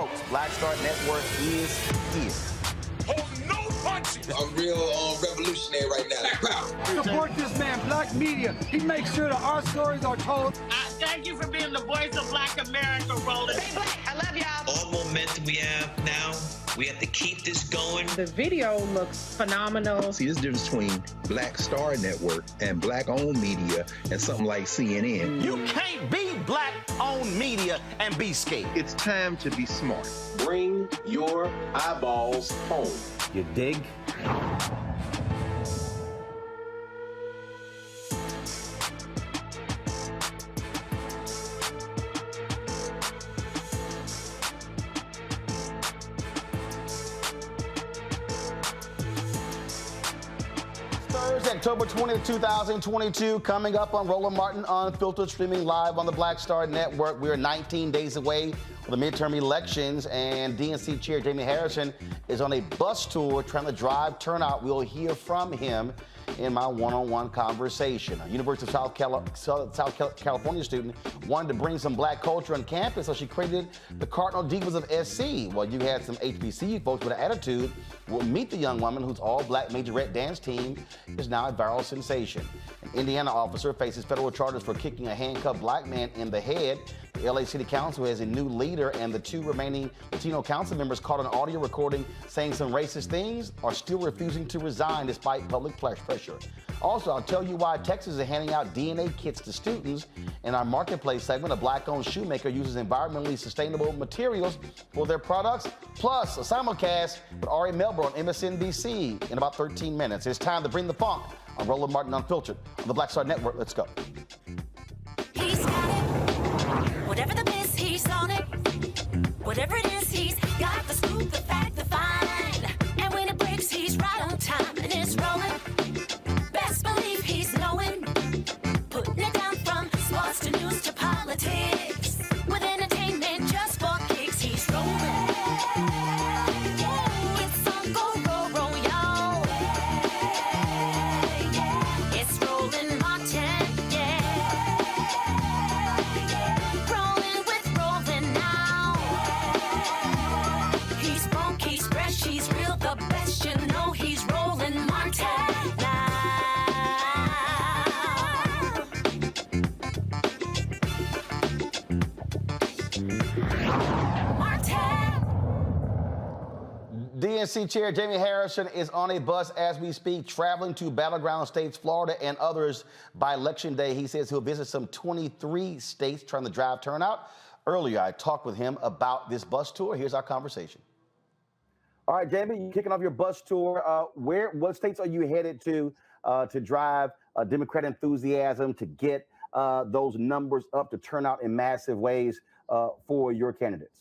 Folks, Black Star Network is here. Hold no punches. I'm real revolutionary right now. Support this man, Black Media. He makes sure that our stories are told. Thank you for being the voice of Black America, Roland. Stay black. I love y'all. All momentum we have now, we have to keep this going. The video looks phenomenal. See, this difference between Black Star Network and Black-owned media and something like CNN. You can't be Black-owned media and be scared. It's time to be smart. Bring your eyeballs home. You dig? Thursday, October 20th, 2022, coming up on Roland Martin Unfiltered, streaming live on the Black Star Network. We are 19 days away from the midterm elections, and DNC Chair Jamie Harrison is on a bus tour trying to drive turnout. We'll hear from him in my one-on-one conversation. A University of South California student wanted to bring some Black culture on campus, so she created the Cardinal Divas of SC. Well, you had some HBCU folks with an attitude. We'll meet the young woman whose all-Black Majorette dance team is now a viral sensation. An Indiana officer faces federal charges for kicking a handcuffed Black man in the head. The LA City Council has a new leader, and the two remaining Latino council members caught an audio recording saying some racist things are still refusing to resign despite public pressure. Also, I'll tell you why Texas is handing out DNA kits to students. In our marketplace segment, a Black-owned shoemaker uses environmentally sustainable materials for their products. Plus, a simulcast with Ari Melber on MSNBC in about 13 minutes. It's time to bring the funk on Roland Martin Unfiltered on the Black Star Network. Let's go. He's got it. Whatever the miss, he's on it. Whatever it is, he's got the scoop, the fact, the find. And when it breaks, he's right on time and it's rolling. Best believe he's knowing. Putting it down from sports to news to politics. With entertainment just for kicks, he's rolling. It's on go, roll, y'all. It's Roland Martin, rolling with Roland now. He's funk, he's fresh, he's real, the best, you know he's Roland Martin now. DNC Chair Jamie Harrison is on a bus as we speak, traveling to battleground states, Florida and others by Election Day. He says he'll visit some 23 states trying to drive turnout. Earlier, I talked with him about this bus tour. Here's our conversation. All right, Jamie, you're kicking off your bus tour. What states are you headed to drive Democrat enthusiasm to get those numbers up to turn out in massive ways for your candidates?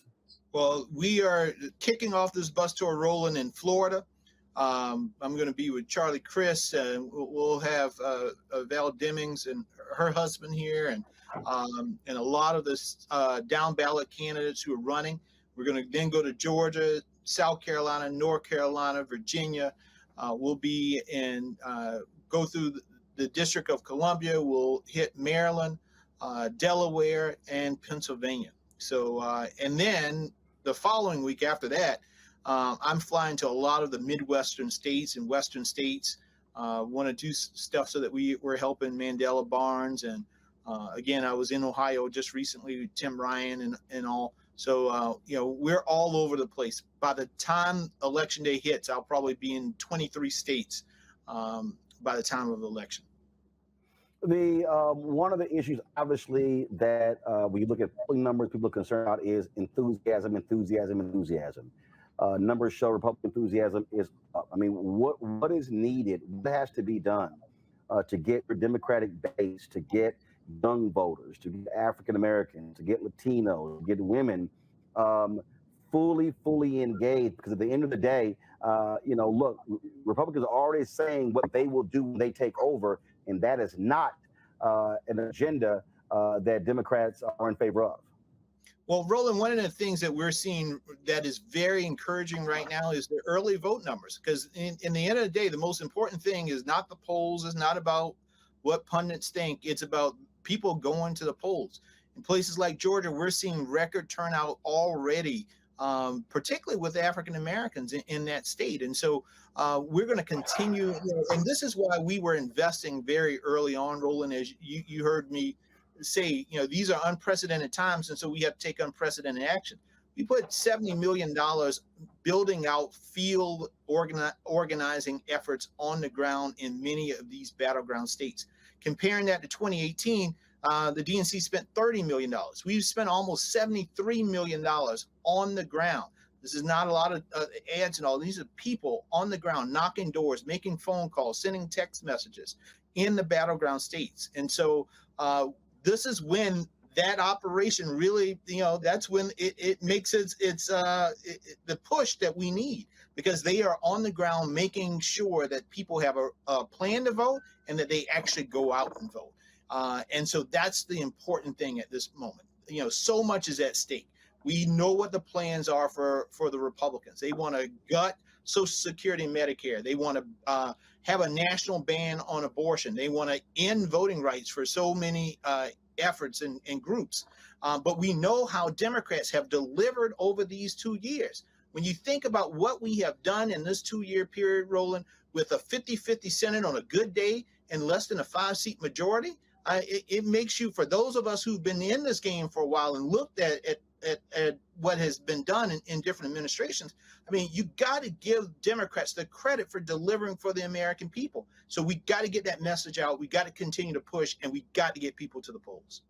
Well, we are kicking off this bus tour rolling in Florida. I'm going to be with Charlie Crist, and we'll have Val Demings and her husband here, and a lot of the down ballot candidates who are running. We're going to then go to Georgia, South Carolina, North Carolina, Virginia. We'll be in go through the District of Columbia. We'll hit Maryland, Delaware, and Pennsylvania. So and then the following week after that, I'm flying to a lot of the Midwestern states and Western states. Want to do stuff so that we're helping Mandela Barnes. And again, I was in Ohio just recently with Tim Ryan and all. So, we're all over the place. By the time Election Day hits, I'll probably be in 23 states by the time of the election. One of the issues, obviously, that when you look at polling numbers, people are concerned about is enthusiasm. Numbers show Republican enthusiasm is up. I mean, what is needed? What has to be done to get your Democratic base, to get young voters, to get African Americans, to get Latinos, to get women fully engaged? Because at the end of the day, look, Republicans are already saying what they will do when they take over, and that is not an agenda that Democrats are in favor of. Well, Roland, one of the things that we're seeing that is very encouraging right now is the early vote numbers. Because in the end of the day, the most important thing is not the polls, it's not about what pundits think, it's about people going to the polls. In places like Georgia, we're seeing record turnout already particularly with African Americans in that state. And so we're going to continue, and this is why we were investing very early on, Roland, as you heard me say, these are unprecedented times, and so we have to take unprecedented action. We put $70 million building out field organizing efforts on the ground in many of these battleground states. Comparing that to 2018, the DNC spent $30 million. We've spent almost $73 million on the ground. This is not a lot of ads and all. These are people on the ground, knocking doors, making phone calls, sending text messages in the battleground states. And so this is when that operation really, that's when it makes the push that we need, because they are on the ground making sure that people have a plan to vote and that they actually go out and vote. And so that's the important thing at this moment. So much is at stake. We know what the plans are for the Republicans. They want to gut Social Security and Medicare. They want to have a national ban on abortion. They want to end voting rights for so many efforts and groups. But we know how Democrats have delivered over these 2 years. When you think about what we have done in this 2-year period, Roland, with a 50-50 Senate on a good day and less than a 5-seat majority, it makes you, for those of us who've been in this game for a while and looked at what has been done in different administrations, I mean, you got to give Democrats the credit for delivering for the American people. So we got to get that message out. We got to continue to push, and we got to get people to the polls.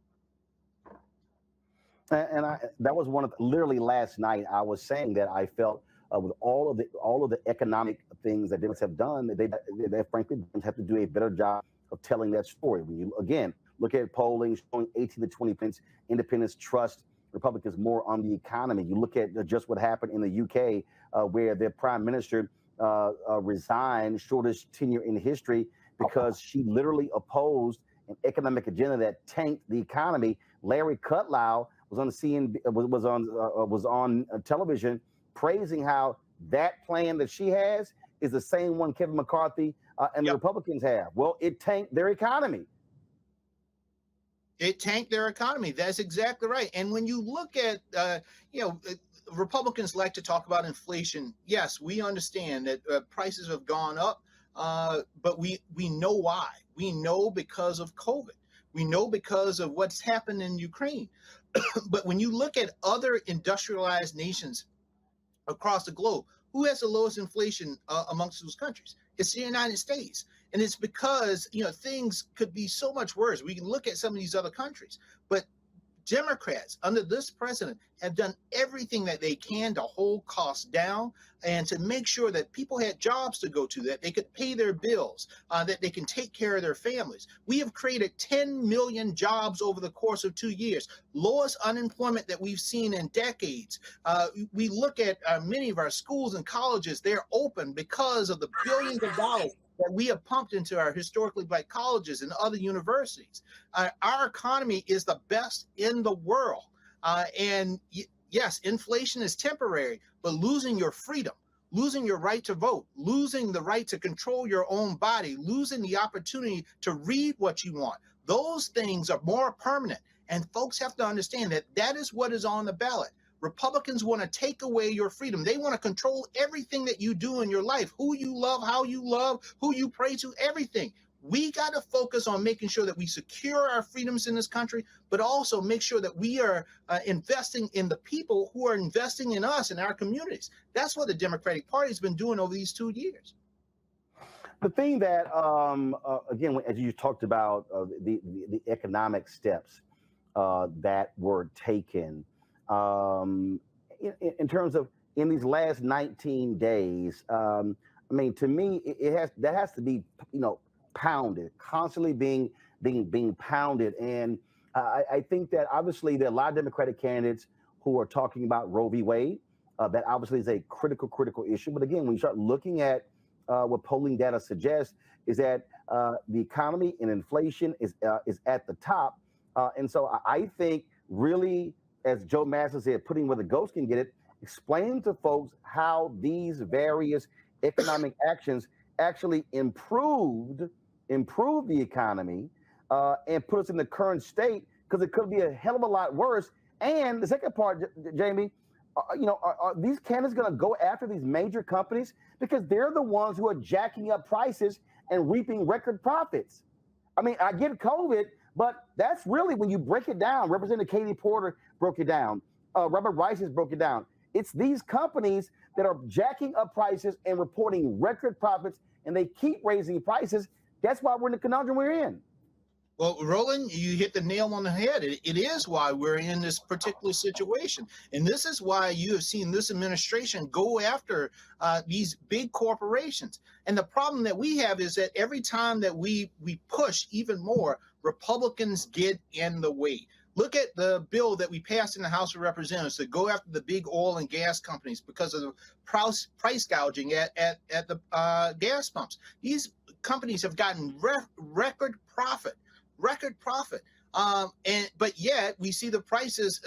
And that was literally last night, I was saying that I felt with all of the economic things that Democrats have done, they frankly have to do a better job of telling that story. When you, again, look at polling showing 18 to 20 points, independents trust Republicans more on the economy. You look at just what happened in the UK, where their prime minister resigned, shortest tenure in history, because she literally opposed an economic agenda that tanked the economy. Larry Kudlow was on was on television praising how that plan that she has is the same one Kevin McCarthy and the Republicans have. Well, it tanked their economy. It tanked their economy. That's exactly right. And when you look at, Republicans like to talk about inflation. Yes, we understand that prices have gone up, but we know why. We know because of COVID. We know because of what's happened in Ukraine. But when you look at other industrialized nations across the globe, who has the lowest inflation amongst those countries? It's the United States. And it's because, things could be so much worse. We can look at some of these other countries, but Democrats under this president have done everything that they can to hold costs down and to make sure that people had jobs to go to, that they could pay their bills, that they can take care of their families. We have created 10 million jobs over the course of 2 years, lowest unemployment that we've seen in decades. We look at many of our schools and colleges, they're open because of the billions of dollars that we have pumped into our historically black colleges and other universities. Our economy is the best in the world. And yes, inflation is temporary, but losing your freedom, losing your right to vote, losing the right to control your own body, losing the opportunity to read what you want, those things are more permanent. And folks have to understand that that is what is on the ballot. Republicans want to take away your freedom. They want to control everything that you do in your life, who you love, how you love, who you pray to, everything. We got to focus on making sure that we secure our freedoms in this country, but also make sure that we are investing in the people who are investing in us and our communities. That's what the Democratic Party has been doing over these 2 years. The thing that, again, as you talked about the economic steps that were taken, in terms of in these last 19 days, I mean, to me, that has to be, pounded, constantly being pounded. And I think that obviously there are a lot of Democratic candidates who are talking about Roe v. Wade. That obviously is a critical issue. But again, when you start looking at what polling data suggests, is that the economy and inflation is at the top. And so I think really, as Joe Master said, putting where the ghost can get it, explain to folks how these various economic actions actually improved the economy and put us in the current state, because it could be a hell of a lot worse. And the second part, Jamie, are these candidates going to go after these major companies because they're the ones who are jacking up prices and reaping record profits? I mean, I get COVID, but that's really when you break it down. Representative Katie Porter broke it down. Robert Rice has broke it down. It's these companies that are jacking up prices and reporting record profits, and they keep raising prices. That's why we're in the conundrum we're in. Well, Roland, you hit the nail on the head. It is why we're in this particular situation. And this is why you have seen this administration go after these big corporations. And the problem that we have is that every time that we push even more, Republicans get in the way. Look at the bill that we passed in the House of Representatives to go after the big oil and gas companies because of the price gouging at the gas pumps. These companies have gotten record profit. But yet we see the prices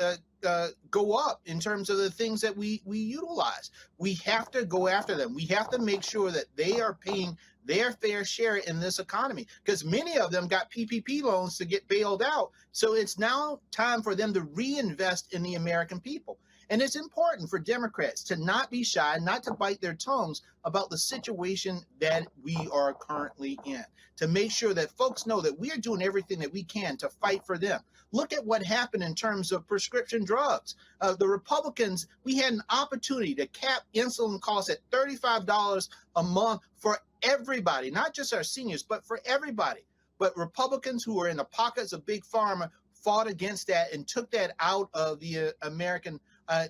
go up in terms of the things that we utilize. We have to go after them. We have to make sure that they are paying their fair share in this economy, because many of them got PPP loans to get bailed out. So it's now time for them to reinvest in the American people. And it's important for Democrats to not be shy, not to bite their tongues about the situation that we are currently in, to make sure that folks know that we are doing everything that we can to fight for them. Look at what happened in terms of prescription drugs. The Republicans, we had an opportunity to cap insulin costs at $35 a month for everybody, not just our seniors, but for everybody. But Republicans who are in the pockets of big pharma fought against that and took that out of the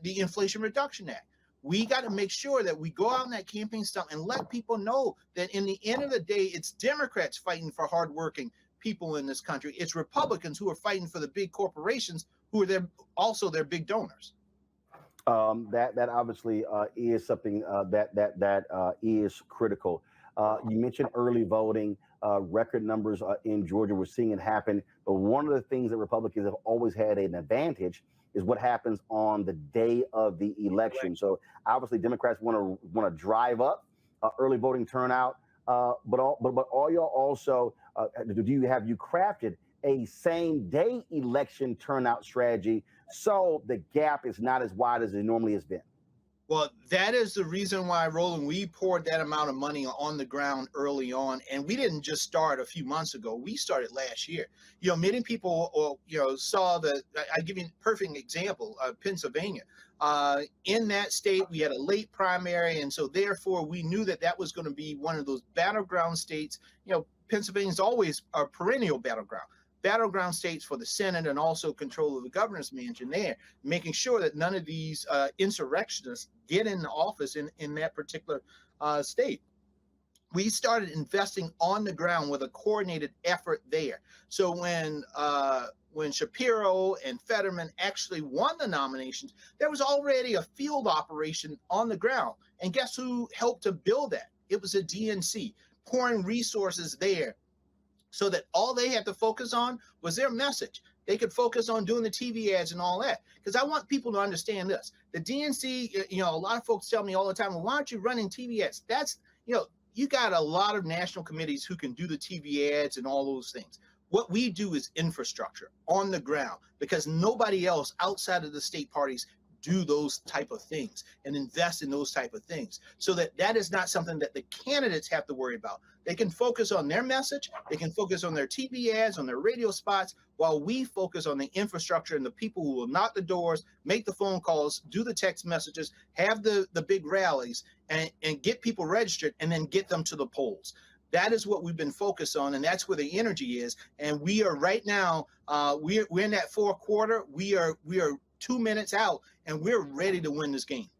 the Inflation Reduction Act. We got to make sure that we go out on that campaign stuff and let people know that in the end of the day, it's Democrats fighting for hardworking people in this country. It's Republicans who are fighting for the big corporations who are also their big donors. That obviously is something that is critical. You mentioned early voting, record numbers in Georgia. We're seeing it happen. But one of the things that Republicans have always had an advantage is what happens on the day of the election. So obviously Democrats want to drive up early voting turnout. But all y'all also, have you crafted a same day election turnout strategy so the gap is not as wide as it normally has been? Well, that is the reason why, Roland, we poured that amount of money on the ground early on. And we didn't just start a few months ago. We started last year. Many people, saw I give you a perfect example, Pennsylvania. In that state, we had a late primary. And so therefore, we knew that was going to be one of those battleground states. Pennsylvania is always a perennial battleground states for the Senate and also control of the governor's mansion there, making sure that none of these insurrectionists get in office in that particular state. We started investing on the ground with a coordinated effort there. So when Shapiro and Fetterman actually won the nominations, there was already a field operation on the ground. And guess who helped to build that? It was a DNC, pouring resources there, so that all they had to focus on was their message. They could focus on doing the TV ads and all that. Because I want people to understand this. The DNC, a lot of folks tell me all the time, well, why aren't you running TV ads? That's, you got a lot of national committees who can do the TV ads and all those things. What we do is infrastructure on the ground, because nobody else outside of the state parties do those type of things and invest in those type of things, so that is not something that the candidates have to worry about. They can focus on their message, they can focus on their TV ads, on their radio spots, while we focus on the infrastructure and the people who will knock the doors, make the phone calls, do the text messages, have the big rallies, and get people registered, and then get them to the polls. That is what we've been focused on, and that's where the energy is. And we are right now, we're in that fourth quarter. We are 2 minutes out, and we're ready to win this game.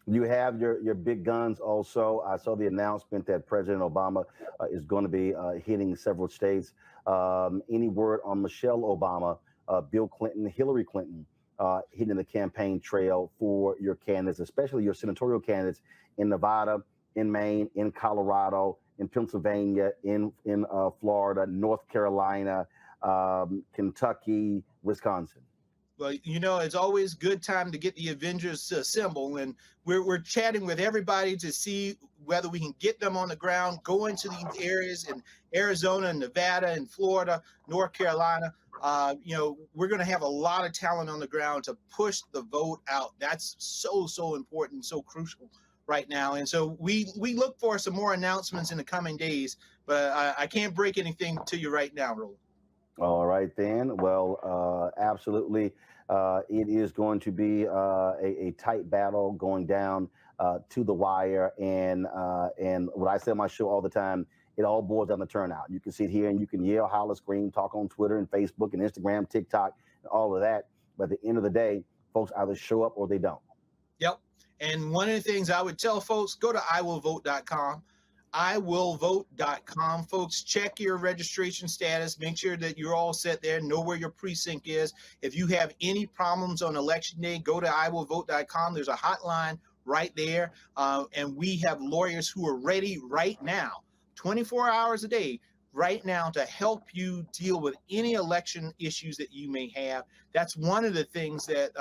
You have your big guns also. I saw the announcement that President Obama is going to be hitting several states. Any word on Michelle Obama, Bill Clinton, Hillary Clinton hitting the campaign trail for your candidates, especially your senatorial candidates in Nevada, in Maine, in Colorado, in Pennsylvania, in Florida, North Carolina, Kentucky, Wisconsin? Well, you know, it's always good time to get the Avengers to assemble, and we're chatting with everybody to see whether we can get them on the ground, go into these areas in Arizona and Nevada and Florida, North Carolina. You know, we're going to have a lot of talent on the ground to push the vote out. That's so important, so crucial right now. And so we look for some more announcements in the coming days, but I can't break anything to you right now, Roland. All right, then. Well, absolutely. It is going to be a tight battle going down to the wire. And what I say on my show all the time, it all boils down to turnout. You can sit here and you can yell, holler, scream, talk on Twitter and Facebook and Instagram, TikTok, and all of that. But at the end of the day, folks either show up or they don't. Yep. And one of the things I would tell folks, go to iwillvote.com. iwillvote.com, folks. Check your registration status. Make sure that you're all set there. Know where your precinct is. If you have any problems on election day, go to iwillvote.com. There's a hotline right there. And we have lawyers who are ready right now, 24 hours a day, right now, to help you deal with any election issues that you may have. That's one of the things that,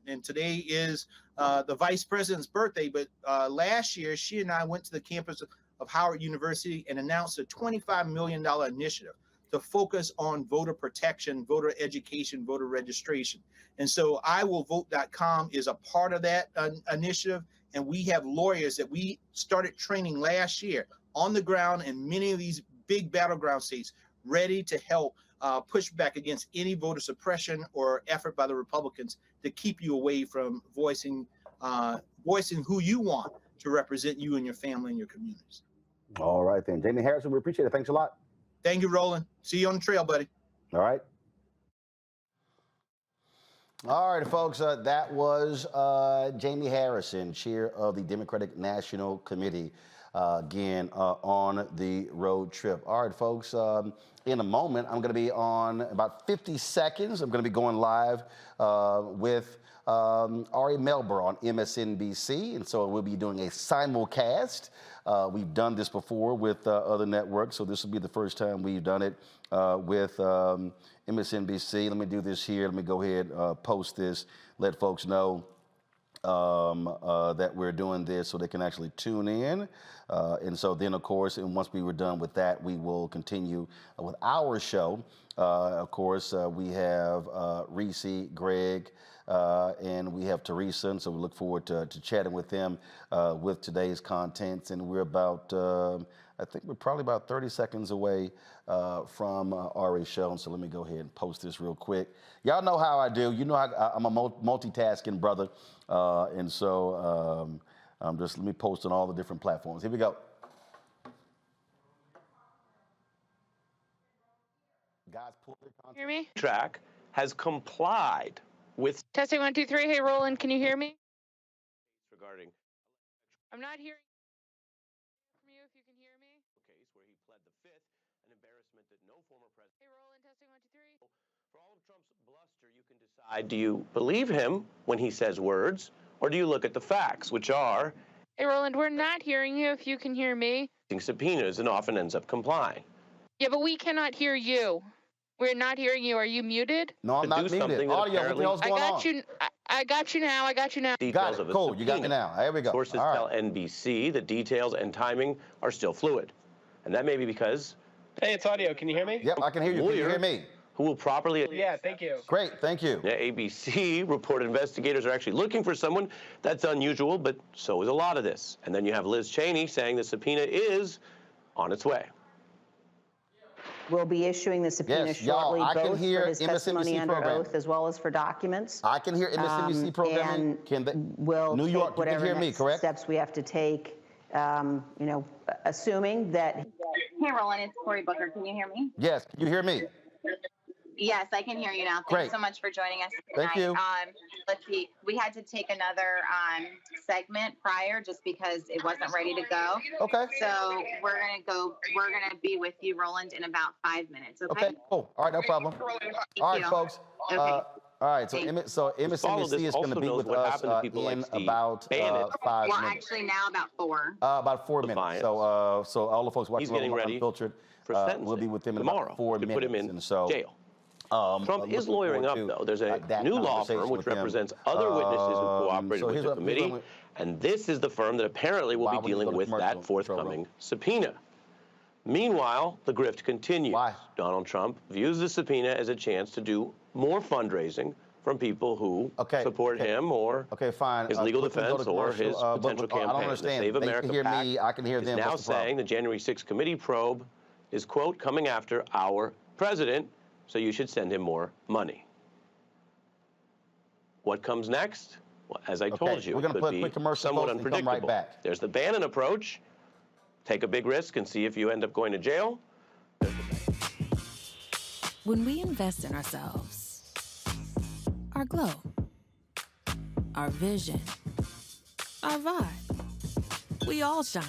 and today is the vice president's birthday, but last year she and I went to the campus of Howard University and announced a $25 million initiative to focus on voter protection, voter education, voter registration. And so iwillvote.com is a part of that initiative. And we have lawyers that we started training last year on the ground in many of these big battleground states, ready to help push back against any voter suppression or effort by the Republicans to keep you away from voicing who you want to represent you and your family and your communities. All right, then. Jaime Harrison, we appreciate it. Thanks a lot. Thank you, Roland. See you on the trail, buddy. All right. All right, folks, that was Jaime Harrison, chair of the Democratic National Committee, again, on the road trip. All right, folks, in a moment, I'm going to be on about 50 seconds. I'm going to be going live with Ari Melber on MSNBC, and so we'll be doing a simulcast. We've done this before with other networks, so this will be the first time we've done it with MSNBC. Let me do this here. Let me go ahead, post this, let folks know that we're doing this so they can actually tune in. And so then, of course, and once we were done with that, we will continue with our show. Of course, we have Reese, Greg, and we have Teresa, and so we look forward to chatting with them with today's contents. And we're about, I think we're probably about 30 seconds away from Ari's show. And so let me go ahead and post this real quick. Y'all know how I do. You know I'm a multitasking brother. And so just let me post on all the different platforms. Here we go. Guys, pull their content. Hear me? Track has complied with Testing 1, 2, 3. Hey, Roland, can you hear me? regarding I'm not hearing from you if you can hear me. case where he pled the fifth, an embarrassment that no former president. Hey, Roland, testing 1, 2, 3. For all of Trump's bluster, you can decide, do you believe him when he says words, or do you look at the facts, which are Hey, Roland, we're not hearing you if you can hear me. subpoenas and often ends up complying. Yeah, but we cannot hear you. We're not hearing you. Are you muted? No, I'm not muted. Audio, what the hell's going on? I got you now. I got you now. Details of a cool. You got me subpoena. now. Here we go. Sources tell NBC that details and timing are still fluid. And that may be because... Hey, it's audio. Can you hear me? Yep, I can hear you. Can you hear me? Who will properly... Yeah, thank you. Great, thank you. Yeah, ABC reported investigators are actually looking for someone. That's unusual, but so is a lot of this. And then you have Liz Cheney saying the subpoena is on its way. We'll be issuing the subpoena shortly, I can both hear for his testimony MSNBC under program. oath as well as for documents. I can hear MSNBC programming. We'll New York, take whatever you can hear me, next correct? steps we have to take, you know, assuming that... Hey, Roland, it's Cory Booker. Can you hear me? Yes, can you hear me? Yes, I can hear you now. Thanks Great. so much for joining us tonight. Thank you. Let's see. We had to take another segment prior just because it wasn't ready to go. Okay. So we're gonna be with you, Roland, in about 5 minutes. Okay. Okay, cool. All right, no problem. All right, folks. Okay. All right, so MSNBC is going to be with us in about 5 minutes. Well, actually now about 4. About 4 minutes. So all the folks watching He's getting ready Unfiltered, for sentencing we'll be with them in tomorrow about 4 to minutes. put him in and so, jail. Trump is lawyering up, though. There's a new law firm which represents other witnesses who cooperated with the committee, and this is the firm that apparently will be dealing with that forthcoming subpoena. Meanwhile, the grift continues. Donald Trump views the subpoena as a chance to do more fundraising from people who support him or his legal defense or his potential campaign. The Save America PAC I can hear them. is now saying the January 6th committee probe is, quote, coming after our president, so you should send him more money. What comes next? Well, as I told you, we're going to put a quick commercial somewhat and come unpredictable. right back. There's the Bannon approach. Take a big risk and see if you end up going to jail. When we invest in ourselves, our glow, our vision, our vibe, we all shine.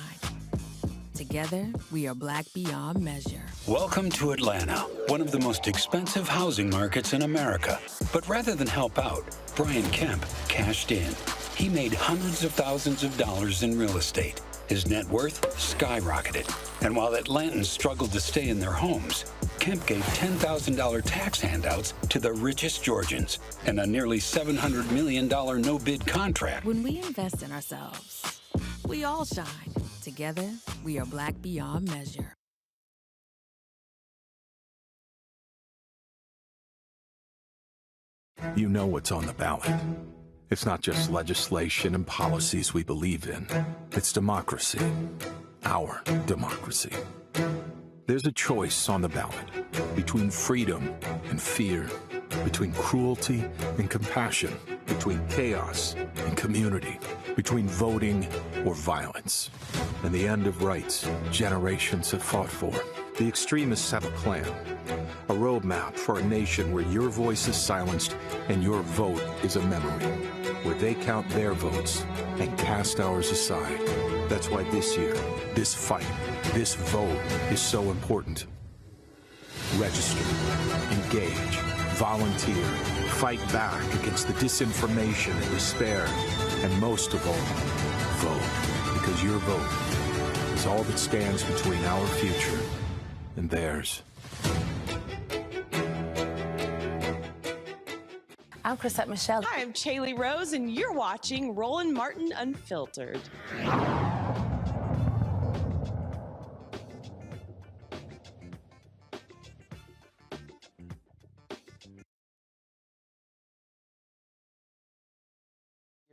Together, we are black beyond measure. Welcome to Atlanta, one of the most expensive housing markets in America. But rather than help out, Brian Kemp cashed in. He made hundreds of thousands of dollars in real estate. His net worth skyrocketed. And while Atlantans struggled to stay in their homes, Kemp gave $10,000 tax handouts to the richest Georgians and a nearly $700 million no-bid contract. When we invest in ourselves, we all shine. Together, we are black beyond measure. You know what's on the ballot. It's not just legislation and policies we believe in. It's democracy. Our democracy. There's a choice on the ballot between freedom and fear, between cruelty and compassion, between chaos and community, between voting or violence, and the end of rights generations have fought for. The extremists have a plan, a roadmap for a nation where your voice is silenced and your vote is a memory, where they count their votes and cast ours aside. That's why this year, this fight, this vote is so important. Register, engage, volunteer, fight back against the disinformation and despair, and most of all, vote, because your vote is all that stands between our future and theirs. I'm Chrisette Michelle. Hi, I'm Chaley Rose, and you're watching Roland Martin Unfiltered.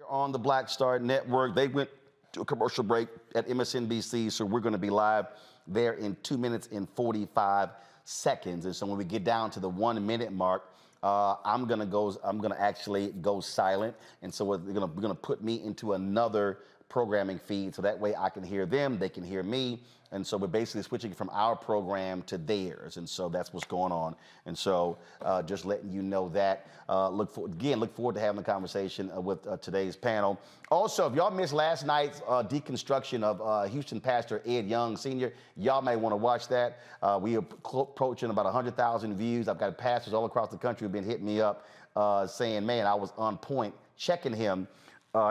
On the Black Star Network, they went to a commercial break at MSNBC, so we're going to be live there in 2 minutes and 45 seconds. And so when we get down to the 1 minute mark, I'm gonna actually go silent, and so we're gonna put me into another programming feed, so that way I can hear them, they can hear me, and so we're basically switching from our program to theirs, and so that's what's going on. And so just letting you know that. Look forward to having a conversation with today's panel. Also, if y'all missed last night's deconstruction of Houston pastor Ed Young Sr., y'all may want to watch that. We are approaching about 100,000 views. I've got pastors all across the country who've been hitting me up saying, man, I was on point checking him.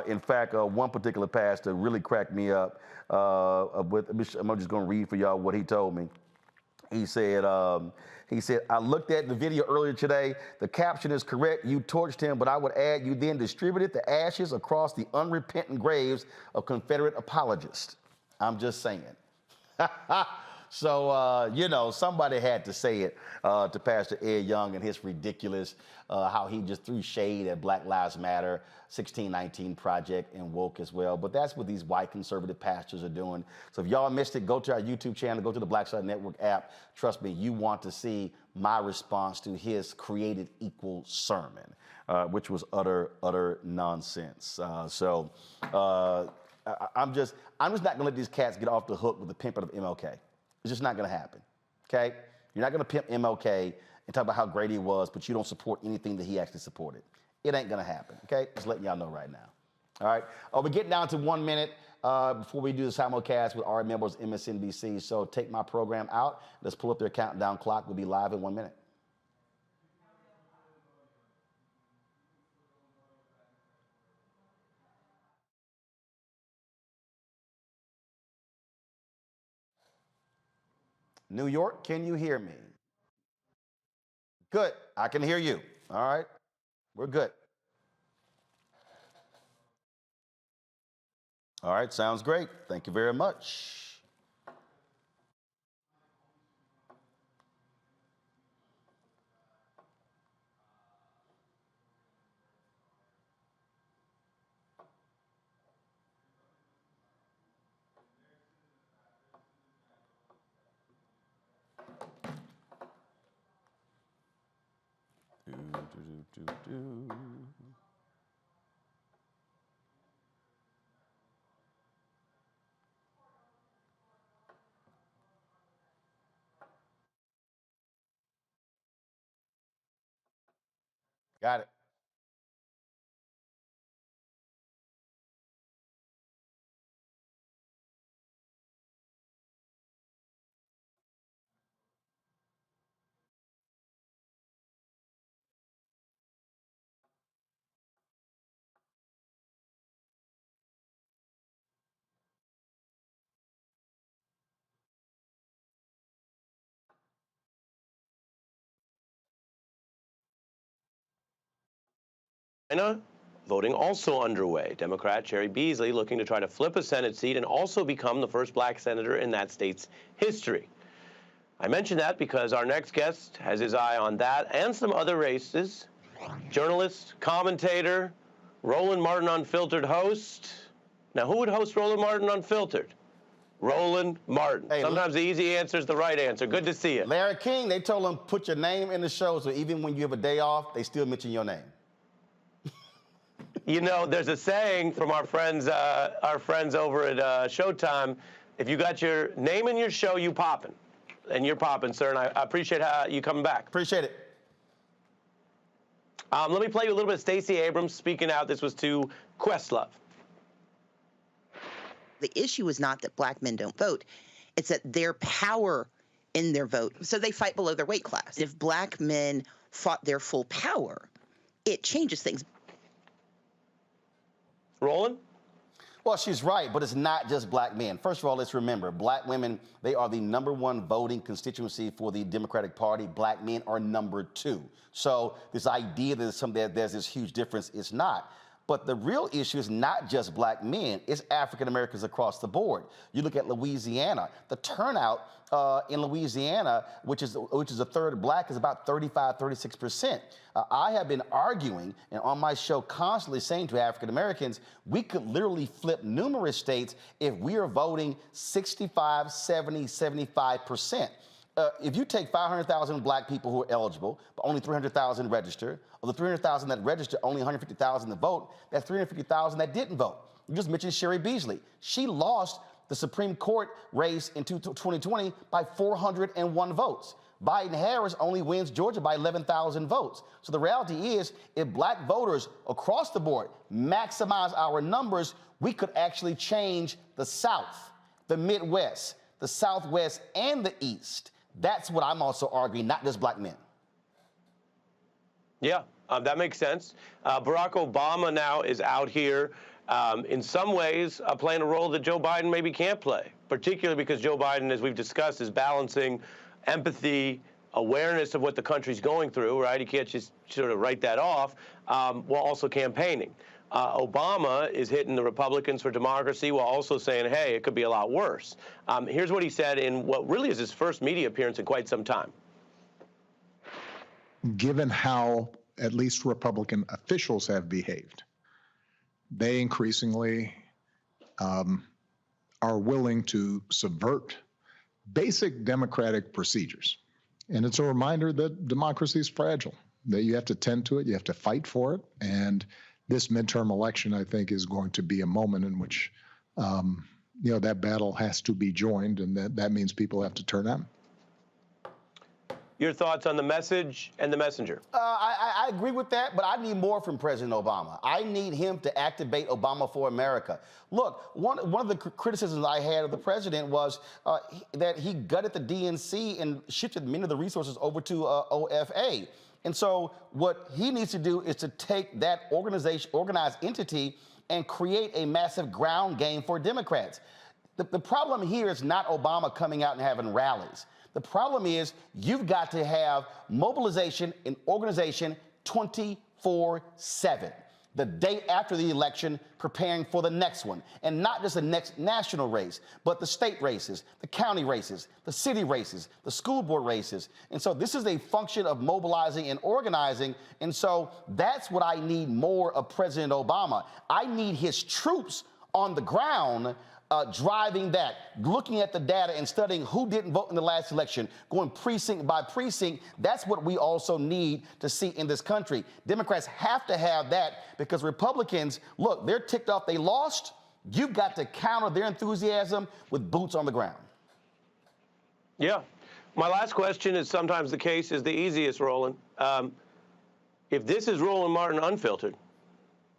In fact, one particular pastor really cracked me up. I'm just going to read for y'all what he told me. He said, I looked at the video earlier today. The caption is correct. You torched him, but I would add you then distributed the ashes across the unrepentant graves of Confederate apologists. I'm just saying. So, somebody had to say it to Pastor Ed Young and his ridiculous, how he just threw shade at Black Lives Matter, 1619 Project, and woke as well. But that's what these white conservative pastors are doing. So if y'all missed it, go to our YouTube channel, go to the Black Star Network app. Trust me, you want to see my response to his created equal sermon, which was utter nonsense. I'm just not gonna let these cats get off the hook with the pimping of MLK. It's just not going to happen, okay? You're not going to pimp MLK and talk about how great he was, but you don't support anything that he actually supported. It ain't going to happen, okay? Just letting y'all know right now, all right? We're getting down to 1 minute before we do the simulcast with Ari Melber's MSNBC, so take my program out. Let's pull up their countdown clock. We'll be live in 1 minute. New York, can you hear me? Good. I can hear you. All right. We're good. All right, sounds great. Thank you very much. Got it. Voting also underway. Democrat Cheri Beasley looking to try to flip a Senate seat and also become the first black senator in that state's history. I mention that because our next guest has his eye on that and some other races. Journalist, commentator, Roland Martin Unfiltered host. Now, who would host Roland Martin Unfiltered? Roland Martin. Hey, sometimes the easy answer is the right answer. Good to see you. Larry King, they told him put your name in the show, so even when you have a day off, they still mention your name. You know, there's a saying from our friends over at Showtime, if you got your name in your show, you poppin'. And you're popping, sir, and I appreciate you coming back. Appreciate it. Let me play you a little bit of Stacey Abrams speaking out. This was to Questlove. The issue is not that black men don't vote. It's that their power in their vote, so they fight below their weight class. If black men fought their full power, it changes things. Roland? Well, she's right, but it's not just black men. First of all, let's remember, black women, they are the #1 voting constituency for the Democratic Party. Black men are #2. So this idea that there's this huge difference is not. But the real issue is not just black men, it's African Americans across the board. You look at Louisiana, the turnout in Louisiana, which is a third black, is about 35, 36%. I have been arguing and on my show constantly saying to African Americans, we could literally flip numerous states if we are voting 65, 70, 75%. If you take 500,000 black people who are eligible, but only 300,000 register, of the 300,000 that register, only 150,000 that vote, that's 350,000 that didn't vote. You just mentioned Cheri Beasley. She lost the Supreme Court race in 2020 by 401 votes. Biden-Harris only wins Georgia by 11,000 votes. So the reality is, if black voters across the board maximize our numbers, we could actually change the South, the Midwest, the Southwest, and the East. That's what I'm also arguing, not just black men. Yeah, that makes sense. Barack Obama now is out here, in some ways, playing a role that Joe Biden maybe can't play, particularly because Joe Biden, as we've discussed, is balancing empathy, awareness of what the country's going through, right? He can't just sort of write that off, while also campaigning. Obama is hitting the Republicans for democracy while also saying, hey, it could be a lot worse. Here's what he said in what really is his first media appearance in quite some time. Given how at least Republican officials have behaved, they increasingly are willing to subvert basic democratic procedures. And it's a reminder that democracy is fragile, that you have to tend to it, you have to fight for it. And this midterm election, I think, is going to be a moment in which, that battle has to be joined, and that means people have to turn out. Your thoughts on the message and the messenger? I agree with that, but I need more from President Obama. I need him to activate Obama for America. Look, one of the criticisms I had of the president was that he gutted the DNC and shifted many of the resources over to OFA. And so what he needs to do is to take that organized entity and create a massive ground game for Democrats. The problem here is not Obama coming out and having rallies. The problem is you've got to have mobilization and organization 24/7. The day after the election, preparing for the next one. And not just the next national race, but the state races, the county races, the city races, the school board races. And so this is a function of mobilizing and organizing. And so that's what I need more of President Obama. I need his troops on the ground driving that, looking at the data and studying who didn't vote in the last election, going precinct by precinct. That's what we also need to see in this country. Democrats have to have that because Republicans, look, they're ticked off they lost. You've got to counter their enthusiasm with boots on the ground. Yeah. My last question is sometimes the case is the easiest, Roland. If this is Roland Martin unfiltered,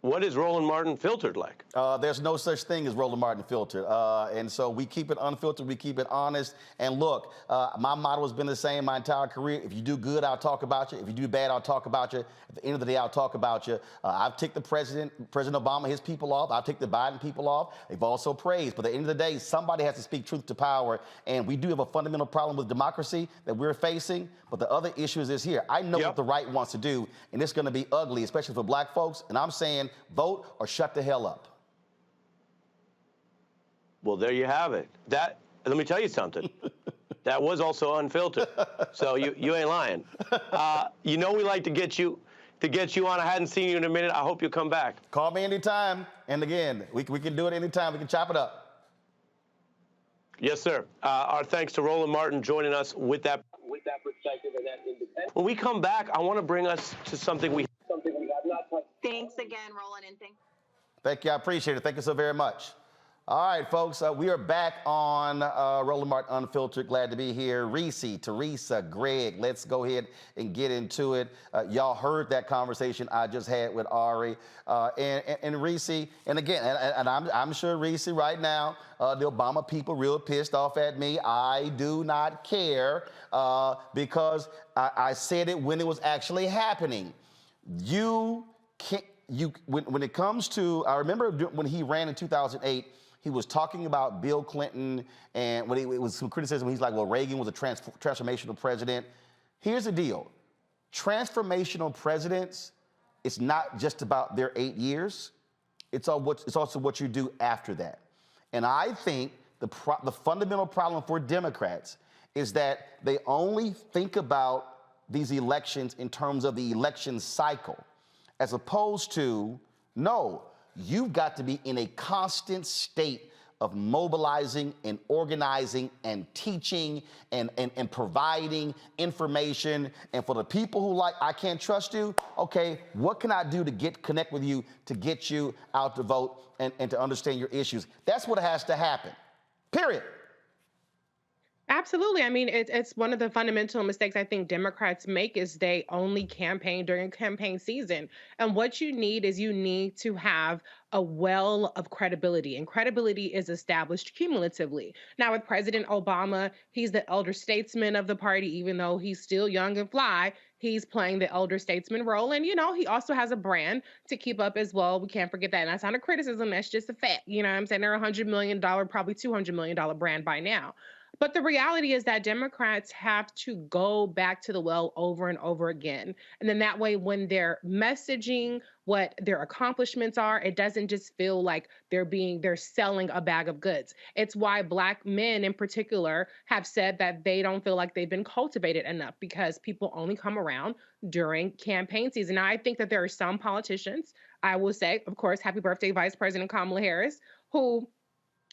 what is Roland Martin filtered like? There's no such thing as Roland Martin filtered. And so we keep it unfiltered, we keep it honest. And look, my motto has been the same my entire career. If you do good, I'll talk about you. If you do bad, I'll talk about you. At the end of the day, I'll talk about you. I've ticked the President Obama, his people off. I've ticked the Biden people off. They've also praised. But at the end of the day, somebody has to speak truth to power. And we do have a fundamental problem with democracy that we're facing. But the other issue is this here. I know what the right wants to do, and it's going to be ugly, especially for black folks. And I'm saying vote or shut the hell up. Well, there you have it. Let me tell you something. That was also unfiltered. So you ain't lying. You know we like to get you on. I hadn't seen you in a minute. I hope you'll come back. Call me anytime. And again, we can do it anytime. We can chop it up. Yes, sir. Our thanks to Roland Martin joining us with that perspective and that independence. When we come back, I want to bring us to something we have not touched. Thanks again, Roland, and Thank you. I appreciate it. Thank you so very much. All right, folks, we are back on Roland Martin Unfiltered. Glad to be here. Reese, Teresa, Greg, let's go ahead and get into it. Y'all heard that conversation I just had with Ari and Reese. And again, and I'm sure Reese right now, the Obama people real pissed off at me. I do not care because I said it when it was actually happening. You can't. When it comes to, I remember when he ran in 2008, he was talking about Bill Clinton, and when it was some criticism, he's like, well, Reagan was a transformational president. Here's the deal. Transformational presidents, it's not just about their 8 years. It's also what you do after that. And I think the fundamental problem for Democrats is that they only think about these elections in terms of the election cycle, as opposed to, no, you've got to be in a constant state of mobilizing and organizing and teaching and providing information. And for the people who like, I can't trust you, okay, what can I do to connect with you to get you out to vote and to understand your issues? That's what has to happen, period. Absolutely. I mean, it's one of the fundamental mistakes I think Democrats make is they only campaign during campaign season. And what you need is you need to have a well of credibility, and credibility is established cumulatively. Now, with President Obama, he's the elder statesman of the party, even though he's still young and fly. He's playing the elder statesman role. And, you know, he also has a brand to keep up as well. We can't forget that. And that's not a criticism. That's just a fact. You know what I'm saying? They're a $100 million, probably $200 million brand by now. But the reality is that Democrats have to go back to the well over and over again. And then that way, when they're messaging what their accomplishments are, it doesn't just feel like they're selling a bag of goods. It's why Black men in particular have said that they don't feel like they've been cultivated enough because people only come around during campaign season. Now, I think that there are some politicians, I will say, of course, happy birthday, Vice President Kamala Harris, who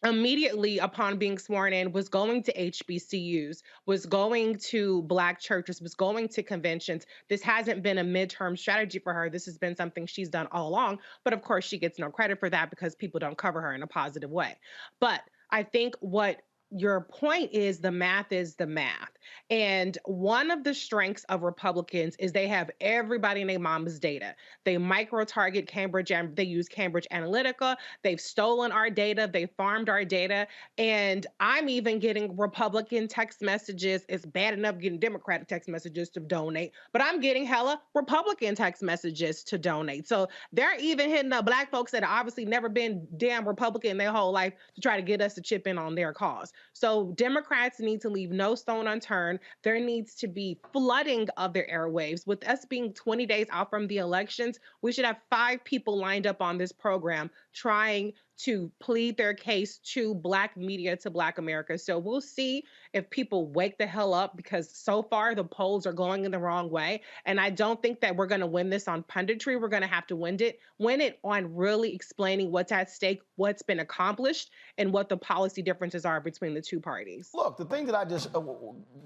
immediately upon being sworn in was going to HBCUs, was going to Black churches, was going to conventions. This hasn't been a midterm strategy for her. This has been something she's done all along. But of course, she gets no credit for that because people don't cover her in a positive way. But I think what your point is, the math is the math. And one of the strengths of Republicans is they have everybody in their mama's data. They micro-target Cambridge, and they use Cambridge Analytica. They've stolen our data. They farmed our data. And I'm even getting Republican text messages. It's bad enough getting Democratic text messages to donate, but I'm getting hella Republican text messages to donate. So they're even hitting up Black folks that have obviously never been damn Republican their whole life to try to get us to chip in on their cause. So Democrats need to leave no stone unturned. There needs to be flooding of their airwaves. With us being 20 days out from the elections, we should have 5 people lined up on this program trying to plead their case to Black media, to Black America. So we'll see if people wake the hell up, because so far the polls are going in the wrong way. And I don't think that we're going to win this on punditry. We're going to have to win it on really explaining what's at stake, what's been accomplished, and what the policy differences are between the two parties. Look, the thing that I just,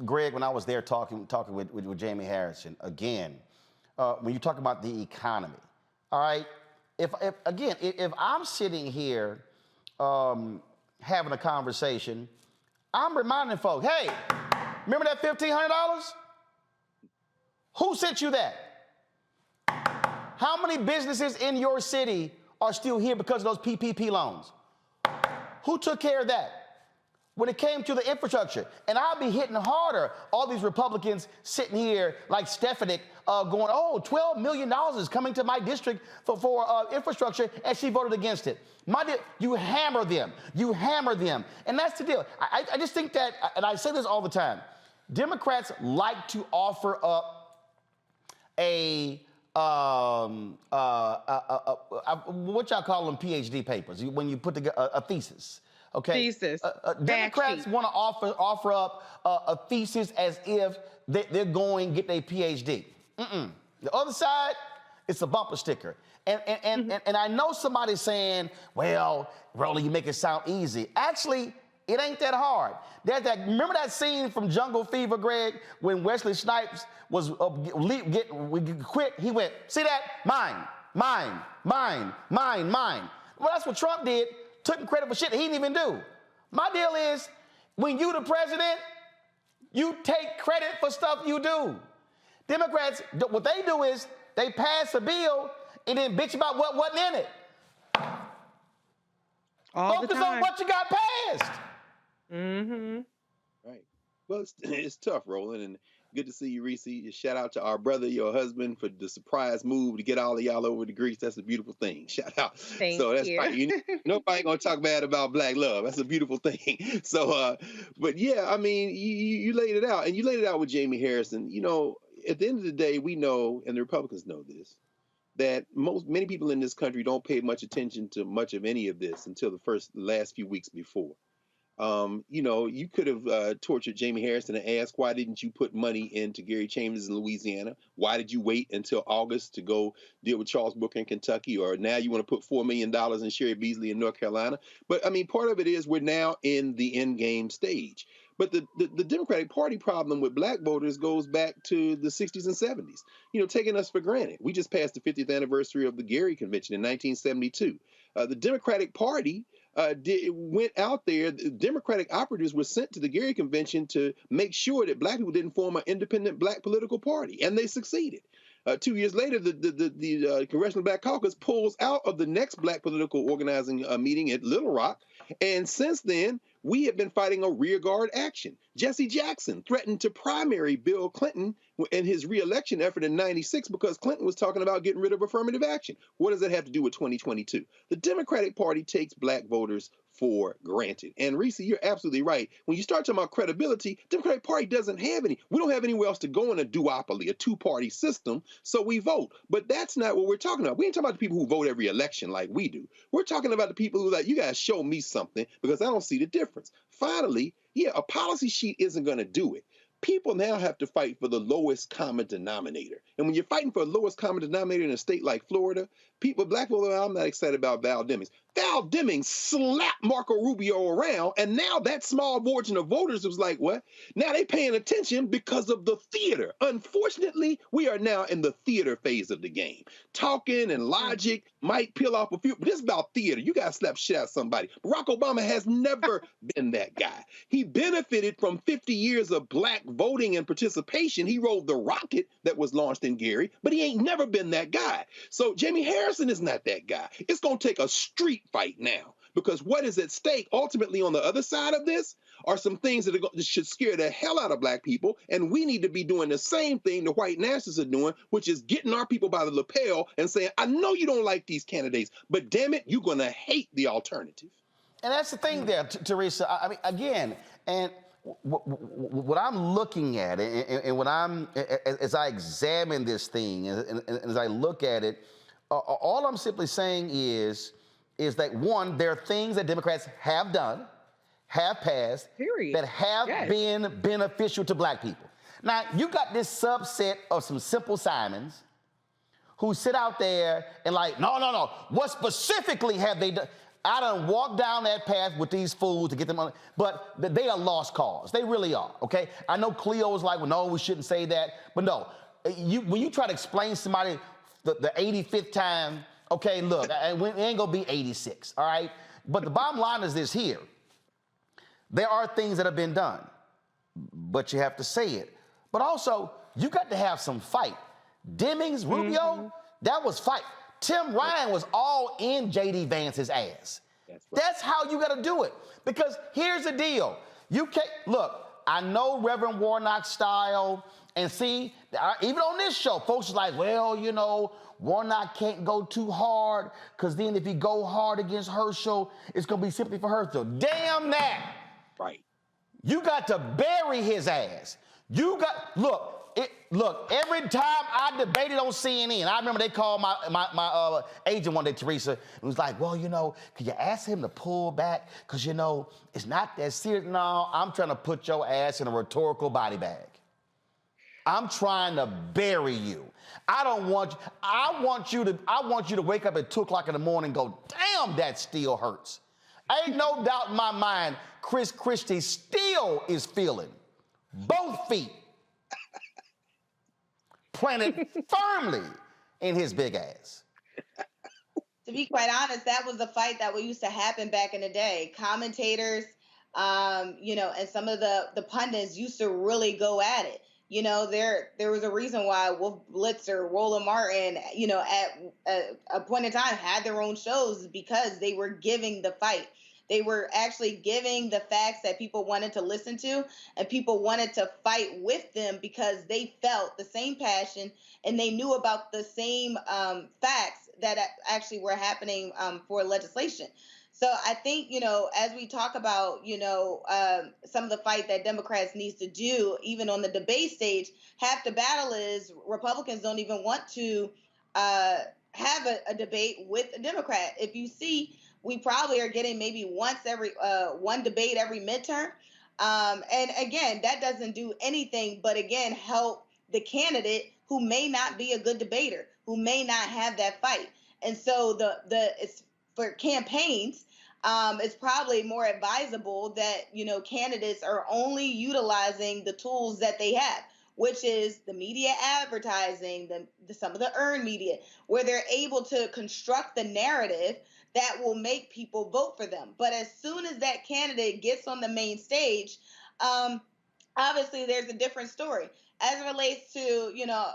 Greg, when I was there talking with Jaime Harrison, again, when you talk about the economy, all right, if I'm sitting here having a conversation, I'm reminding folks, hey, remember that $1,500? Who sent you that? How many businesses in your city are still here because of those PPP loans? Who took care of that? When it came to the infrastructure, and I'll be hitting harder, all these Republicans sitting here like Stefanik going, oh, $12 million is coming to my district for infrastructure, and she voted against it. You hammer them. You hammer them. And that's the deal. I just think that, and I say this all the time, Democrats like to offer up what y'all call them, PhD papers, when you put together a thesis. Okay. Thesis. Democrats want to offer up a thesis as if they're going to get their PhD. The other side, it's a bumper sticker. And I know somebody's saying, well, Roland, you make it sound easy. Actually, it ain't that hard. Remember that scene from Jungle Fever, Greg, when Wesley Snipes was quit? He went, see that? Mine. Well, that's what Trump did. Took him credit for shit that he didn't even do. My deal is, when you the president, you take credit for stuff you do. Democrats, what they do is they pass a bill and then bitch about what wasn't in it. Focus on what you got passed. Right. Well, it's tough, Roland, and good to see you, Reese. Shout out to our brother, your husband, for the surprise move to get all of y'all over to Greece. That's a beautiful thing. Shout out. Thank that's you. Right. Nobody gonna talk bad about Black love. That's a beautiful thing. So, but yeah, I mean, you laid it out, and you laid it out with Jaime Harrison. You know, at the end of the day, we know, and the Republicans know this, that many people in this country don't pay much attention to much of any of this until the last few weeks before. You know, you could have tortured Jaime Harrison and asked, why didn't you put money into Gary Chambers in Louisiana? Why did you wait until August to go deal with Charles Booker in Kentucky? Or now you want to put $4 million in Sherry Beasley in North Carolina? But I mean, part of it is we're now in the end game stage. But the Democratic Party problem with Black voters goes back to the 60s and 70s, you know, taking us for granted. We just passed the 50th anniversary of the Gary Convention in 1972. The Democratic Party went out there. The Democratic operatives were sent to the Gary Convention to make sure that Black people didn't form an independent Black political party, and they succeeded. 2 years later, the Congressional Black Caucus pulls out of the next Black political organizing meeting at Little Rock, and since then, we have been fighting a rearguard action. Jesse Jackson threatened to primary Bill Clinton in his reelection effort in '96 because Clinton was talking about getting rid of affirmative action. What does that have to do with 2022? The Democratic Party takes Black voters for granted. And Reese, you're absolutely right. When you start talking about credibility, Democratic Party doesn't have any. We don't have anywhere else to go in a duopoly, a two-party system, so we vote. But that's not what we're talking about. We ain't talking about the people who vote every election like we do. We're talking about the people who are like, you guys show me something because I don't see the difference. Finally, yeah, a policy sheet isn't going to do it. People now have to fight for the lowest common denominator. And when you're fighting for the lowest common denominator in a state like Florida, Black people, I'm not excited about Val Demings. Val Demings slapped Marco Rubio around, and now that small margin of voters was like, what? Now they paying attention because of the theater. Unfortunately, we are now in the theater phase of the game. Talking and logic might peel off a few, but it's about theater. You got to slap shit out of somebody. Barack Obama has never been that guy. He benefited from 50 years of Black voting and participation. He rode the rocket that was launched in Gary, but he ain't never been that guy. So Jaime Harrison is not that guy. It's going to take a street fight now, because what is at stake ultimately on the other side of this are some things that should scare the hell out of Black people, and we need to be doing the same thing the white nationalists are doing, which is getting our people by the lapel and saying, I know you don't like these candidates, but damn it, you're going to hate the alternative. And that's the thing there, Teresa. I mean, again, and what I'm looking at, and what as I examine this thing, and as I look at it, all I'm simply saying is that, one, there are things that Democrats have done, have passed, that have been beneficial to black people. Now, you got this subset of some simple Simons who sit out there and like, no, what specifically have they done? I done walked down that path with these fools to get them on, but they are lost cause. They really are, okay? I know Cleo was like, well, no, we shouldn't say that, but no. When you try to explain to somebody the 85th time, okay, look, we ain't gonna be 86, all right? But the bottom line is this here. There are things that have been done, but you have to say it. But also, you got to have some fight. Demings, Rubio, that was fight. Tim Ryan was all in J.D. Vance's ass. That's how you got to do it. Because here's the deal. You can't, look, I know Reverend Warnock's style, and see, even on this show, folks are like, well, you know, Warnock can't go too hard, because then if he go hard against Herschel, it's going to be simply for Herschel. Damn that. Right. You got to bury his ass. You got, look, every time I debated on CNN, I remember they called my agent one day, Teresa, and was like, well, you know, could you ask him to pull back? Because, you know, it's not that serious. No, I'm trying to put your ass in a rhetorical body bag. I'm trying to bury you. I want you to wake up at 2 o'clock in the morning and go, damn, that still hurts. Ain't no doubt in my mind, Chris Christie still is feeling both feet planted firmly in his big ass. To be quite honest, that was a fight that used to happen back in the day. Commentators, you know, and some of the pundits used to really go at it. You know, there was a reason why Wolf Blitzer, Roland Martin, you know, at a point in time had their own shows, because they were giving the fight. They were actually giving the facts that people wanted to listen to, and people wanted to fight with them because they felt the same passion and they knew about the same facts that actually were happening for legislation. So I think, you know, as we talk about, you know, some of the fight that Democrats needs to do, even on the debate stage, half the battle is Republicans don't even want to have a debate with a Democrat. If you see, we probably are getting maybe one debate every midterm. And again, that doesn't do anything but, again, help the candidate who may not be a good debater, who may not have that fight. And so it's for campaigns, it's probably more advisable that, you know, candidates are only utilizing the tools that they have, which is the media advertising, some of the earned media, where they're able to construct the narrative that will make people vote for them. But as soon as that candidate gets on the main stage, obviously there's a different story. As it relates to, you know,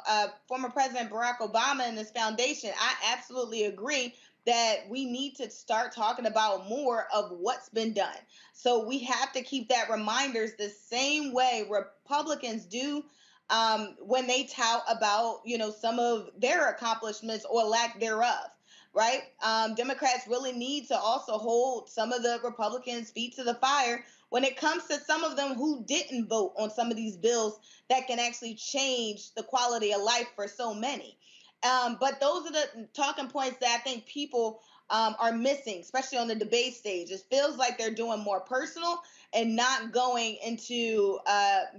former President Barack Obama and his foundation, I absolutely agree that we need to start talking about more of what's been done. So we have to keep that reminders the same way Republicans do when they tout about, you know, some of their accomplishments or lack thereof. Right? Democrats really need to also hold some of the Republicans' feet to the fire when it comes to some of them who didn't vote on some of these bills that can actually change the quality of life for so many. But those are the talking points that I think people are missing, especially on the debate stage. It feels like they're doing more personal and not going into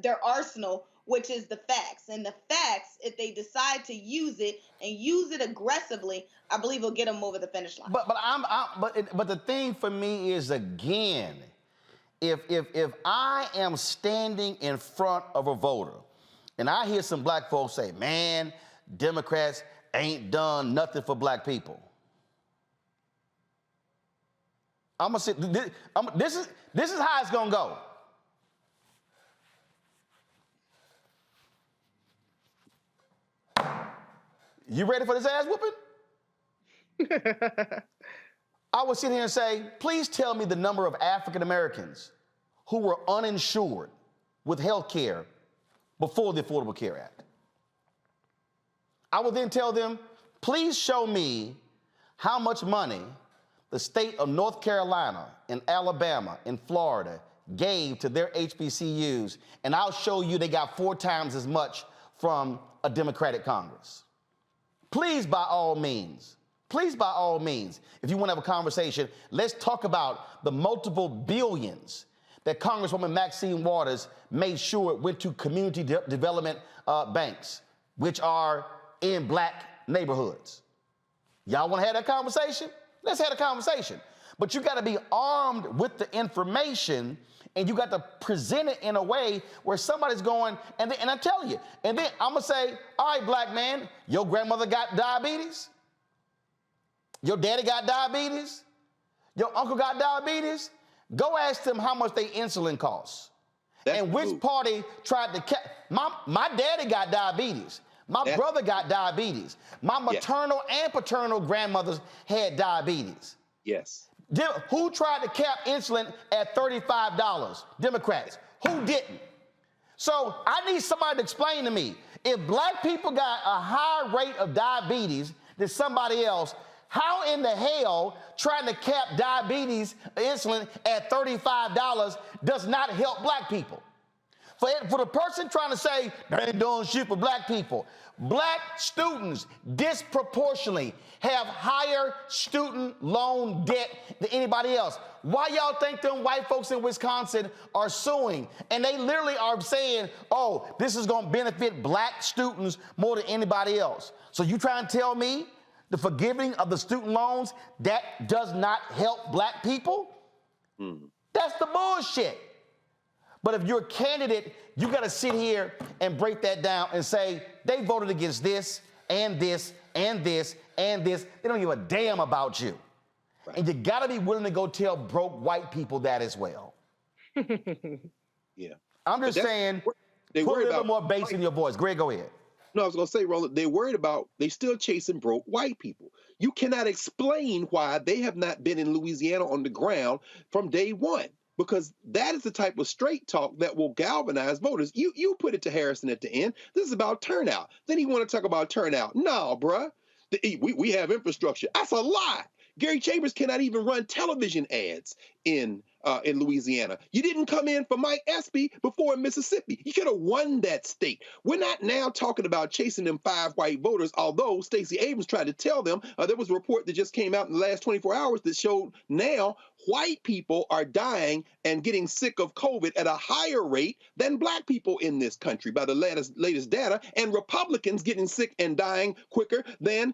their arsenal, which is the facts. And the facts, if they decide to use it and use it aggressively, I believe will get them over the finish line. But the thing for me is, again, if I am standing in front of a voter and I hear some black folks say, man, Democrats ain't done nothing for black people, I'm gonna say, this is how it's gonna go. You ready for this ass whooping? I would sit here and say, please tell me the number of African Americans who were uninsured with health care before the Affordable Care Act. I would then tell them, please show me how much money the state of North Carolina and Alabama and Florida gave to their HBCUs, and I'll show you they got 4 times as much from a Democratic Congress. Please, by all means, if you want to have a conversation, let's talk about the multiple billions that Congresswoman Maxine Waters made sure it went to community development banks, which are in black neighborhoods. Y'all want to have that conversation? Let's have a conversation. But you got to be armed with the information, and you got to present it in a way where somebody's going, and I tell you, and then I'm going to say, all right, black man, your grandmother got diabetes? Your daddy got diabetes? Your uncle got diabetes? Go ask them how much their insulin costs. And which party tried to my daddy got diabetes. My brother got diabetes. My maternal and paternal grandmothers had diabetes. Yes. Who tried to cap insulin at $35? Democrats. Who didn't? So I need somebody to explain to me, if black people got a higher rate of diabetes than somebody else, how in the hell trying to cap diabetes insulin at $35 does not help black people? For the person trying to say, they ain't doing shit for black people, black students disproportionately have higher student loan debt than anybody else. Why y'all think them white folks in Wisconsin are suing? And they literally are saying, oh, this is going to benefit black students more than anybody else. So you trying to tell me the forgiving of the student loans, that does not help black people? That's the bullshit. But if you're a candidate, you got to sit here and break that down and say, they voted against this and this and this and this. They don't give a damn about you. Right. And you got to be willing to go tell broke white people that as well. Yeah. I'm just saying, put a little more bass in your voice. Greg, go ahead. No, I was going to say, Roland, they're worried about, they still chasing broke white people. You cannot explain why they have not been in Louisiana on the ground from day one, because that is the type of straight talk that will galvanize voters. You put it to Harrison at the end. This is about turnout. Then he want to talk about turnout. No, bruh. We have infrastructure. That's a lie. Gary Chambers cannot even run television ads in Louisiana. You didn't come in for Mike Espy before in Mississippi. You could have won that state. We're not now talking about chasing them 5 white voters, although Stacey Abrams tried to tell them. There was a report that just came out in the last 24 hours that showed now white people are dying and getting sick of COVID at a higher rate than black people in this country by the latest data, and Republicans getting sick and dying quicker than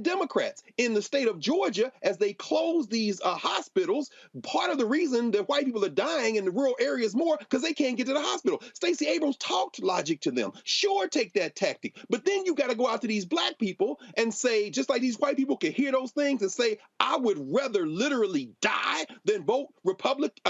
Democrats. In the state of Georgia, as they close these hospitals, part of the reason that white people are dying in the rural areas more because they can't get to the hospital. Stacey Abrams talked logic to them. Sure, take that tactic. But then you got to go out to these black people and say, just like these white people can hear those things and say, I would rather literally die than vote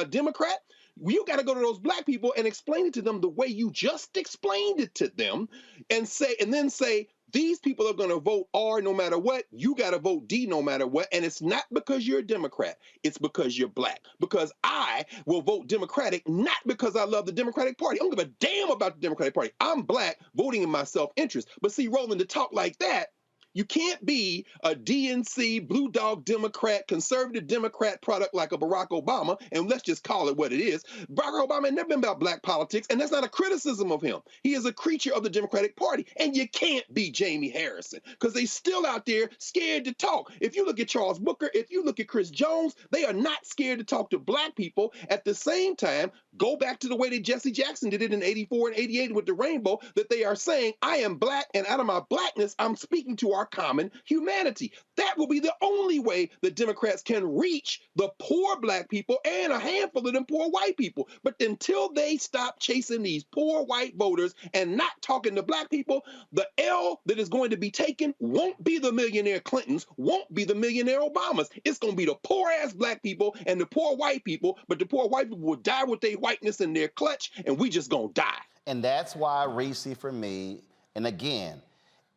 Democrat. You got to go to those black people and explain it to them the way you just explained it to them, and then say, these people are going to vote R no matter what. You got to vote D no matter what. And it's not because you're a Democrat. It's because you're black. Because I will vote Democratic, not because I love the Democratic Party. I don't give a damn about the Democratic Party. I'm black, voting in my self-interest. But see, Roland, to talk like that, you can't be a DNC, blue dog Democrat, conservative Democrat product like a Barack Obama, and let's just call it what it is. Barack Obama had never been about black politics, and that's not a criticism of him. He is a creature of the Democratic Party, and you can't be Jaime Harrison because they still out there scared to talk. If you look at Charles Booker, if you look at Chris Jones, they are not scared to talk to black people. At the same time, go back to the way that Jesse Jackson did it in 84 and 88 with the rainbow, that they are saying, I am black, and out of my blackness, I'm speaking to our common humanity. That will be the only way the Democrats can reach the poor black people and a handful of them poor white people. But until they stop chasing these poor white voters and not talking to black people, the L that is going to be taken won't be the millionaire Clintons, won't be the millionaire Obamas. It's going to be the poor ass black people and the poor white people, but the poor white people will die with their whiteness in their clutch, and we just going to die. And that's why, Reese, for me, and again,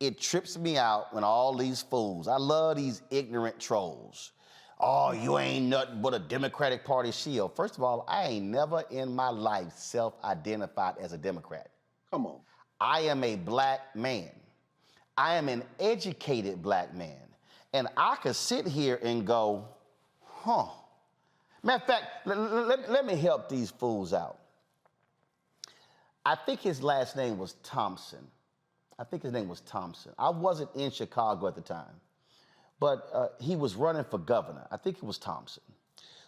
it trips me out when all these fools, I love these ignorant trolls. Oh, you ain't nothing but a Democratic Party shield. First of all, I ain't never in my life self-identified as a Democrat. Come on. I am a black man. I am an educated black man. And I could sit here and go, Matter of fact, let me help these fools out. I think his last name was Thompson. I think his name was Thompson. I wasn't in Chicago at the time, but he was running for governor. I think it was Thompson.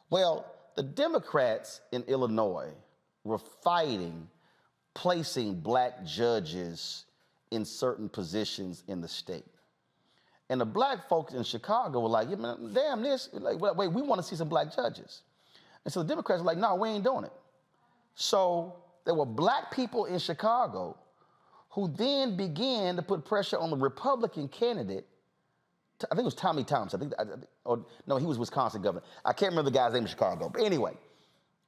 Well, the Democrats in Illinois were fighting placing black judges in certain positions in the state. And the black folks in Chicago were like, yeah, man, damn this, like, wait, we want to see some black judges. And so the Democrats were like, no, we ain't doing it. So there were black people in Chicago who then began to put pressure on the Republican candidate. I think it was Tommy Thompson. No, he was Wisconsin governor. I can't remember the guy's name in Chicago. But anyway,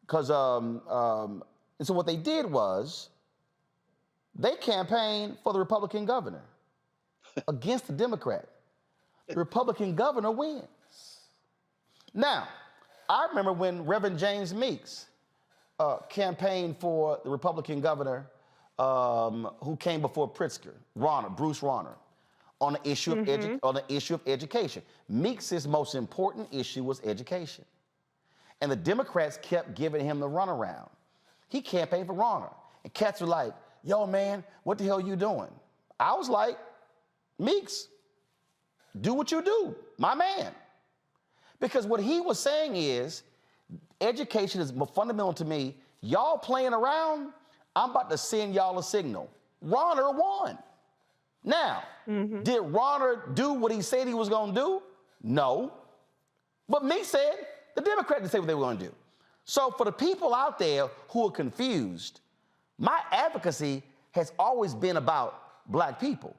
because, and so what they did was they campaigned for the Republican governor against the Democrat. The Republican governor wins. Now, I remember when Reverend James Meeks campaigned for the Republican governor who came before Pritzker, Bruce Rauner, on the issue of education. Meeks' most important issue was education. And the Democrats kept giving him the runaround. He campaigned for Rauner. And cats were like, yo, man, what the hell you doing? I was like, Meeks, do what you do, my man. Because what he was saying is, education is fundamental to me. Y'all playing around, I'm about to send y'all a signal. Rauner won. Now, did Rauner do what he said he was going to do? No. But Meeks said the Democrats didn't say what they were going to do. So for the people out there who are confused, my advocacy has always been about black people.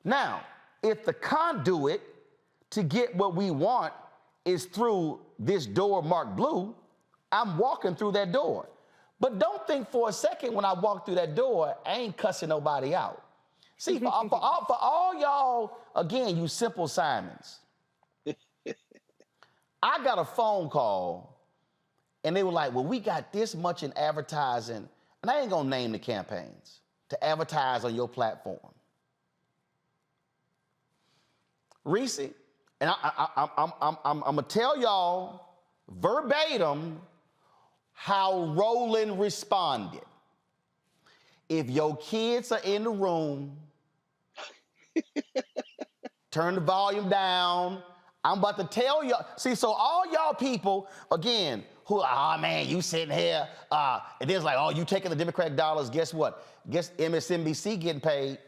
Now, if the conduit to get what we want is through this door marked blue, I'm walking through that door. But don't think for a second when I walk through that door, I ain't cussing nobody out. See, for all y'all, again, you simple Simons, I got a phone call and they were like, well, we got this much in advertising, and I ain't gonna name the campaigns, to advertise on your platform. Reese, and I'm gonna tell y'all verbatim how Roland responded. If your kids are in the room, turn the volume down. I'm about to tell y'all. See, so all y'all people, again, who, man, you sitting here, and then it's like, oh, you taking the Democratic dollars, guess what? Guess MSNBC getting paid.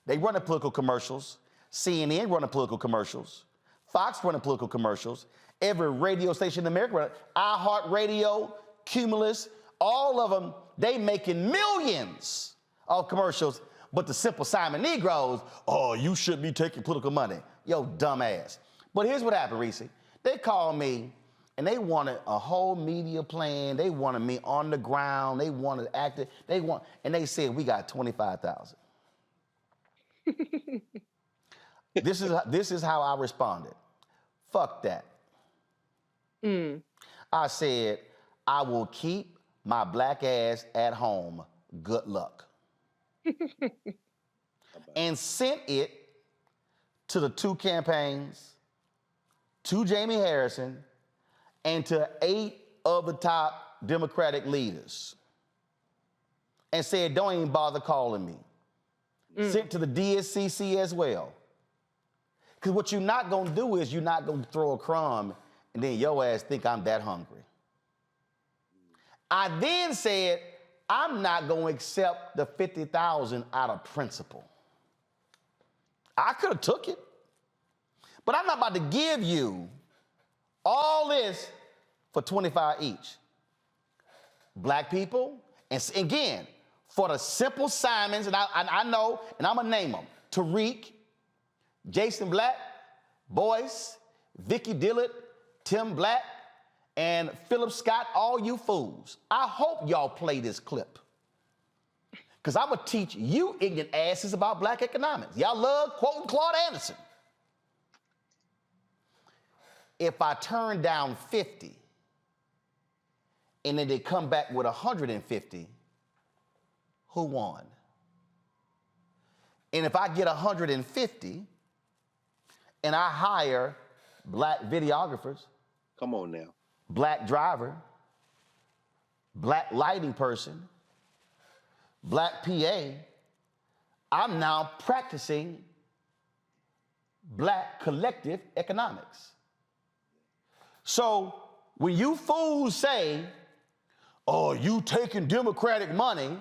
They running political commercials. CNN running political commercials. Fox running political commercials. Every radio station in America, iHeartRadio, Cumulus, all of them, they making millions of commercials. But the simple Simon Negroes, oh, you shouldn't be taking political money. Yo, dumbass. But here's what happened, Reese. They called me, and they wanted a whole media plan. They wanted me on the ground. They wanted active. And they said, we got 25,000. This is how I responded. Fuck that. I said, I will keep my black ass at home. Good luck. And sent it to the 2 campaigns, to Jaime Harrison, and to 8 of the top Democratic leaders. And said, don't even bother calling me. Sent to the DNC as well. Because what you're not going to do is you're not going to throw a crumb and then your ass think I'm that hungry. I then said, I'm not going to accept the 50,000 out of principle. I could have took it, but I'm not about to give you all this for 25 each. Black people, and again, for the simple Simons, and I know, and I'm gonna name them: Tariq, Jason Black, Boyce, Vicky Dillard, Tim Black, and Philip Scott, all you fools. I hope y'all play this clip. Because I'm going to teach you ignorant asses about black economics. Y'all love quoting Claude Anderson. If I turn down 50 and then they come back with 150, who won? And if I get 150 and I hire black videographers, Come on now. Black driver, black lighting person, black PA. I'm now practicing black collective economics. So when you fools say, oh, you taking Democratic money,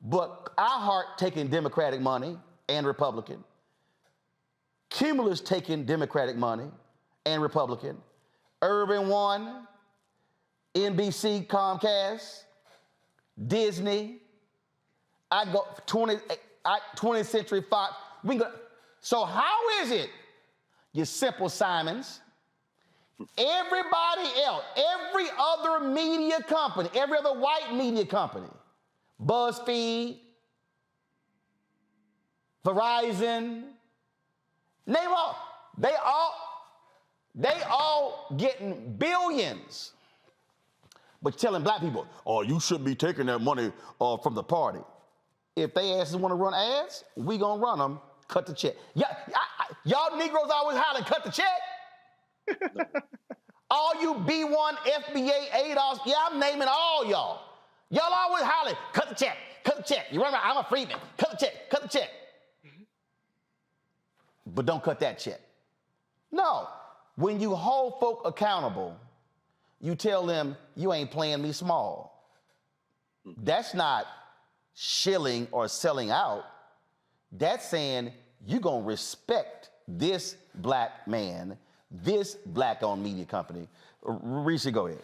but I heart taking Democratic money and Republican, Cumulus taking Democratic money and Republican, Urban One, NBC, Comcast, Disney, I go 20th Century Fox. So how is it, you simple Simons, everybody else, every other media company, every other white media company, BuzzFeed, Verizon, name all, they all getting billions, but telling black people, oh, you shouldn't be taking that money from the party. If they asses want to run ads, we gonna run them. Cut the check. Yeah, y'all Negroes always hollering, cut the check. All you B1, FBA, ADOS, yeah, I'm naming all y'all. Y'all always hollering, cut the check, cut the check. You run around, I'm a freedman, cut the check, cut the check. But don't cut that check. No, when you hold folk accountable, you tell them, you ain't playing me small. That's not shilling or selling out. That's saying you're gonna respect this black man, this black-owned media company. Reese, go ahead.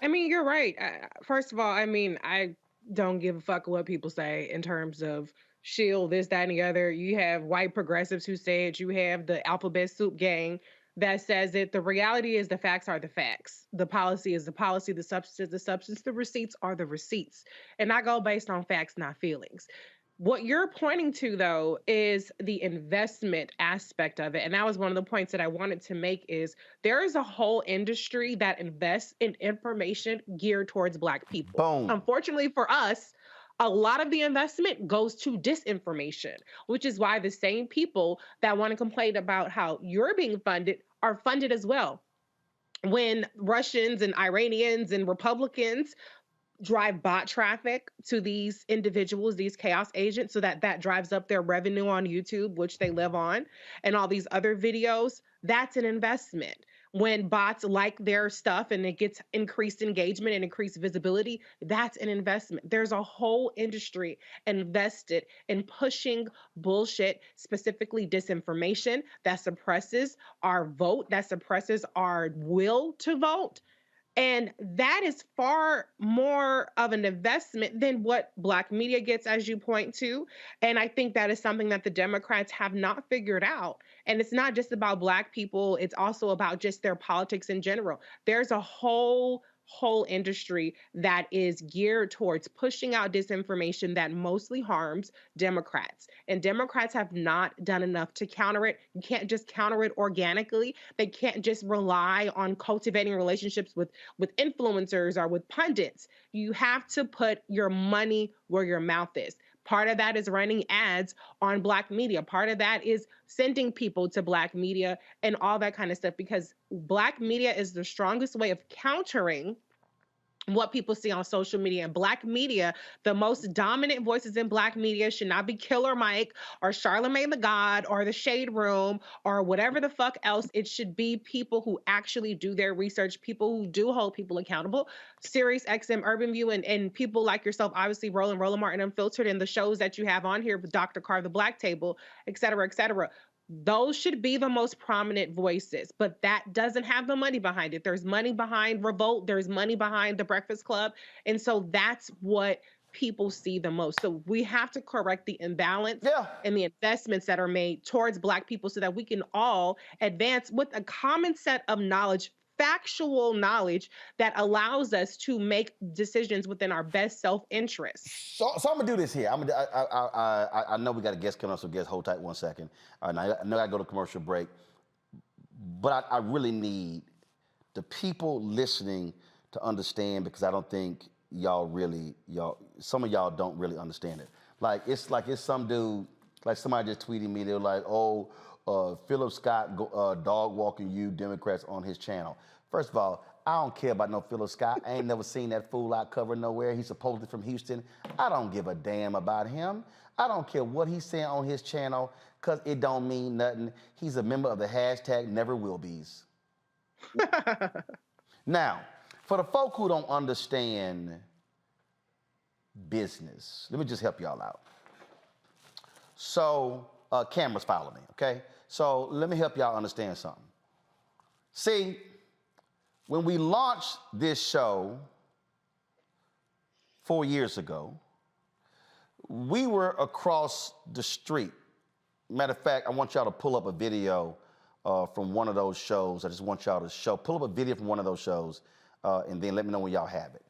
I mean, you're right. First of all, I mean, I don't give a fuck what people say in terms of shield, this, that, and the other. You have white progressives who say it. You have the alphabet soup gang that says it. The reality is the facts are the facts. The policy is the policy. The substance is the substance. The receipts are the receipts. And I go based on facts, not feelings. What you're pointing to, though, is the investment aspect of it. And that was one of the points that I wanted to make is there is a whole industry that invests in information geared towards Black people. Boom. Unfortunately for us, a lot of the investment goes to disinformation, which is why the same people that want to complain about how you're being funded are funded as well. When Russians and Iranians and Republicans drive bot traffic to these individuals, these chaos agents, so that drives up their revenue on YouTube, which they live on, and all these other videos, that's an investment. When bots like their stuff and it gets increased engagement and increased visibility, that's an investment. There's a whole industry invested in pushing bullshit, specifically disinformation, that suppresses our vote, that suppresses our will to vote. And that is far more of an investment than what Black media gets, as you point to. And I think that is something that the Democrats have not figured out. And it's not just about Black people. It's also about just their politics in general. There's a whole industry that is geared towards pushing out disinformation that mostly harms Democrats. And Democrats have not done enough to counter it. You can't just counter it organically. They can't just rely on cultivating relationships with influencers or with pundits. You have to put your money where your mouth is. Part of that is running ads on Black media. Part of that is sending people to Black media and all that kind of stuff, because Black media is the strongest way of countering what people see on social media. And Black media, the most dominant voices in Black media should not be Killer Mike or Charlemagne the God or the Shade Room or whatever the fuck else. It should be people who actually do their research, people who do hold people accountable. Sirius XM, Urban View, and people like yourself, obviously Roland Martin Unfiltered, and the shows that you have on here with Dr. Carr, The Black Table, et cetera, et cetera. Those should be the most prominent voices, but that doesn't have the money behind it. There's money behind Revolt. There's money behind The Breakfast Club. And so that's what people see the most. So we have to correct the imbalance and the investments that are made towards Black people so that we can all advance with a common set of knowledge, factual knowledge that allows us to make decisions within our best self-interest. So I'm gonna do this here. I know we got a guest coming up, so guest, hold tight 1 second. I know I go to commercial break, but I really need the people listening to understand, because I don't think some of y'all don't really understand it. Like it's some dude, like somebody just tweeted me, they were like, oh, Philip Scott dog walking you Democrats on his channel. First of all, I don't care about no Philip Scott. I ain't never seen that fool out covering nowhere. He's supposedly from Houston. I don't give a damn about him. I don't care what he's saying on his channel, because it don't mean nothing. He's a member of the hashtag NeverWillBe's. Now, for the folk who don't understand business, let me just help y'all out. So, cameras follow me, okay? So let me help y'all understand something. See, when we launched this show 4 years ago, we were across the street. Matter of fact, I want y'all to pull up a video from one of those shows. I just want y'all to pull up a video from one of those shows, and then let me know when y'all have it.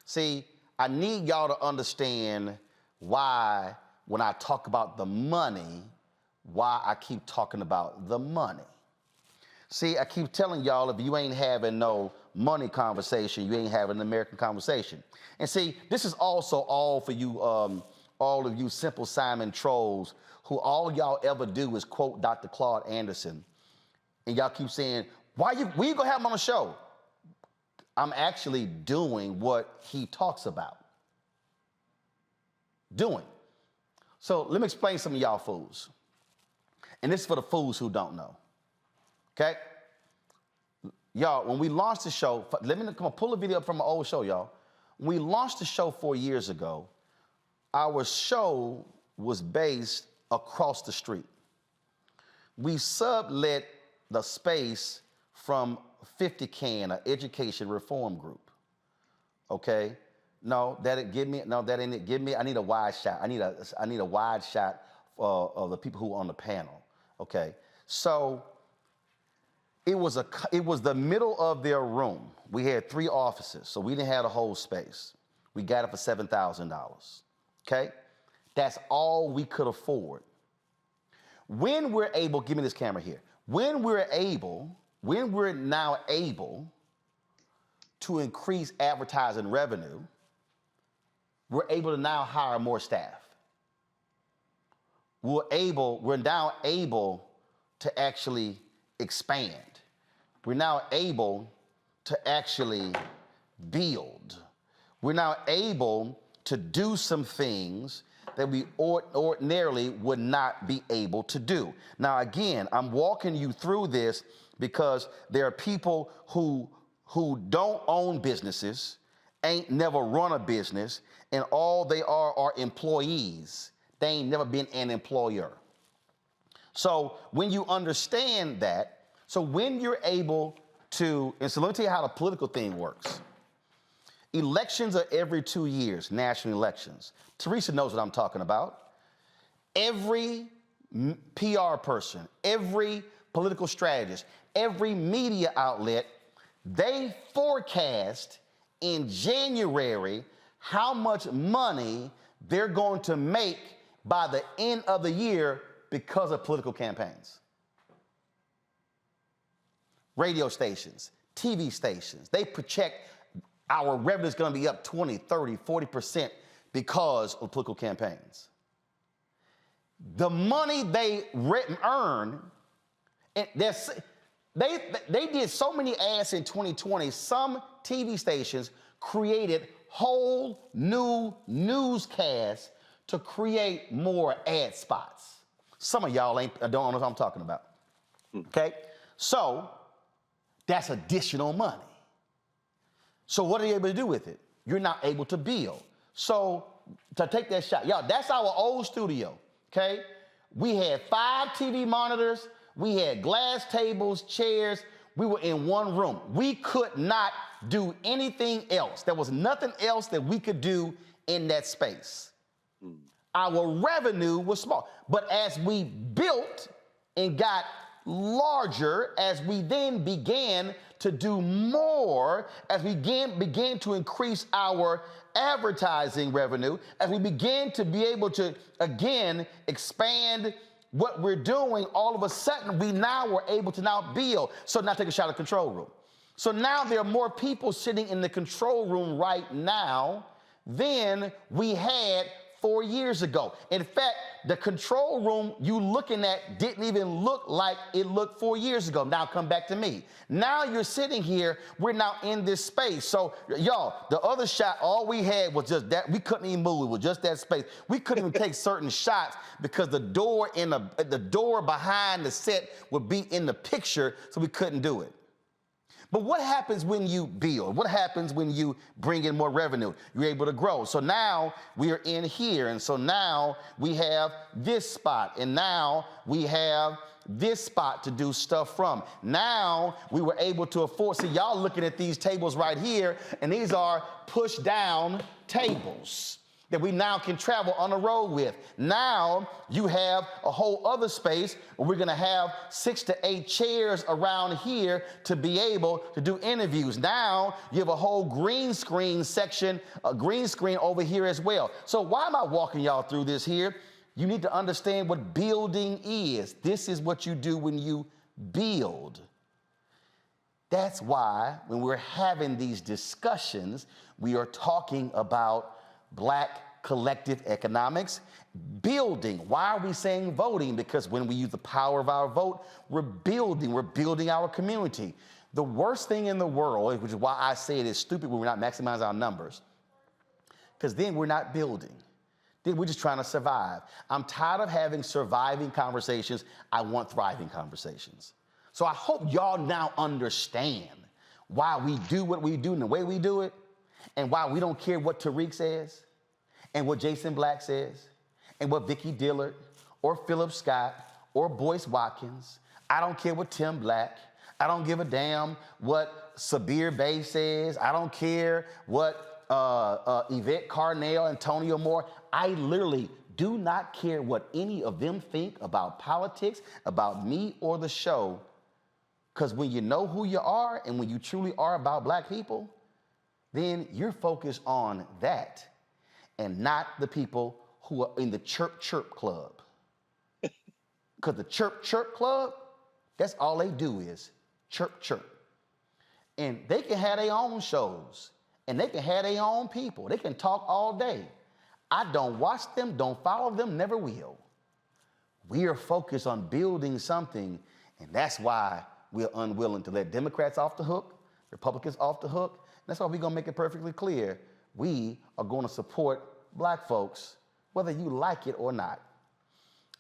See, I need y'all to understand why, when I talk about the money, why I keep talking about the money. See, I keep telling y'all, if you ain't having no money conversation, you ain't having an American conversation. And see, this is also all for you, all of you Simple Simon trolls, who all y'all ever do is quote Dr. Claude Anderson. And y'all keep saying, when you gonna have him on the show? I'm actually doing what he talks about. Doing. So let me explain some of y'all fools. And this is for the fools who don't know. Okay? Y'all, when we launched the show, let me come on, pull a video up from an old show, y'all. When we launched the show 4 years ago, our show was based across the street. We sublet the space from 50 Can, an education reform group. Okay? No, that ain't it. Give me, I need a wide shot. I need a wide shot of the people who are on the panel. Okay? So it was the middle of their room. We had 3 offices, so we didn't have a whole space. We got it for $7,000. Okay? That's all we could afford. When we're able, give me this camera here. When we're now able to increase advertising revenue, we're able to now hire more staff. We're now able to actually expand. We're now able to actually build. We're now able to do some things that we ordinarily would not be able to do. Now, again, I'm walking you through this because there are people who don't own businesses, ain't never run a business, and all they are employees. They ain't never been an employer. So when you understand that, so when you're able to, and so let me tell you how the political thing works. Elections are every 2 years, national elections. Teresa knows what I'm talking about. Every PR person, every political strategist, every media outlet, they forecast in January how much money they're going to make by the end of the year because of political campaigns. Radio stations, TV stations, they project our revenue is going to be up 20, 30, 40% because of political campaigns. The money they earn, and they did so many ads in 2020, some TV stations created whole new newscasts to create more ad spots. Some of y'all don't know what I'm talking about. Okay? So that's additional money. So what are you able to do with it? You're not able to build. So to take that shot, y'all, that's our old studio, okay? We had 5 TV monitors, we had glass tables, chairs, we were in one room. We could not do anything else. There was nothing else that we could do in that space. Our revenue was small. But as we built and got larger, as we then began to do more, as we began to increase our advertising revenue, as we began to be able to, again, expand what we're doing, all of a sudden, we now were able to now build. So now take a shot at the control room. So now there are more people sitting in the control room right now than we had 4 years ago. In fact, the control room you looking at didn't even look like it looked 4 years ago. Now come back to me. Now you're sitting here, we're now in this space. So y'all, the other shot, all we had was just that. We couldn't even move, it was just that space. We couldn't even take certain shots because the door behind the set would be in the picture, so we couldn't do it. But what happens when you build? What happens when you bring in more revenue? You're able to grow. So now we are in here, and so now we have this spot, and now we have this spot to do stuff from. Now we were able to afford, see, y'all looking at these tables right here, and these are push-down tables that we now can travel on the road with. Now you have a whole other space where we're gonna have 6 to 8 chairs around here to be able to do interviews. Now you have a whole green screen section, a green screen over here as well. So why am I walking y'all through this here? You need to understand what building is. This is what you do when you build. That's why when we're having these discussions, we are talking about Black collective economics, building. Why are we saying voting? Because when we use the power of our vote, we're building our community. The worst thing in the world, which is why I say it is stupid when we're not maximizing our numbers, because then we're not building. Then we're just trying to survive. I'm tired of having surviving conversations. I want thriving conversations. So I hope y'all now understand why we do what we do and the way we do it, and why we don't care what Tariq says, and what Jason Black says, and what Vicky Dillard, or Philip Scott, or Boyce Watkins. I don't care what Tim Black. I don't give a damn what Sabir Bey says. I don't care what Yvette Carnell, Antonio Moore. I literally do not care what any of them think about politics, about me or the show, because when you know who you are and when you truly are about Black people, then you're focused on that and not the people who are in the chirp chirp club. Because the chirp chirp club, that's all they do is chirp chirp. And they can have their own shows and they can have their own people. They can talk all day. I don't watch them, don't follow them, never will. We are focused on building something, and that's why we're unwilling to let Democrats off the hook, Republicans off the hook. That's why we're gonna make it perfectly clear. We are gonna support Black folks, whether you like it or not.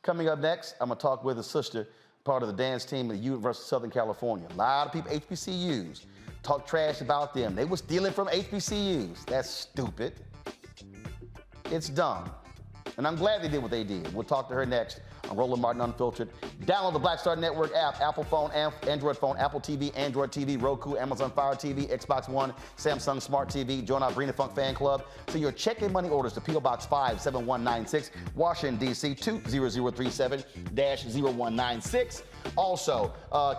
Coming up next, I'm gonna talk with a sister, part of the dance team at the University of Southern California. A lot of people, HBCUs, talk trash about them. They were stealing from HBCUs. That's stupid. It's dumb. And I'm glad they did what they did. We'll talk to her next on Roland Martin Unfiltered. Download the Black Star Network app, Apple phone, Android phone, Apple TV, Android TV, Roku, Amazon Fire TV, Xbox One, Samsung Smart TV. Join our Brina Funk fan club. So your check and money orders to P.O. Box 57196, Washington, D.C. 20037-0196. Also,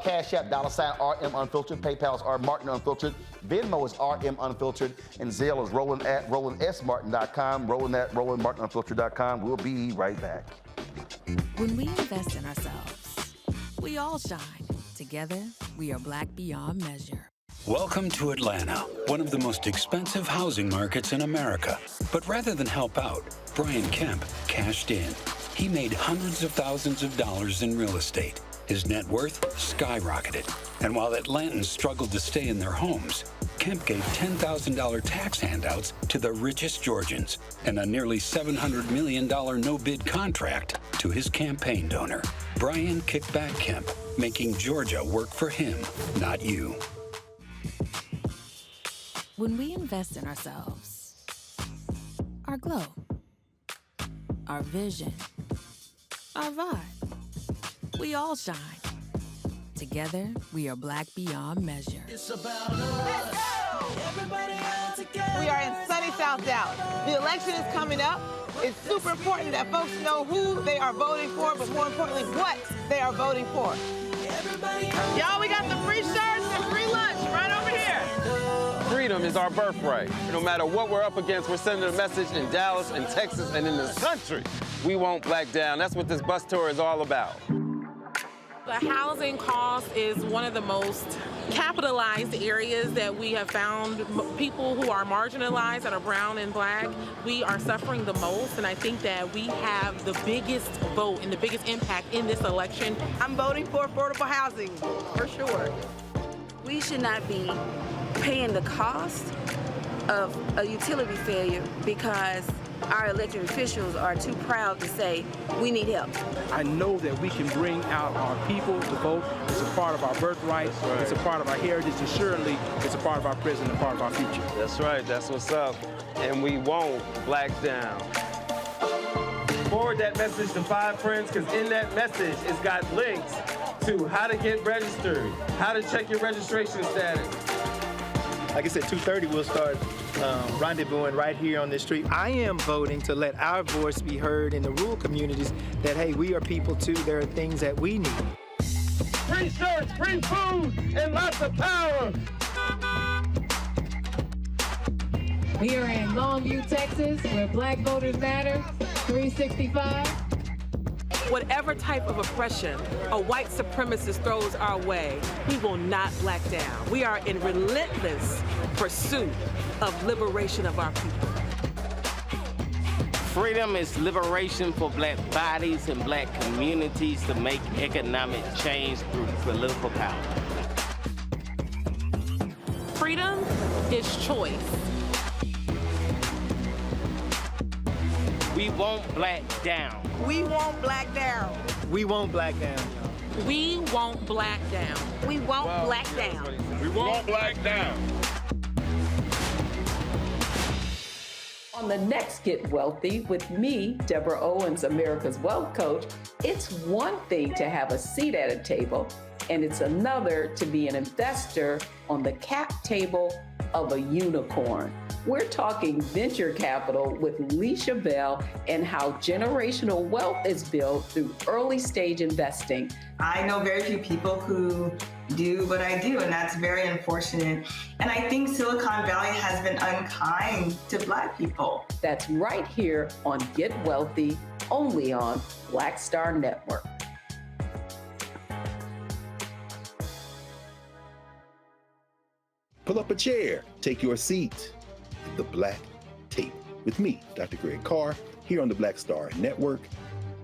Cash App, $RM Unfiltered, PayPal's R Martin Unfiltered, Venmo is RM Unfiltered, and Zelle is Roland at RolandSMartin.com, Roland at RolandMartinUnfiltered.com. We'll be right back. When we invest in ourselves, we all shine. Together, we are Black beyond measure. Welcome to Atlanta, one of the most expensive housing markets in America. But rather than help out, Brian Kemp cashed in. He made hundreds of thousands of dollars in real estate. His net worth skyrocketed. And while Atlantans struggled to stay in their homes, Kemp gave $10,000 tax handouts to the richest Georgians and a nearly $700 million no-bid contract to his campaign donor, Brian Kickback Kemp, making Georgia work for him, not you. When we invest in ourselves, our glow, our vision, our vibe, we all shine. Together, we are Black beyond measure. It's about us. We are in sunny South Dallas. The election is coming up. It's super important that folks know who they are voting for, but more importantly, what they are voting for. Y'all, we got the free shirts and free lunch right over here. Freedom is our birthright. No matter what we're up against, we're sending a message in Dallas and Texas and in the country. We won't back down. That's what this bus tour is all about. The housing cost is one of the most capitalized areas that we have found. People who are marginalized, that are brown and black, we are suffering the most, and I think that we have the biggest vote and the biggest impact in this election. I'm voting for affordable housing, for sure. We should not be paying the cost of a utility failure because our elected officials are too proud to say, we need help. I know that we can bring out our people to vote. It's a part of our birthright. Right. It's a part of our heritage, and certainly it's a part of our present and part of our future. That's right. That's what's up. And we won't black down. Forward that message to 5 friends, because in that message, it's got links to how to get registered, how to check your registration status. Like I said, 2:30 we'll start rendezvousing right here on this street. I am voting to let our voice be heard in the rural communities that, hey, we are people too. There are things that we need. Free shirts, free food, and lots of power. We are in Longview, Texas, where Black Voters Matter, 365. Whatever type of oppression a white supremacist throws our way, we will not black down. We are in relentless pursuit of liberation of our people. Freedom is liberation for black bodies and black communities to make economic change through political power. Freedom is choice. We won't black down. We won't black down. We won't black down. We won't black down. We won't black down. We won't black down. On the next Get Wealthy with me, Deborah Owens, America's Wealth Coach, it's one thing to have a seat at a table, and it's another to be an investor on the cap table of a unicorn. We're talking venture capital with Leisha Bell and how generational wealth is built through early stage investing. I know very few people who do what I do, and that's very unfortunate. And I think Silicon Valley has been unkind to Black people. That's right here on Get Wealthy, only on Black Star Network. Pull up a chair, take your seat at the Black Table with me, Dr. Greg Carr, here on the Black Star Network.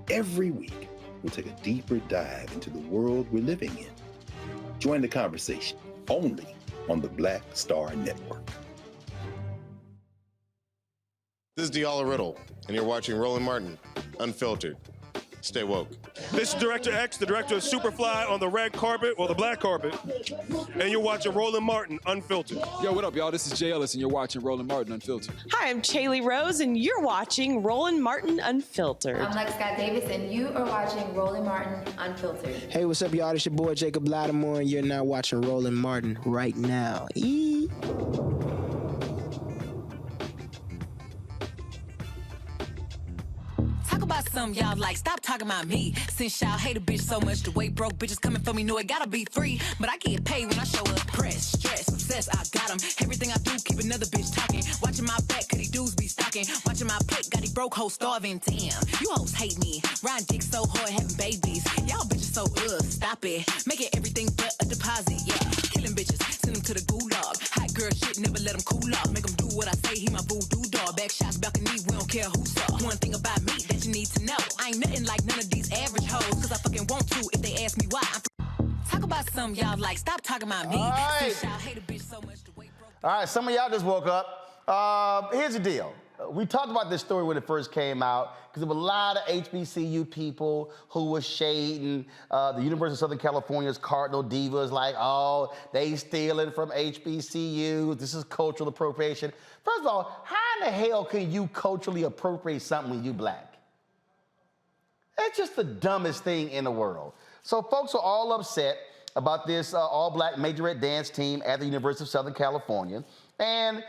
Every week, we'll take a deeper dive into the world we're living in. Join the conversation only on the Black Star Network. This is Diala Riddle, and you're watching Roland Martin, Unfiltered. Stay woke. This is Director X, the director of Superfly on the red carpet, or the black carpet, and you're watching Roland Martin, Unfiltered. Yo, what up, y'all? This is Jay Ellis, and you're watching Roland Martin, Unfiltered. Hi, I'm Chaley Rose, and you're watching Roland Martin, Unfiltered. I'm Lex Scott Davis, and you are watching Roland Martin, Unfiltered. Hey, what's up, y'all? It's your boy, Jacob Lattimore, and you're now watching Roland Martin right now. Talk about something y'all like, stop talking about me. Since y'all hate a bitch so much, the way broke bitches coming for me, know it gotta be free. But I get paid when I show up. Press, stress, obsessed, I got 'em. Everything I do, keep another bitch talking. Watching my back, cause these dudes be stalking. Watching my plate, got these broke hoes starving. Damn, you hoes hate me. Riding dick so hard, having babies. Y'all bitches so stop it. Making everything but a deposit, yeah. Killing bitches, send them to the gulag. Hot girl shit, never let them cool off. Make them do what I say, he my voodoo dog. Back shots, balcony, we don't care who saw. One thing about me that you need to know, I ain't nothing like none of these average hoes, cause I fucking want to if they ask me why. Talk about something y'all like, stop talking about me. All right. Since y'all hate a bitch so much, the way broke. All right, some of y'all just woke up. Here's the deal. We talked about this story when it first came out because there were a lot of HBCU people who were shading the University of Southern California's Cardinal Divas, like, oh, they stealing from HBCU. This is cultural appropriation. First of all, how in the hell can you culturally appropriate something when you Black? It's just the dumbest thing in the world. So folks are all upset about this all-Black Majorette dance team at the University of Southern California. And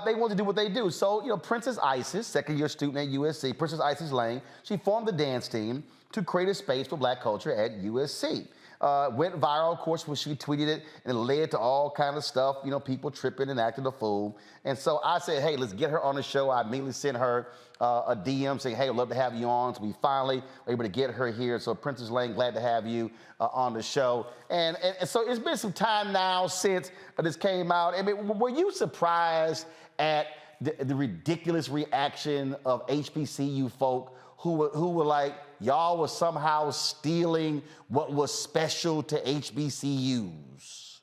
they want to do what they do. So, you know, Princess Isis, second-year student at USC, Princess Isis Lang, she formed the dance team to create a space for Black culture at USC. Went viral, of course, when she tweeted it, and it led to all kind of stuff, people tripping and acting a fool. And so I said, hey, let's get her on the show. I immediately sent her a DM saying, hey, I'd love to have you on. So we finally were able to get her here. So Princess Lane, glad to have you on the show. And so it's been some time now since this came out. I mean, were you surprised at the ridiculous reaction of HBCU folk who were like, y'all were somehow stealing what was special to HBCUs?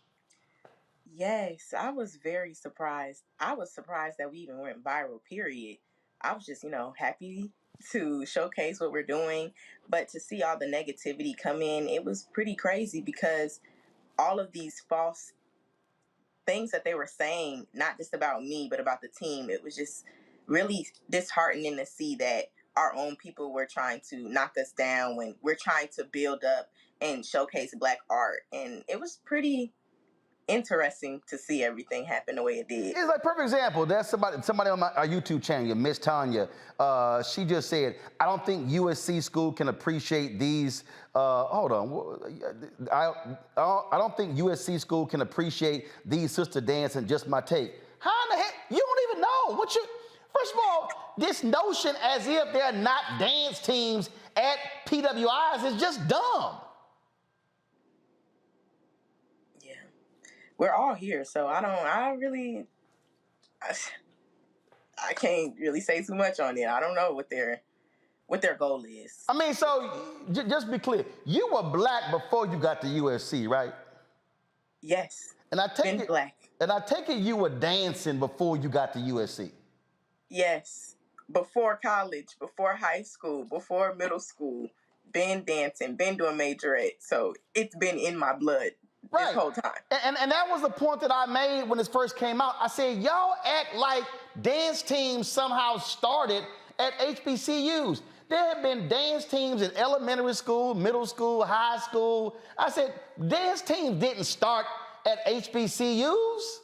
Yes, I was very surprised. I was surprised that we even went viral, period. I was just, happy to showcase what we're doing. But to see all the negativity come in, it was pretty crazy because all of these false things that they were saying, not just about me, but about the team, it was just really disheartening to see that our own people were trying to knock us down when we're trying to build up and showcase Black art. And it was pretty interesting to see everything happen the way it did. It's like a perfect example. There's somebody on our YouTube channel, Miss Tanya. She just said, I don't think USC school can appreciate these. Hold on. I don't think USC school can appreciate these sister dance and just my take. How in the heck? You don't even know First of all, this notion as if there are not dance teams at PWIs is just dumb. We're all here, so I can't really say too much on it. I don't know what their goal is. I mean, so just be clear. You were Black before you got to USC, right? Yes. And I take Black. And I take it you were dancing before you got to USC. Yes. Before college, before high school, before middle school, been dancing, been doing Majorette. So it's been in my blood. Right. This whole time. And that was the point that I made when this first came out. I said, y'all act like dance teams somehow started at HBCUs. There have been dance teams in elementary school, middle school, high school. I said, dance teams didn't start at HBCUs.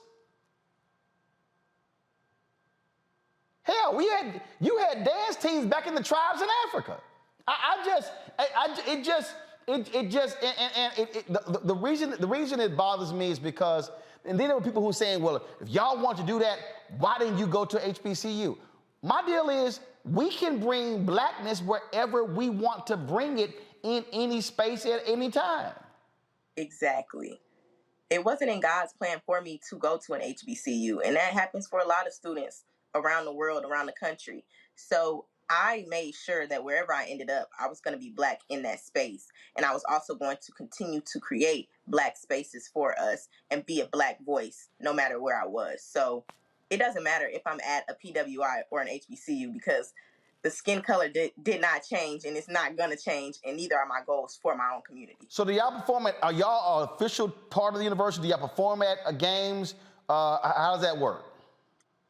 Hell, you had dance teams back in the tribes in Africa. The reason it bothers me is because, and then there were people who are saying, well, if y'all want to do that, why didn't you go to HBCU? My deal is we can bring Blackness wherever we want to bring it in any space at any time. Exactly. It wasn't in God's plan for me to go to an HBCU, and that happens for a lot of students around the world, around the country. So I made sure that wherever I ended up, I was going to be Black in that space. And I was also going to continue to create Black spaces for us and be a Black voice no matter where I was. So it doesn't matter if I'm at a PWI or an HBCU because the skin color did not change and it's not going to change, and neither are my goals for my own community. So do y'all perform are y'all an official part of the university? Do y'all perform at games? How does that work?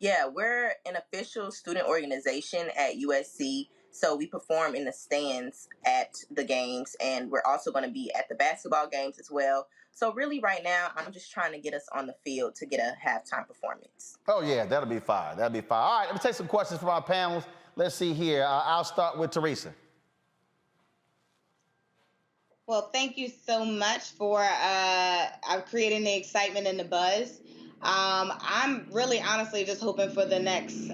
Yeah, we're an official student organization at USC, so we perform in the stands at the games, and we're also going to be at the basketball games as well. So really right now, I'm just trying to get us on the field to get a halftime performance. Oh, yeah, that'll be fine. That'll be fine. All right, let me take some questions from our panels. Let's see here. I'll start with Teresa. Well, thank you so much for creating the excitement and the buzz. I'm really honestly just hoping for the next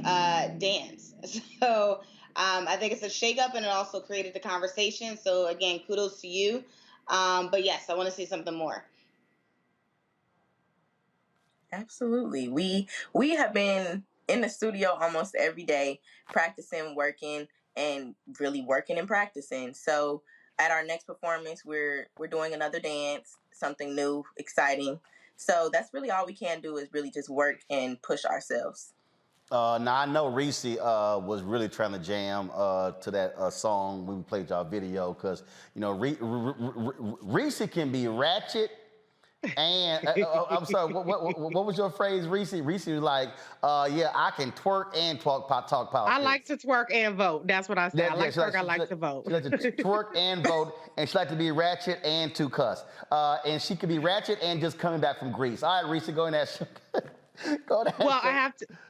dance. So I think it's a shakeup, and it also created the conversation. So again, kudos to you. But yes, I want to see something more. Absolutely. We have been in the studio almost every day, practicing, working, and really working and practicing. So at our next performance, we're doing another dance, something new, exciting. So that's really all we can do is really just work and push ourselves. Now, I know Reese was really trying to jam to that song when we played y'all video because, Reese can be ratchet and, I'm sorry, what was your phrase, Reese? Reese was like, yeah, I can twerk and talk politics. I like to twerk and vote. That's what I said. I like to twerk, I like to vote. She likes to twerk and vote, and she likes to be ratchet and to cuss. And she could be ratchet and just coming back from Greece. All right, Reese, go in that. Well,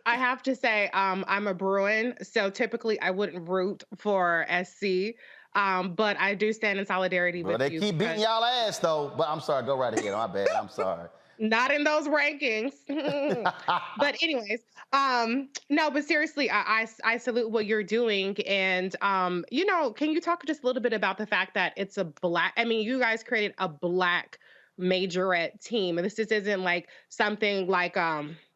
I have to say, I'm a Bruin, so typically I wouldn't root for SC. But I do stand in solidarity Well, with they you. keep beating y'all ass, though. But I'm sorry. Go right ahead. My bad. I'm sorry. Not in those rankings. But anyways, no, but seriously, I salute what you're doing. And, can you talk just a little bit about the fact that it's a you guys created a Black Majorette team. And this just isn't like something like,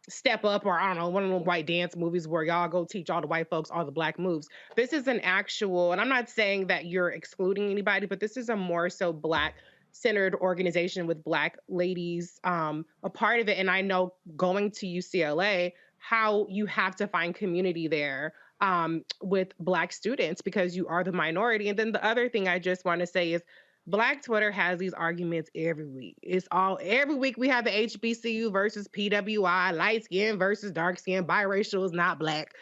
Step Up, or I don't know, one of the white dance movies where y'all go teach all the white folks all the Black moves. This is an actual, and I'm not saying that you're excluding anybody, but this is a more so Black centered organization with Black ladies a part of it. And I know going to UCLA, how you have to find community there with Black students because you are the minority. And then the other thing I just want to say is Black Twitter has these arguments every week. Every week we have the HBCU versus PWI, light skin versus dark skin, biracial is not Black.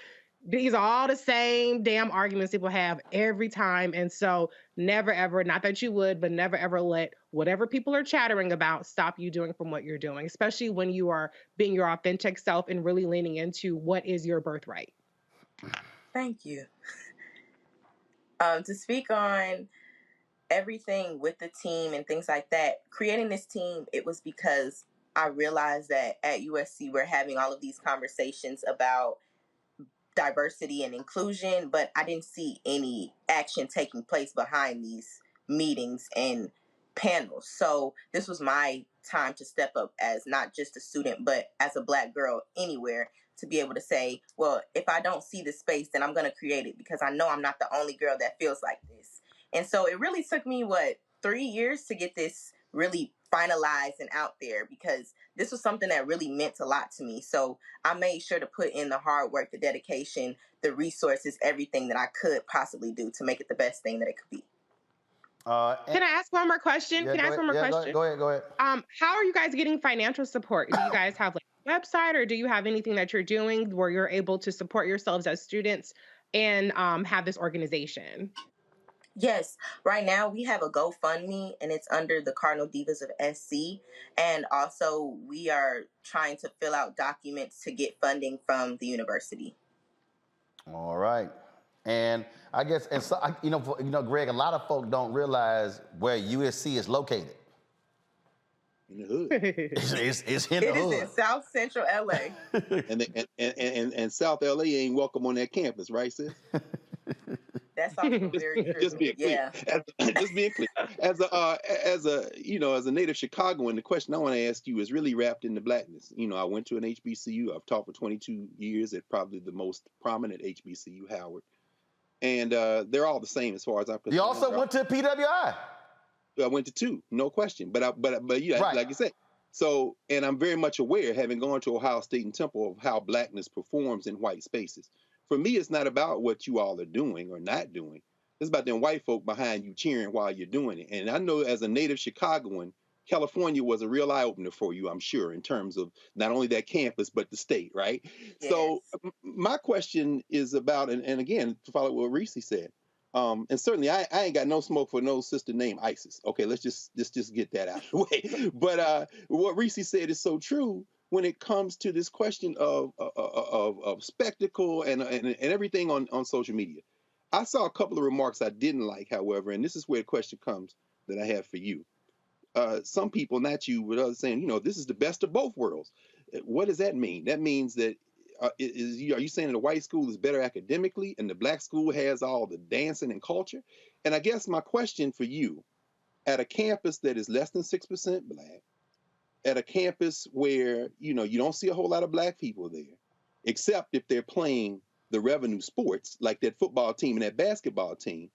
These are all the same damn arguments people have every time. And so never ever, not that you would, but never ever let whatever people are chattering about stop you doing from what you're doing, especially when you are being your authentic self and really leaning into what is your birthright. Thank you. To speak on everything with the team and things like that, creating this team, it was because I realized that at USC we're having all of these conversations about diversity and inclusion, but I didn't see any action taking place behind these meetings and panels. So this was my time to step up as not just a student, but as a Black girl anywhere, to be able to say, well, if I don't see the space, then I'm going to create it because I know I'm not the only girl that feels like this. And so it really took me, 3 years to get this really finalized and out there because this was something that really meant a lot to me. So I made sure to put in the hard work, the dedication, the resources, everything that I could possibly do to make it the best thing that it could be. Can I ask one more question? Yeah, go ahead. How are you guys getting financial support? Do you guys have like a website or do you have anything that you're doing where you're able to support yourselves as students and have this organization? Yes, right now we have a GoFundMe and it's under the Cardinal Divas of SC. And also we are trying to fill out documents to get funding from the university. All right. And I guess, and so, Greg, a lot of folk don't realize where USC is located. In the hood. It's in the hood. It is in South Central LA. and South LA ain't welcome on that campus, right, sis? That's also very true. Just being clear. Yeah. Just being clear. As a native Chicagoan, the question I want to ask you is really wrapped in the Blackness. I went to an HBCU. I've taught for 22 years at probably the most prominent HBCU, Howard. And they're all the same as far as I'm concerned. You also went to PWI. I went to 2, no question. But yeah, right. Like you said. So, and I'm very much aware, having gone to Ohio State and Temple, of how Blackness performs in white spaces. For me, it's not about what you all are doing or not doing. It's about them white folk behind you cheering while you're doing it. And I know as a native Chicagoan, California was a real eye-opener for you, I'm sure, in terms of not only that campus, but the state, right? Yes. So my question is about, and again, to follow what Reese said, and certainly I ain't got no smoke for no sister named Isis. Okay, let's just get that out of the way. But what Reese said is so true when it comes to this question of spectacle and everything on social media. I saw a couple of remarks I didn't like, however, and this is where the question comes that I have for you. Some people, not you, but others saying, this is the best of both worlds. What does that mean? That means that, are you saying that the white school is better academically and the Black school has all the dancing and culture? And I guess my question for you, at a campus that is less than 6% Black, at a campus where, you don't see a whole lot of Black people there, except if they're playing the revenue sports, like that football team and that basketball team,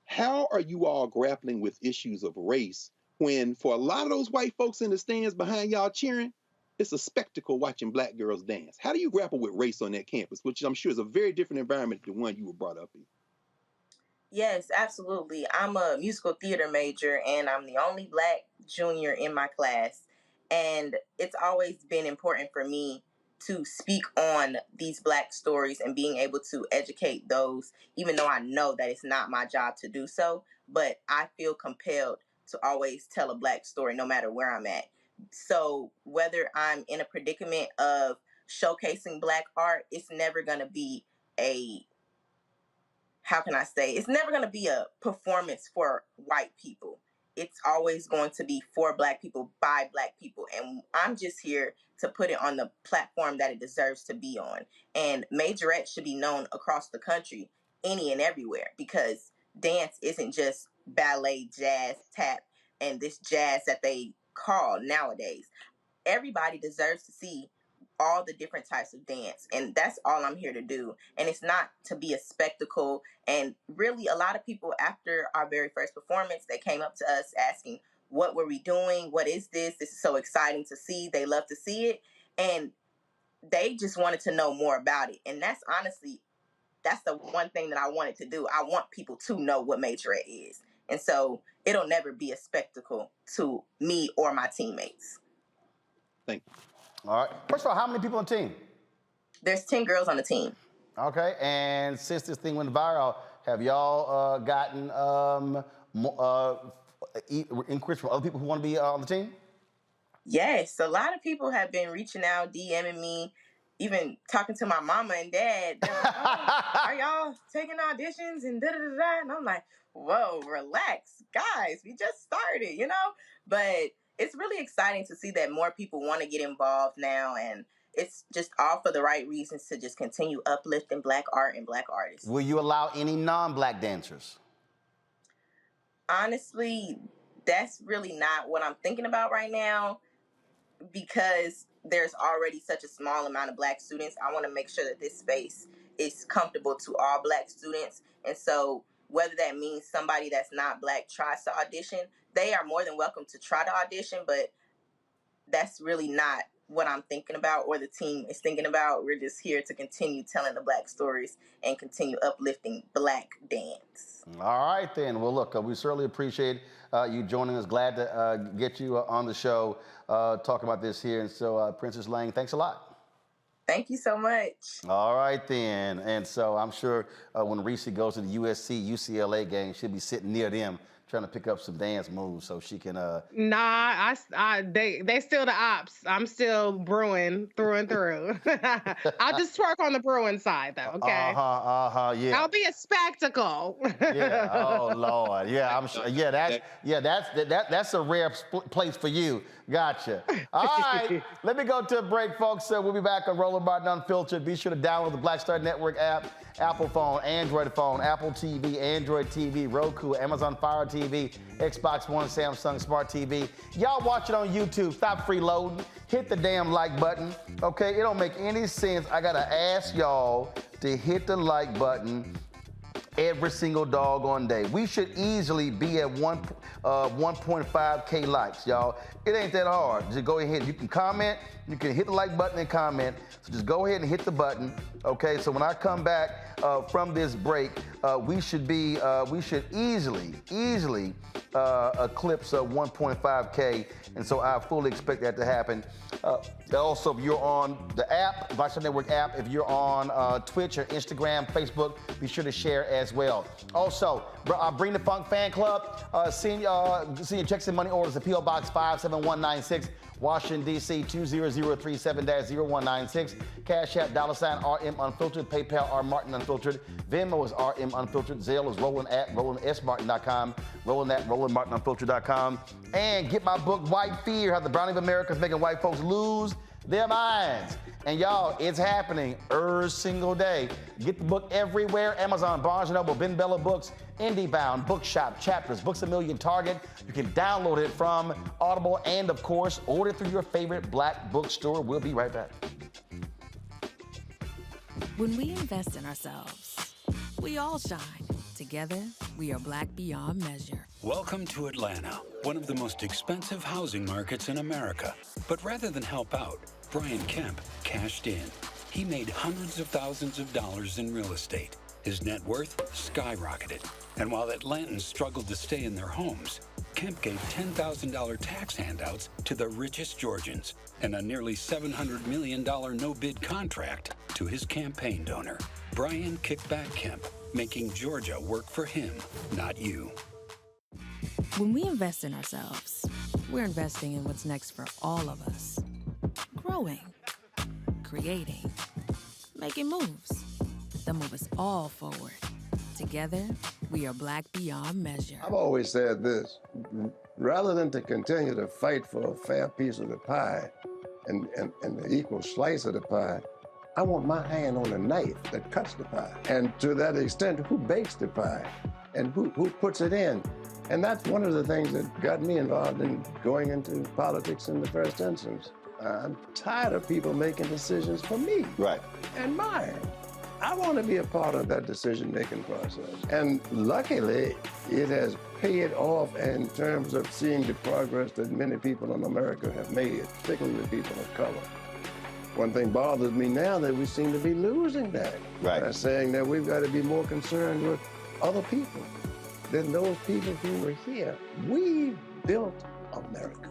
how are you all grappling with issues of race when for a lot of those white folks in the stands behind y'all cheering, it's a spectacle watching Black girls dance? How do you grapple with race on that campus, which I'm sure is a very different environment than the one you were brought up in? Yes, absolutely. I'm a musical theater major and I'm the only Black junior in my class. And it's always been important for me to speak on these Black stories and being able to educate those, even though I know that it's not my job to do so, but I feel compelled to always tell a Black story no matter where I'm at. So whether I'm in a predicament of showcasing Black art, it's never going to be a how can I say, it's never going to be a performance for white people. It's always going to be for Black people, by Black people. And I'm just here to put it on the platform that it deserves to be on. And Majorette should be known across the country, any and everywhere, because dance isn't just ballet, jazz, tap, and this jazz that they call nowadays. Everybody deserves to see all the different types of dance, and that's all I'm here to do. And it's not to be a spectacle. And really, a lot of people after our very first performance, they came up to us asking, what were we doing? What is this? This is so exciting to see. They love to see it, and they just wanted to know more about it. And that's honestly, that's the one thing that I wanted to do. I want people to know what Majorette is, and so it'll never be a spectacle to me or my teammates. Thank you. All right. First of all, how many people on the team? There's 10 girls on the team. Okay. And since this thing went viral, have y'all gotten inquiries from other people who want to be on the team? Yes. A lot of people have been reaching out, DMing me, even talking to my mama and dad. They're like, oh, are y'all taking auditions and da-da-da-da? And I'm like, whoa, relax. Guys, we just started, you know? But it's really exciting to see that more people want to get involved now, and it's just all for the right reasons to just continue uplifting Black art and Black artists. Will you allow any non-Black dancers? Honestly, that's really not what I'm thinking about right now, because there's already such a small amount of Black students. I want to make sure that this space is comfortable to all Black students. And so whether that means somebody that's not Black tries to audition, they are more than welcome to try to audition, but that's really not what I'm thinking about or the team is thinking about. We're just here to continue telling the Black stories and continue uplifting Black dance. All right, then. Well, look, we certainly appreciate you joining us. Glad to get you on the show talking about this here. And so, Princess Lang, thanks a lot. Thank you so much. All right, then. And so I'm sure when Reese goes to the USC, UCLA game, she'll be sitting near them trying to pick up some dance moves so she can... Nah, they still the ops. I'm still brewing through and through. I'll just twerk on the brewing side, though, okay? Yeah. I'll be a spectacle. Yeah, oh, Lord. Yeah, I'm sure. Yeah, that's a rare place for you. Gotcha. All right, let me go to a break, folks. We'll be back on Roland Martin Unfiltered. Be sure to download the Black Star Network app, Apple phone, Android phone, Apple TV, Android TV, Roku, Amazon Fire TV, Xbox One, Samsung Smart TV. Y'all watch it on YouTube. Stop freeloading. Hit the damn like button. Okay, it don't make any sense. I gotta ask y'all to hit the like button every single doggone day. We should easily be at 1.5K likes, y'all. It ain't that hard. Just go ahead. You can comment. You can hit the like button and comment. So just go ahead and hit the button. Okay. So when I come back from this break, we should easily eclipse 1.5K, and so I fully expect that to happen. Also, if you're on the app, Black Star Network app, if you're on Twitch or Instagram, Facebook, be sure to share as well. Also, Bring the Funk Fan Club, send your checks and money orders to P.O. Box 57196, Washington, D.C. 20037-0196. Cash App, $RM Unfiltered. PayPal, R Martin Unfiltered. Venmo is RM Unfiltered. Zelle is Roland at RolandSMartin.com. Roland at RolandMartinUnfiltered.com. And get my book, White Fear, How the Browning of America is Making White Folks Lose Their Minds. And y'all, it's happening every single day. Get the book everywhere. Amazon, Barnes & Noble, Ben Bella Books, IndieBound, Bookshop, Chapters, Books A Million, Target. You can download it from Audible and, of course, order through your favorite Black bookstore. We'll be right back. When we invest in ourselves, we all shine. Together, we are Black beyond measure. Welcome to Atlanta, one of the most expensive housing markets in America. But rather than help out, Brian Kemp cashed in. He made hundreds of thousands of dollars in real estate. His net worth skyrocketed. And while Atlantans struggled to stay in their homes, Kemp gave $10,000 tax handouts to the richest Georgians and a nearly $700 million no-bid contract to his campaign donor, Brian Kickback Kemp, making Georgia work for him, not you. When we invest in ourselves, we're investing in what's next for all of us. Growing, creating, making moves that move us all forward. Together, we are Black beyond measure. I've always said this, rather than to continue to fight for a fair piece of the pie and the equal slice of the pie, I want my hand on the knife that cuts the pie. And to that extent, who bakes the pie and who puts it in? And that's one of the things that got me involved in going into politics in the first instance. I'm tired of people making decisions for me. Right. And mine. I want to be a part of that decision-making process. And luckily, it has paid off in terms of seeing the progress that many people in America have made, particularly people of color. One thing bothers me now that we seem to be losing that. Right. By saying that we've got to be more concerned with other people than those people who were here. We built America.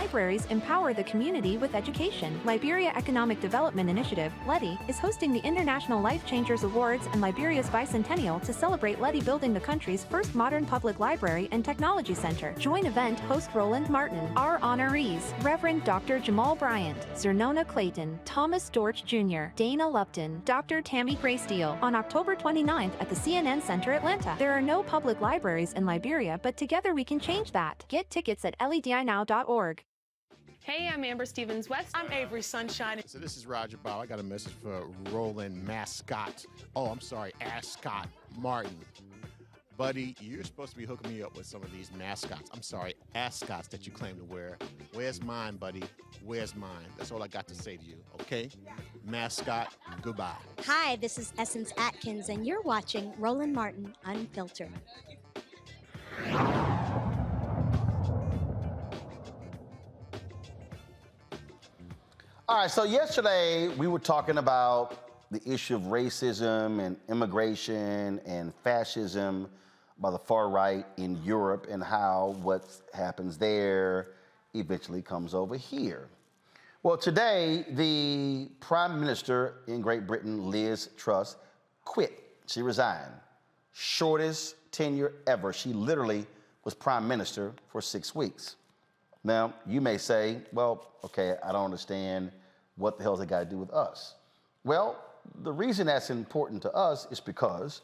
Libraries empower the community with education. Liberia Economic Development Initiative, LEDI, is hosting the International Life Changers Awards and Liberia's bicentennial to celebrate LEDI building the country's first modern public library and technology center. Join event host Roland Martin. Our honorees, Reverend Dr. Jamal Bryant, Zernona Clayton, Thomas Dorch Jr., Dana Lupton, Dr. Tammy Graysteele, on October 29th at the CNN Center, Atlanta. There are no public libraries in Liberia, but together we can change that. Get tickets at ledinow.org. Hey, I'm Amber Stevens-West. I'm Avery Sunshine. So this is Roger Bow. I got a message for Roland Mascot. Oh, I'm sorry, Ascot Martin. Buddy, you're supposed to be hooking me up with some of these mascots. I'm sorry, ascots that you claim to wear. Where's mine, buddy? Where's mine? That's all I got to say to you, okay? Mascot, goodbye. Hi, this is Essence Atkins, and you're watching Roland Martin Unfiltered. All right, so yesterday we were talking about the issue of racism and immigration and fascism by the far right in Europe and how what happens there eventually comes over here. Well, today the Prime Minister in Great Britain, Liz Truss, quit. She resigned. Shortest tenure ever. She literally was Prime Minister for 6 weeks. Now, you may say, well, okay, I don't understand what the hell's it got to do with us. Well, the reason that's important to us is because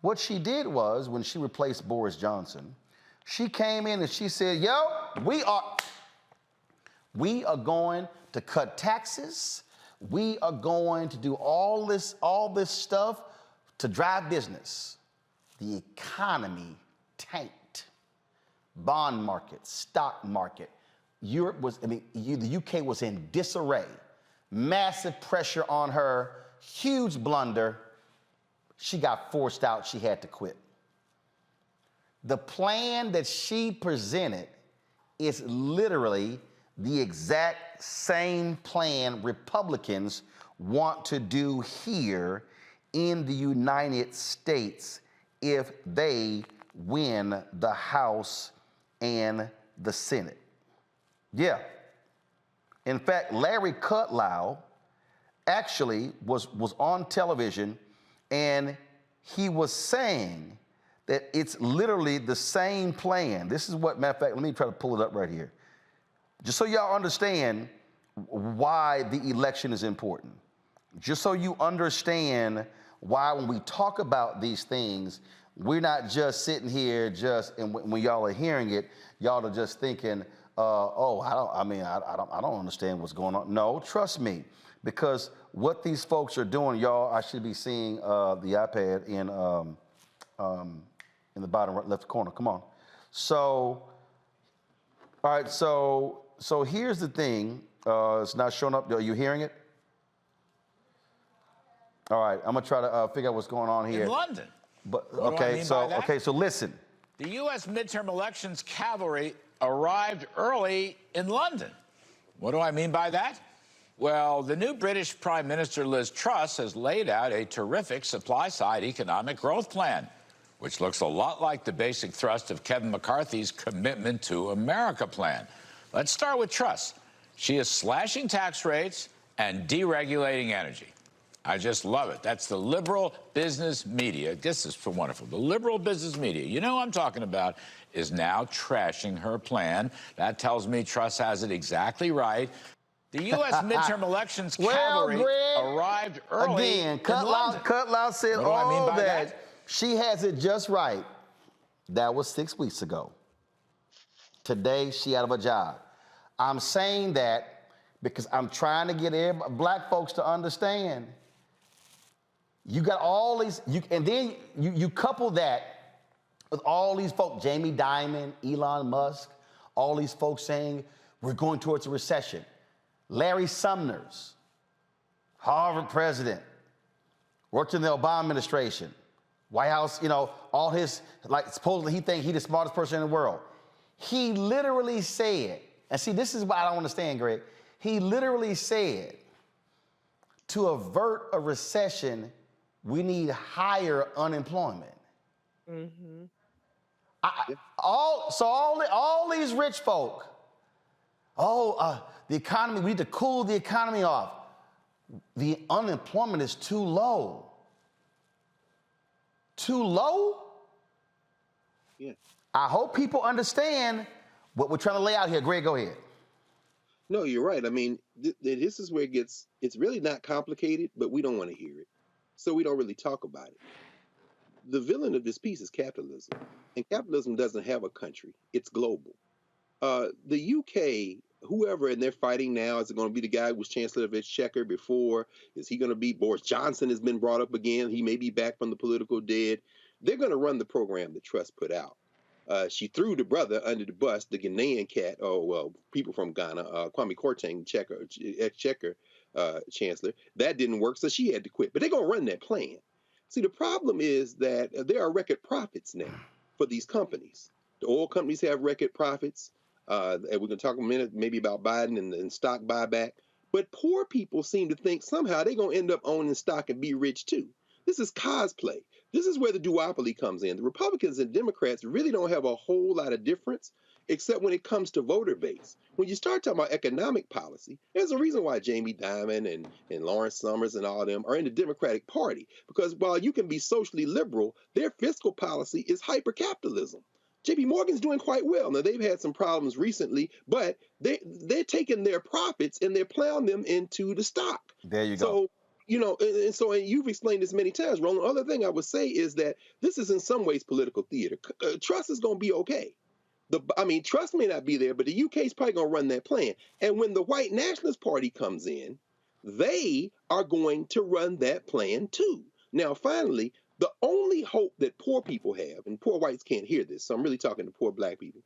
what she did was, when she replaced Boris Johnson, she came in and she said, yo, we are going to cut taxes. We are going to do all this stuff to drive business. The economy tanked. Bond market, stock market. Europe was, the UK was in disarray. Massive pressure on her, huge blunder. She got forced out, she had to quit. The plan that she presented is literally the exact same plan Republicans want to do here in the United States if they win the House and the Senate. Yeah. In fact, Larry Kudlow actually was on television, and he was saying that it's literally the same plan. This is what, matter of fact, let me try to pull it up right here. Just so y'all understand why the election is important. Just so you understand why when we talk about these things, we're not just sitting here and when y'all are hearing it, y'all are just thinking, I don't understand what's going on. No, trust me, because what these folks are doing, y'all, I should be seeing the iPad in the bottom right, left corner. Come on. So, all right. So here's the thing. It's not showing up. Are you hearing it? All right. I'm gonna try to figure out what's going on here. In London. But What do I mean by that? okay. So listen. The U.S. midterm elections cavalry arrived early in London. What do I mean by that? Well, the new British Prime Minister Liz Truss has laid out a terrific supply-side economic growth plan, which looks a lot like the basic thrust of Kevin McCarthy's Commitment to America plan. Let's start with Truss. She is slashing tax rates and deregulating energy. I just love it. That's the liberal business media. This is wonderful. The liberal business media, you know what I'm talking about, is now trashing her plan. That tells me Truss has it exactly right. The U.S. midterm elections cavalry arrived early Again, in Cutlass said What do I mean all by that. She has it just right. That was 6 weeks ago. Today, she out of a job. I'm saying that because I'm trying to get black folks to understand. You got all these, and then you couple that with all these folks, Jamie Dimon, Elon Musk, all these folks saying we're going towards a recession. Larry Summers, Harvard president, worked in the Obama administration, White House, all his, supposedly he thinks he's the smartest person in the world. He literally said, and see, this is what I don't understand, Greg. He literally said, to avert a recession, we need higher unemployment. Mm-hmm. All these rich folk, the economy, we need to cool the economy off. The unemployment is too low. Too low? Yeah. I hope people understand what we're trying to lay out here. Greg, go ahead. No, you're right. I mean, this is where it's really not complicated, but we don't want to hear it. So we don't really talk about it. The villain of this piece is capitalism. And capitalism doesn't have a country. It's global. The UK, whoever, and they're fighting now, is it going to be the guy who was Chancellor of Exchequer before? Is he going to be Boris Johnson has been brought up again? He may be back from the political dead. They're going to run the program that Truss put out. She threw the brother under the bus, the Ghanaian cat, people from Ghana, Kwame Kwarteng, Exchequer Chancellor. That didn't work, so she had to quit. But they're going to run that plan. See, the problem is that there are record profits now for these companies. The oil companies have record profits. And we're going to talk a minute maybe about Biden and stock buyback. But poor people seem to think somehow they're going to end up owning stock and be rich too. This is cosplay. This is where the duopoly comes in. The Republicans and Democrats really don't have a whole lot of difference, except when it comes to voter base. When you start talking about economic policy, there's a reason why Jamie Dimon and Lawrence Summers and all of them are in the Democratic Party. Because while you can be socially liberal, their fiscal policy is hyper-capitalism. JP Morgan's doing quite well. Now, they've had some problems recently, but they're taking their profits and they're plowing them into the stock. There you go. So, And you've explained this many times, Roland. The other thing I would say is that this is in some ways political theater. Truss is going to be okay. Truss may not be there, but the UK is probably going to run that plan. And when the White Nationalist Party comes in, they are going to run that plan too. Now, finally, the only hope that poor people have, and poor whites can't hear this, so I'm really talking to poor black people.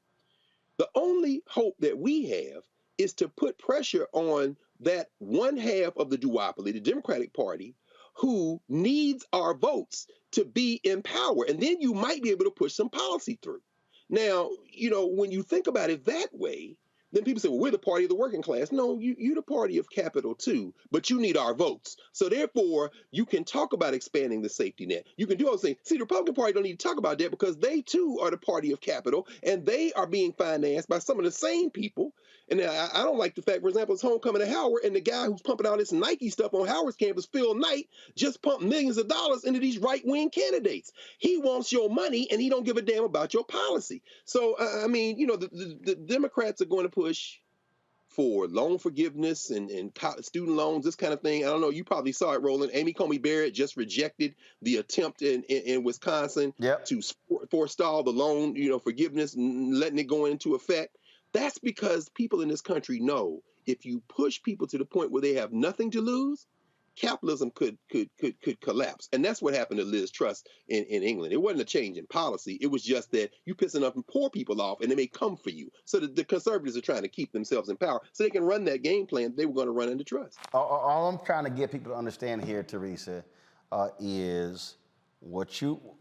The only hope that we have is to put pressure on that one half of the duopoly, the Democratic Party, who needs our votes to be in power. And then you might be able to push some policy through. Now, when you think about it that way, then people say, well, we're the party of the working class. No, you're the party of capital too, but you need our votes. So therefore, you can talk about expanding the safety net. You can do all those things. See, the Republican Party don't need to talk about that because they too are the party of capital, and they are being financed by some of the same people. And I don't like the fact, for example, it's homecoming to Howard, and the guy who's pumping all this Nike stuff on Howard's campus, Phil Knight, just pumped millions of dollars into these right-wing candidates. He wants your money, and he don't give a damn about your policy. So, the Democrats are going to push for loan forgiveness and student loans, this kind of thing. I don't know. You probably saw it, Roland. Amy Coney Barrett just rejected the attempt in Wisconsin to forestall the loan, forgiveness and letting it go into effect. That's because people in this country know if you push people to the point where they have nothing to lose, capitalism could collapse. And that's what happened to Liz Truss in England. It wasn't a change in policy. It was just that you piss enough poor people off and they may come for you. So the conservatives are trying to keep themselves in power so they can run that game plan they were going to run under Truss. All I'm trying to get people to understand here, Teresa, is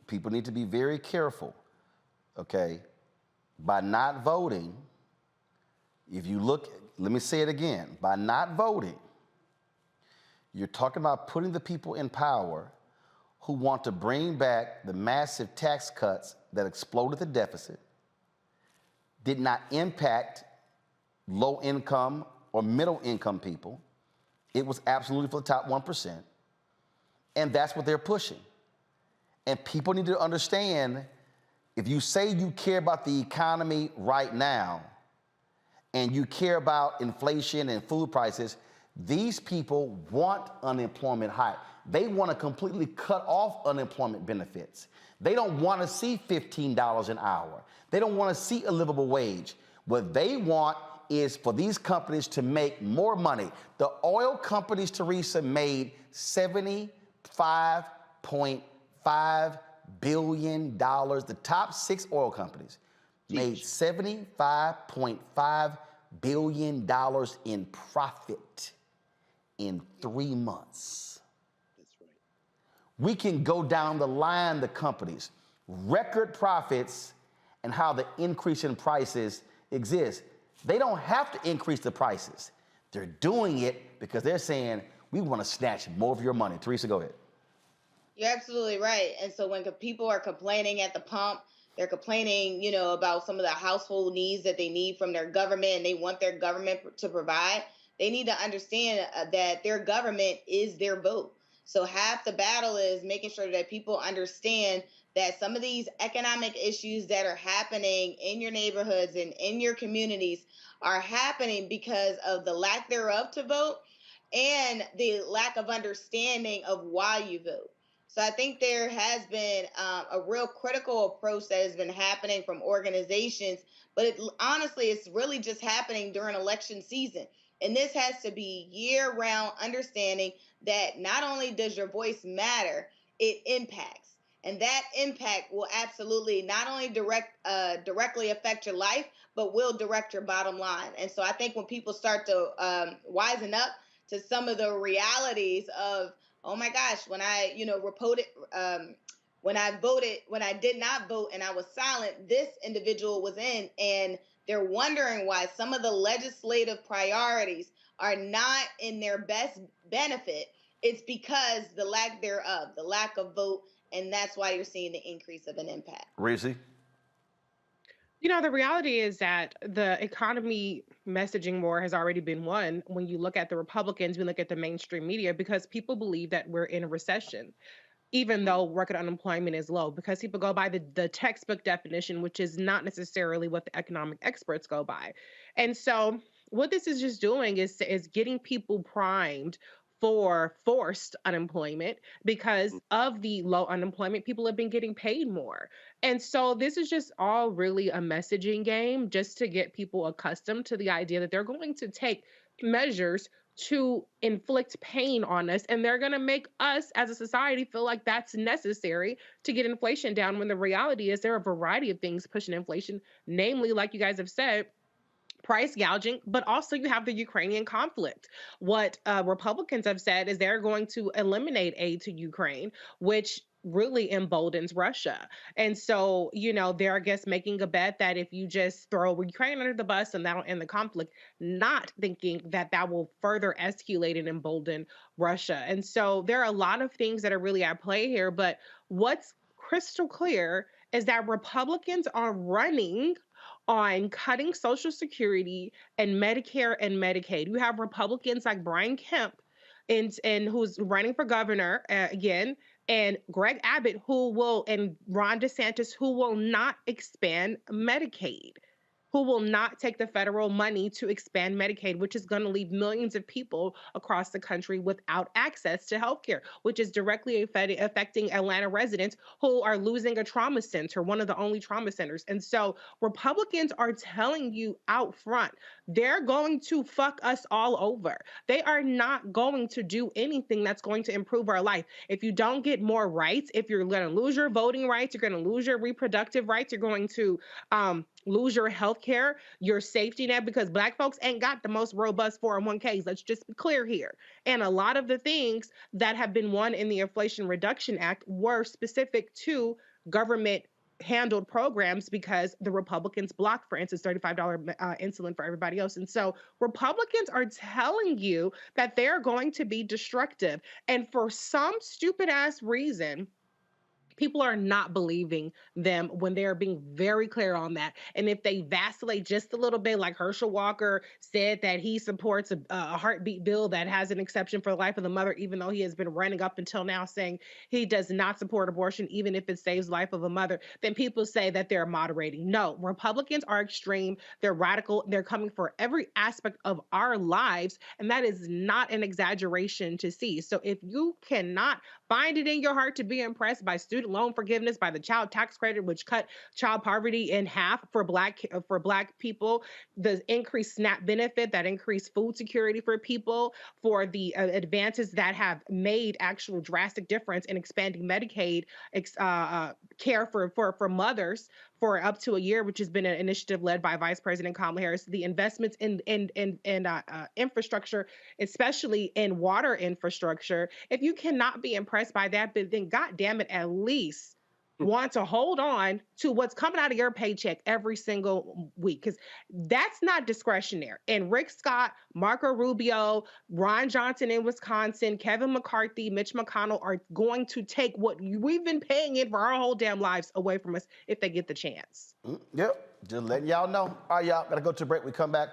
people need to be very careful, okay? By not voting, if you look, let me say it again, by not voting, you're talking about putting the people in power who want to bring back the massive tax cuts that exploded the deficit, did not impact low income or middle income people. It was absolutely for the top 1%. And that's what they're pushing. And people need to understand, if you say you care about the economy right now, and you care about inflation and food prices, these people want unemployment high. They want to completely cut off unemployment benefits. They don't want to see $15 an hour. They don't want to see a livable wage. What they want is for these companies to make more money. The oil companies, Teresa, made $75.5 billion. The top 6 oil companies made $75.5 billion in profit in 3 months. That's right. We can go down the line, the companies, record profits, and how the increase in prices exists. They don't have to increase the prices. They're doing it because they're saying, we want to snatch more of your money. Teresa, go ahead. You're absolutely right. And so when people are complaining at the pump, they're complaining, about some of the household needs that they need from their government, and they want their government to provide. They need to understand that their government is their vote. So half the battle is making sure that people understand that some of these economic issues that are happening in your neighborhoods and in your communities are happening because of the lack thereof to vote and the lack of understanding of why you vote. So I think there has been a real critical approach that has been happening from organizations, but honestly, it's really just happening during election season. And this has to be year-round understanding that not only does your voice matter, it impacts. And that impact will absolutely not only directly affect your life, but will direct your bottom line. And so I think when people start to wisen up to some of the realities of, oh my gosh, when I, when I did not vote and I was silent, this individual was in, and they're wondering why some of the legislative priorities are not in their best benefit. It's because the lack thereof, the lack of vote, and that's why you're seeing the increase of an impact. Reese? The reality is that the economy messaging war has already been won when you look at the Republicans, we look at the mainstream media, because people believe that we're in a recession, even though record unemployment is low, because people go by the textbook definition, which is not necessarily what the economic experts go by. And so what this is just doing is getting people primed for forced unemployment. Because of the low unemployment, people have been getting paid more. And so this is just all really a messaging game, just to get people accustomed to the idea that they're going to take measures to inflict pain on us, and they're going to make us as a society feel like that's necessary to get inflation down, when the reality is there are a variety of things pushing inflation, namely, like you guys have said, price gouging, but also you have the Ukrainian conflict. What Republicans have said is they're going to eliminate aid to Ukraine, which really emboldens Russia. And so, they're, I guess, making a bet that if you just throw Ukraine under the bus and that'll end the conflict, not thinking that that will further escalate and embolden Russia. And so there are a lot of things that are really at play here, but what's crystal clear is that Republicans are running on cutting Social Security and Medicare and Medicaid. You have Republicans like Brian Kemp, and who's running for governor again, and Greg Abbott, and Ron DeSantis, who will not expand Medicaid, who will not take the federal money to expand Medicaid, which is going to leave millions of people across the country without access to healthcare, which is directly affecting Atlanta residents who are losing a trauma center, one of the only trauma centers. And so Republicans are telling you out front, they're going to fuck us all over. They are not going to do anything that's going to improve our life. If you don't get more rights, if you're going to lose your voting rights, you're going to lose your reproductive rights, you're going to lose your health care, your safety net, because Black folks ain't got the most robust 401ks. Let's just be clear here. And a lot of the things that have been won in the Inflation Reduction Act were specific to government handled programs, because the Republicans blocked, for instance, $35 insulin for everybody else. And so Republicans are telling you that they're going to be destructive. And for some stupid ass reason, People are not believing them when they're being very clear on that. And if they vacillate just a little bit, like Herschel Walker said that he supports a heartbeat bill that has an exception for the life of the mother, even though he has been running up until now saying he does not support abortion, even if it saves the life of a mother, then people say that they're moderating. No, Republicans are extreme. They're radical. They're coming for every aspect of our lives. And that is not an exaggeration to see. So if you cannot find it in your heart to be impressed by student loan forgiveness, by the child tax credit, which cut child poverty in half for Black people, the increased SNAP benefit, that increased food security for people, for the advances that have made actual drastic difference in expanding Medicaid care for mothers for up to a year, which has been an initiative led by Vice President Kamala Harris. The investments in infrastructure, especially in water infrastructure. If you cannot be impressed by that, but then God damn it, at least want to hold on to what's coming out of your paycheck every single week, because that's not discretionary. And Rick Scott, Marco Rubio, Ron Johnson in Wisconsin, Kevin McCarthy, Mitch McConnell are going to take what we've been paying in for our whole damn lives away from us if they get the chance. Yep, just letting y'all know. All right, y'all, gotta go to a break. We come back.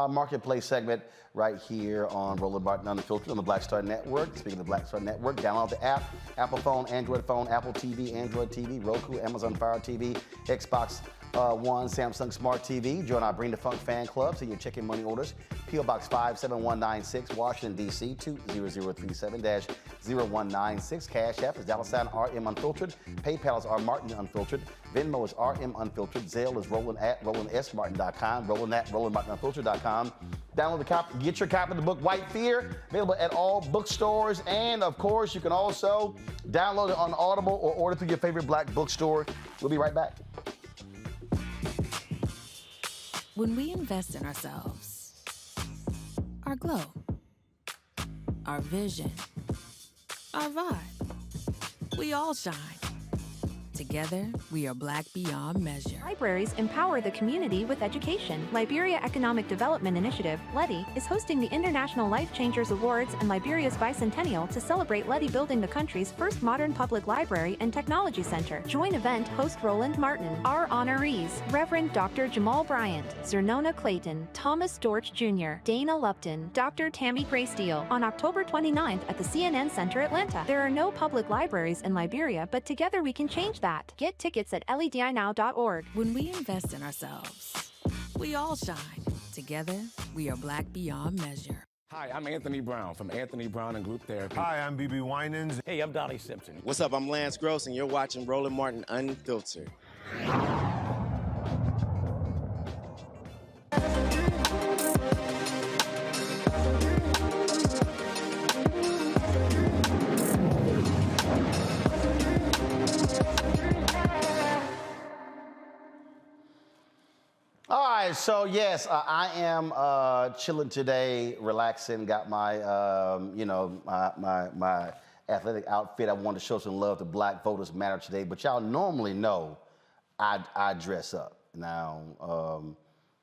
Marketplace segment right here on Roland Martin Unfiltered on the Black Star Network. Speaking of the Black Star Network, download the app, Apple phone, Android phone, Apple TV, Android TV, Roku, Amazon Fire TV, Xbox One, Samsung Smart TV. Join our Bring the Funk fan club. Send your chicken money orders. P.O. Box 57196, Washington, D.C. 20037-0196. Cash App is $RM Unfiltered. PayPal is R Martin Unfiltered. Venmo is RM Unfiltered. Zelle is Roland at RolandSMartin.com. Roland at RolandMartinUnfiltered.com. Download the copy, get your copy of the book White Fear, available at all bookstores. And of course, you can also download it on Audible or order through your favorite Black bookstore. We'll be right back. When we invest in ourselves, our glow, our vision, our vibe, we all shine. Together, we are Black beyond measure. Libraries empower the community with education. Liberia Economic Development Initiative, LEDI, is hosting the International Life Changers Awards and Liberia's bicentennial to celebrate LEDI building the country's first modern public library and technology center. Join event host Roland Martin. Our honorees, Reverend Dr. Jamal Bryant, Zernona Clayton, Thomas Dorch Jr., Dana Lupton, Dr. Tammy Graysteele, on October 29th at the CNN Center, Atlanta. There are no public libraries in Liberia, but together we can change that. Get tickets at ledinow.org. When we invest in ourselves, we all shine. Together, we are Black beyond measure. Hi, I'm Anthony Brown from Anthony Brown and Group Therapy. Hi, I'm BB Winans. Hey, I'm Dolly Simpson. What's up? I'm Lance Gross, and you're watching Roland Martin Unfiltered. All right, so yes, I am chilling today, relaxing. Got my, my athletic outfit. I wanted to show some love to Black Voters Matter today, but y'all normally know I dress up. Now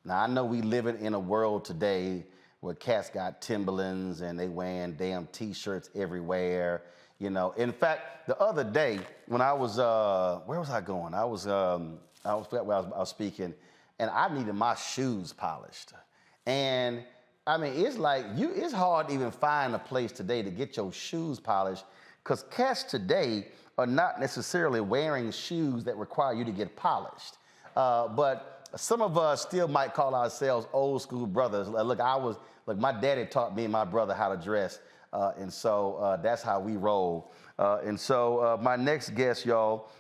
I know we living in a world today where cats got Timberlands and they wearing damn T-shirts everywhere. You know, in fact, the other day when I was, where was I going? I was speaking. And I needed my shoes polished. And I mean, it's like, it's hard to even find a place today to get your shoes polished, because cats today are not necessarily wearing shoes that require you to get polished. But some of us still might call ourselves old school brothers. Look, my daddy taught me and my brother how to dress. And so that's how we roll. And so my next guest, y'all,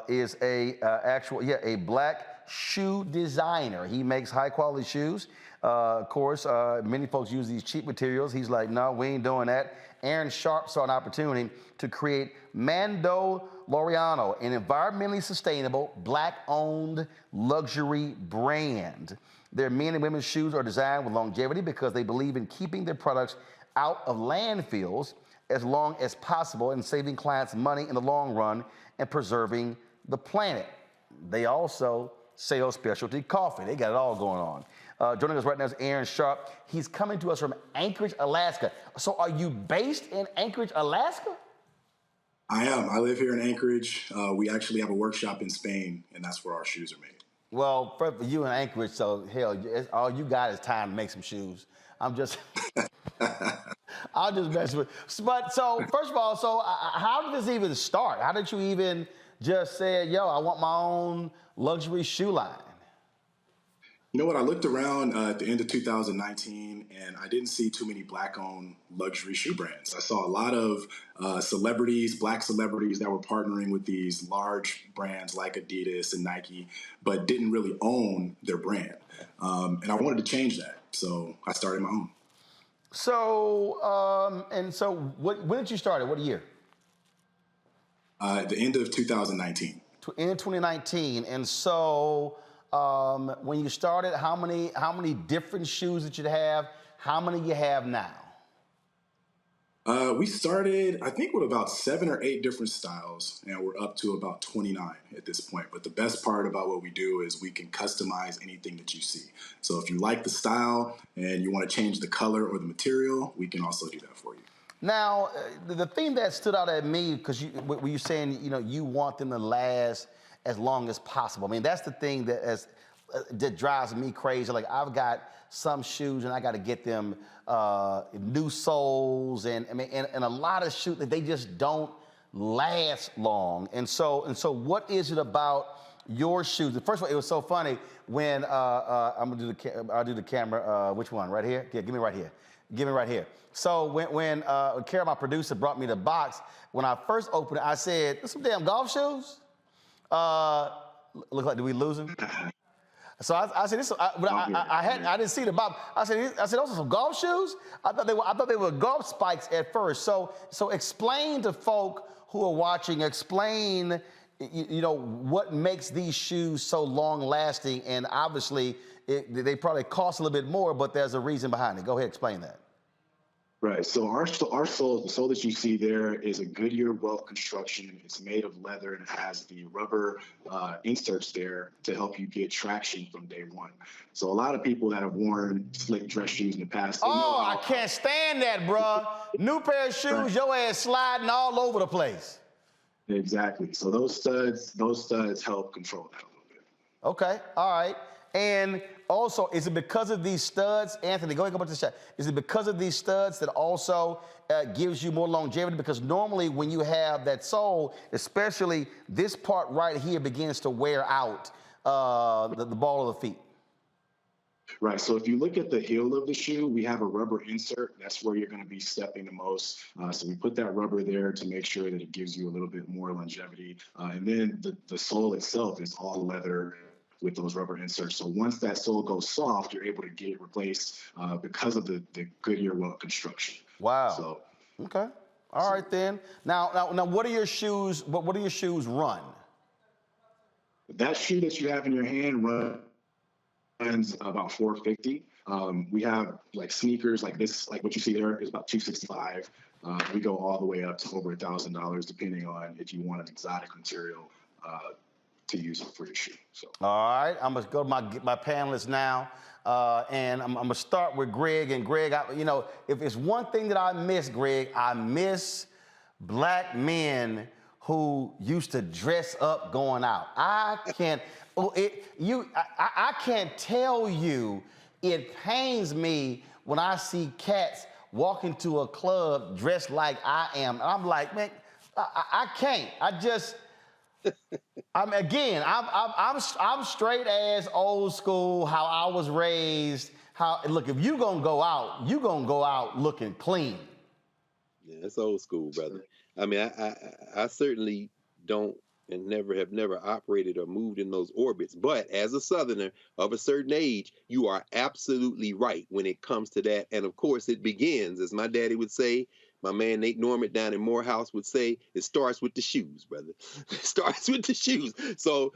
is a Black shoe designer. He makes high quality shoes. Of course, many folks use these cheap materials. He's like, no, we ain't doing that. Aaron Sharp saw an opportunity to create Mandeaux Laureano, an environmentally sustainable, Black-owned luxury brand. Their men and women's shoes are designed with longevity because they believe in keeping their products out of landfills as long as possible and saving clients money in the long run and preserving the planet. They also sell specialty coffee. They got it all going on. Joining us right now is Aaron Sharp. He's coming to us from Anchorage, Alaska. So are you based in Anchorage, Alaska? I am. I live here in Anchorage. We actually have a workshop in Spain, and that's where our shoes are made. Well, for you in Anchorage, so hell, all you got is time to make some shoes. I'm just, I'll just mess with. But so first of all, so how did this even start? How did you even just say, yo, I want my own luxury shoe line? You know what? I looked around at the end of 2019, and I didn't see too many Black-owned luxury shoe brands. I saw a lot of celebrities, Black celebrities that were partnering with these large brands like Adidas and Nike, but didn't really own their brand. And I wanted to change that, so I started my own. So, when did you start it? What year? At the end of 2019. In 2019, and so. When you started, how many different shoes did you have? How many you have now? We started, I think, with about 7 or 8 different styles, and we're up to about 29 at this point. But the best part about what we do is we can customize anything that you see. So if you like the style and you want to change the color or the material, we can also do that for you. Now, the thing that stood out at me, because when you're saying, you want them to last as long as possible. I mean, that's the thing that drives me crazy. Like, I've got some shoes and I got to get them new soles, and a lot of shoes that they just don't last long. And so what is it about your shoes? First of all, it was so funny when I'll do the camera. Which one? Right here? Yeah, give me right here. Give me right here. So when Kara, my producer, brought me the box, when I first opened it, I said, "There's some damn golf shoes." Look like, did we lose him? So I said, I didn't see the box. I said, those are some golf shoes? I thought they were golf spikes at first. So explain to folk who are watching, explain, what makes these shoes so long lasting, and obviously they probably cost a little bit more, but there's a reason behind it. Go ahead, explain that. Right. So our sole, the sole that you see there, is a Goodyear welt construction. It's made of leather and it has the rubber inserts there to help you get traction from day one. So a lot of people that have worn slick dress shoes in the past. I can't stand that, bruh. New pair of shoes, right. Your ass sliding all over the place. Exactly. So those studs help control that a little bit. Okay. All right. And also, is it because of these studs, Anthony, go ahead and go back to the chat. Is it because of these studs that also gives you more longevity? Because normally when you have that sole, especially this part right here begins to wear out the ball of the feet. Right. So if you look at the heel of the shoe, we have a rubber insert. That's where you're going to be stepping the most. So we put that rubber there to make sure that it gives you a little bit more longevity. And then the sole itself is all leather with those rubber inserts. So once that sole goes soft, you're able to get it replaced because of the Goodyear welt construction. Wow. So okay. All right then. Now what are your shoes? What do your shoes run? That shoe that you have in your hand runs about $450. We have like sneakers like this, like what you see there is about $265. We go all the way up to over $1,000 depending on if you want an exotic material to use it for your shoe. So. All right, I'm gonna go to my panelists now, and I'm gonna start with Greg. And Greg, if it's one thing that I miss, Greg, I miss Black men who used to dress up going out. I can't tell you, it pains me when I see cats walk into a club dressed like I am. And I'm like, man, I can't. I'm straight ass old school, how I was raised. Look, if you gonna go out looking clean. Yeah, that's old school, brother. I mean, I certainly don't and have never operated or moved in those orbits. But as a Southerner of a certain age, you are absolutely right when it comes to that. And of course, it begins, as my daddy would say, my man Nate Norman down in Morehouse would say, it starts with the shoes, brother. It starts with the shoes. So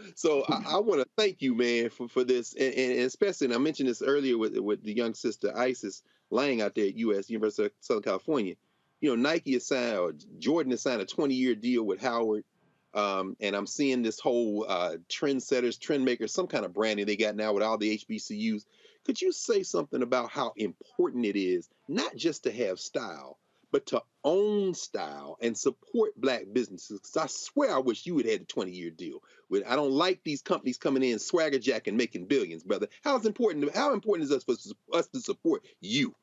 I want to thank you, man, for this. And especially, and I mentioned this earlier with the young sister Isis Lang out there at USC, University of Southern California. Nike has signed, or Jordan has signed a 20-year deal with Howard. And I'm seeing this whole trendsetters, trendmakers, some kind of branding they got now with all the HBCUs. Could you say something about how important it is, not just to have style, but to own style and support Black businesses. 'Cause I swear I wish you had had a 20-year deal. I don't like these companies coming in swagger jack and making billions, brother. How important is us for us to support you?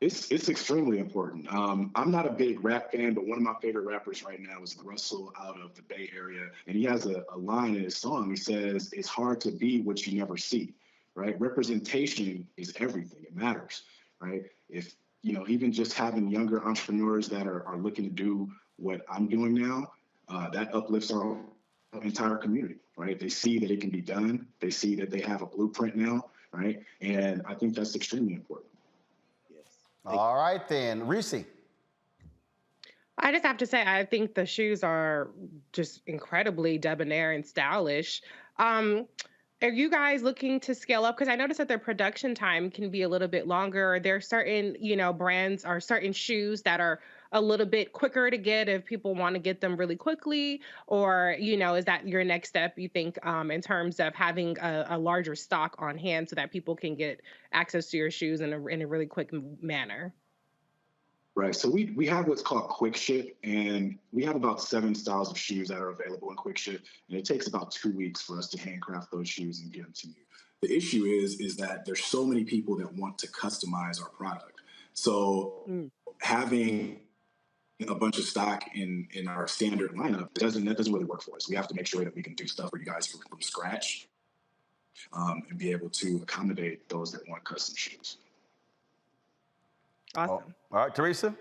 It's extremely important. I'm not a big rap fan, but one of my favorite rappers right now is Russell out of the Bay Area. And he has a line in his song. He says, "It's hard to be what you never see," right? Representation is everything. It matters, right? If, even just having younger entrepreneurs that are looking to do what I'm doing now, that uplifts our entire community, right? They see that it can be done. They see that they have a blueprint now, right? And I think that's extremely important. All right, then. Reese. I just have to say, I think the shoes are just incredibly debonair and stylish. Are you guys looking to scale up? Because I noticed that their production time can be a little bit longer. There are certain, brands or certain shoes that are a little bit quicker to get if people want to get them really quickly. Or, is that your next step, you think, in terms of having a larger stock on hand so that people can get access to your shoes in a really quick manner? Right. So we have what's called quick ship, and we have about 7 styles of shoes that are available in quick ship. And it takes about 2 weeks for us to handcraft those shoes and get them to you. The issue is that there's so many people that want to customize our product. So having a bunch of stock in our standard lineup doesn't really work for us. We have to make sure that we can do stuff for you guys from scratch, and be able to accommodate those that want custom shoes. Awesome. All right, Teresa.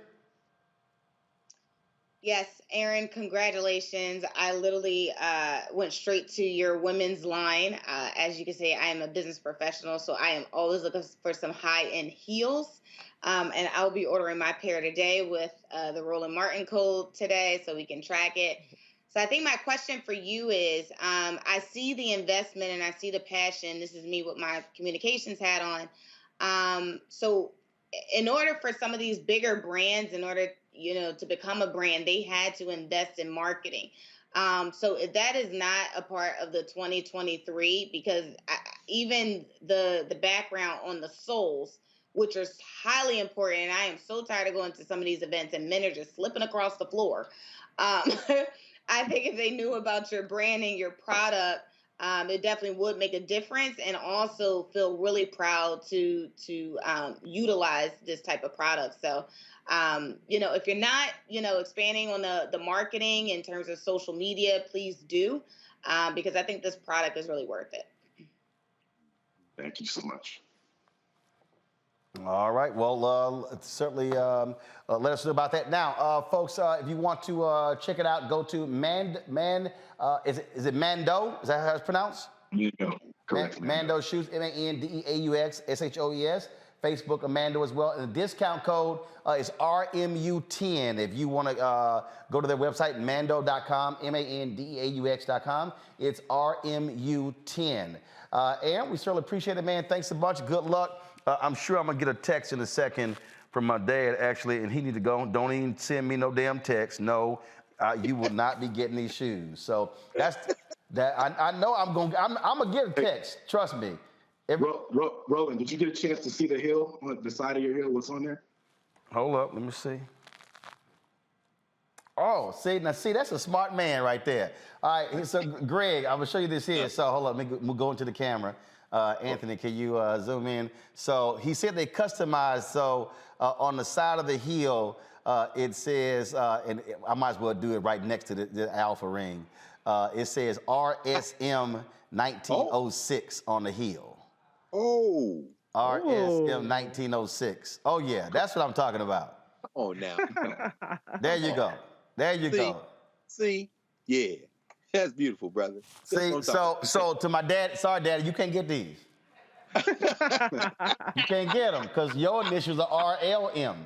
Yes, Aaron, congratulations. I literally went straight to your women's line. As you can see, I am a business professional, so I am always looking for some high-end heels. And I'll be ordering my pair today with the Roland Martin code today so we can track it. So I think my question for you is, I see the investment and I see the passion. This is me with my communications hat on. So in order for some of these bigger brands, in order, to become a brand, they had to invest in marketing. So if that is not a part of the 2023, because even the background on the soles, which are highly important, and I am so tired of going to some of these events and men are just slipping across the floor. I think if they knew about your branding, your product, it definitely would make a difference, and also feel really proud to utilize this type of product. So, if you're not, expanding on the marketing in terms of social media, please do, because I think this product is really worth it. Thank you so much. All right. Well, certainly let us know about that. Now, folks, if you want to check it out, go to is it Mandeaux? Is that how it's pronounced? Mandeaux. Correct. Mandeaux Shoes, Mandeaux SHOES. Facebook, Mandeaux as well. And the discount code is RMU10. If you want to go to their website, mandeaux.com, MANDEAUX.com, it's RMU10. And we certainly appreciate it, man. Thanks a bunch. Good luck. I'm sure I'm going to get a text in a second from my dad, actually, and he need to go. Don't even send me no damn text. No, you will not be getting these shoes. So that's that. I know I'm going to get a text. Trust me. Roland, did you get a chance to see the heel, on the side of your heel? What's on there? Hold up. Let me see. Oh, see, that's a smart man right there. All right, so Greg, I'm going to show you this here. So hold up, let me go into the camera. Anthony, can you zoom in? So he said they customized, so on the side of the heel, it says, and I might as well do it right next to the alpha ring. It says RSM 1906 on the heel. Oh. RSM 1906. Oh, yeah, that's what I'm talking about. Oh, now. There you go. There you go. See? Yeah. That's beautiful, brother. See, so to my dad, sorry, Daddy, you can't get these. You can't get them because your initials are RLM.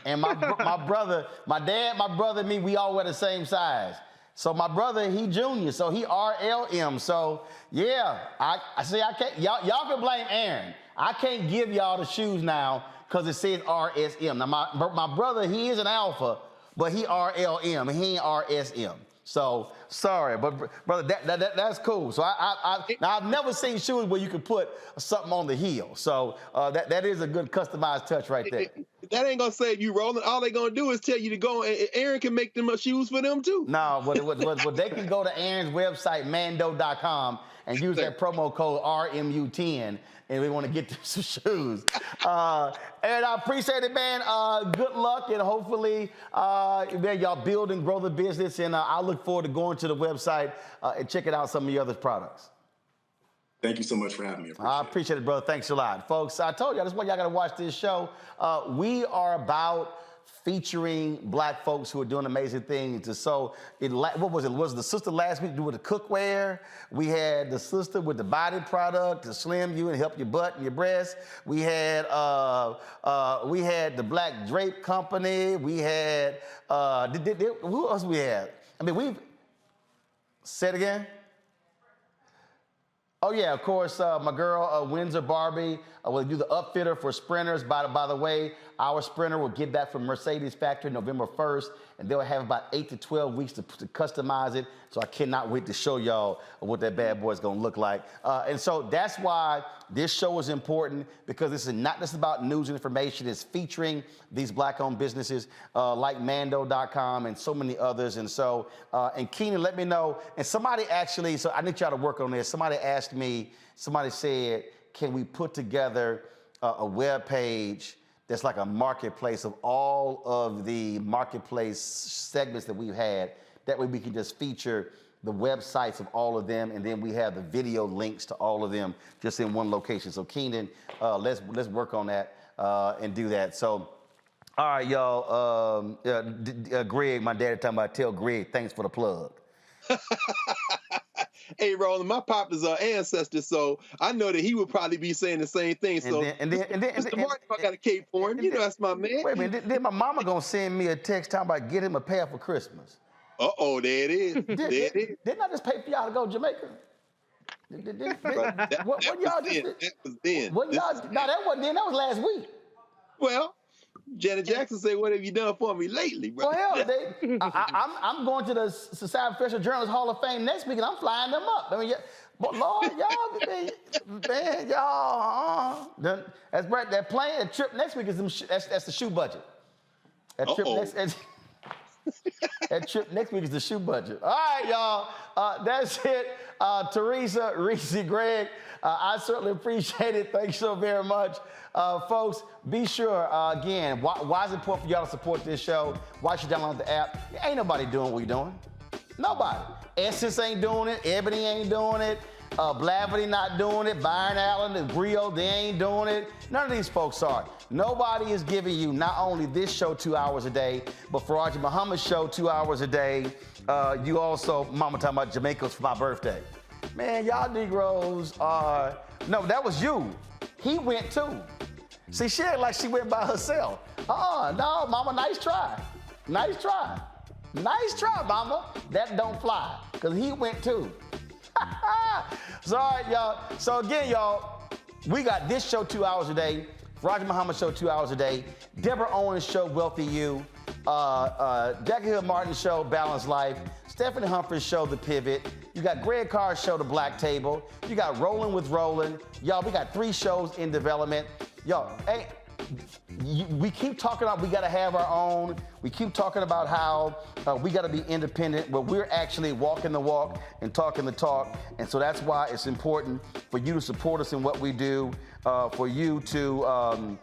And my brother, my dad, my brother, and me, we all wear the same size. So my brother, he junior, so he RLM. So yeah, I see. I can't. Y'all can blame Aaron. I can't give y'all the shoes now because it says RSM. Now my brother, he is an alpha, but he RLM and he ain't RSM. So sorry, but brother, that's cool. So now I've never seen shoes where you can put something on the heel. So that is a good customized touch right there. That ain't gonna save you, Roland. All they gonna do is tell you to go, and Aaron can make them shoes for them too. No, but they can go to Aaron's website, Mandeaux.com, and use that promo code RMU10, and we want to get them some shoes. And I appreciate it, man. Good luck, and hopefully, man, y'all build and grow the business. And I look forward to going to the website and checking out some of your other products. Thank you so much for having me. I appreciate it, brother. Thanks a lot. Folks, I told y'all, that's why y'all got to watch this show. We are about featuring black folks who are doing amazing things. And so, what was it? Was the sister last week doing the cookware? We had the sister with the body product to slim you and help your butt and your breast. We had the Black Drape Company. We had, who else we had? I mean, say it again. Oh, yeah, of course, my girl, Windsor Barbie, will do the upfitter for sprinters. By the way, our sprinter will get back from Mercedes factory November 1st, and they'll have about 8 to 12 weeks to customize it. So I cannot wait to show y'all what that bad boy is going to look like. And so that's why this show is important, because this is not just about news and information. It's featuring these black-owned businesses like Mandeaux.com and so many others. And so, and Keenan, let me know. And somebody actually, so I need y'all to work on this. Somebody asked me, somebody said, can we put together a web page that's like a marketplace of all of the marketplace segments that we've had? That way we can just feature the websites of all of them, and then we have the video links to all of them just in one location. So Keenan, let's work on that and do that. So, all right, y'all. Greg, my daddy talking about, tell Greg thanks for the plug. Hey, Roland, my papa's ancestor, so I know that he would probably be saying the same thing. So, Mr. Martin, I got a cape for him. You know that's my man. Wait a minute, then my mama gonna send me a text talking about get him a pair for Christmas. Uh-oh, there it is. Didn't I just pay for y'all to go to Jamaica? That was then. No, that wasn't then. That was last week. Well, Janet Jackson said, "What have you done for me lately, bro?" Well, I'm going to the Society of Professional Journalists Hall of Fame next week, and I'm flying them up. I mean, but Lord, y'all, man, y'all, that's right. That plane, that trip next week is that's the shoe budget. That trip next week is the shoe budget. All right, y'all. That's it. Teresa, Reese, Greg, I certainly appreciate it. Thanks so very much. Folks, be sure, again, why is it important for y'all to support this show? Why should you download the app? Ain't nobody doing what we're doing. Nobody. Essence ain't doing it. Ebony ain't doing it. Blavity not doing it. Byron Allen and Griot, they ain't doing it. None of these folks are. Nobody is giving you not only this show 2 hours a day, but Faraji Muhammad's show 2 hours a day. You also, Mama talking about Jamaica's for my birthday. Man, y'all Negroes are, no, that was you. He went too. See, she ain't like she went by herself. No, Mama, nice try. Nice try. Nice try, Mama. That don't fly, because he went too. So, all right, y'all. So, again, y'all, we got this show 2 hours a day, Roger Muhammad show 2 hours a day, Deborah Owens show, Wealthy You, Jackie Hill Martin show, Balanced Life, Stephanie Humphries show, The Pivot. You got Greg Carr's show, The Black Table. You got Roland with Roland. Y'all, we got 3 shows in development. Y'all, hey, we keep talking about we got to have our own. We keep talking about how we got to be independent, but we're actually walking the walk and talking the talk. And so that's why it's important for you to support us in what we do, for you to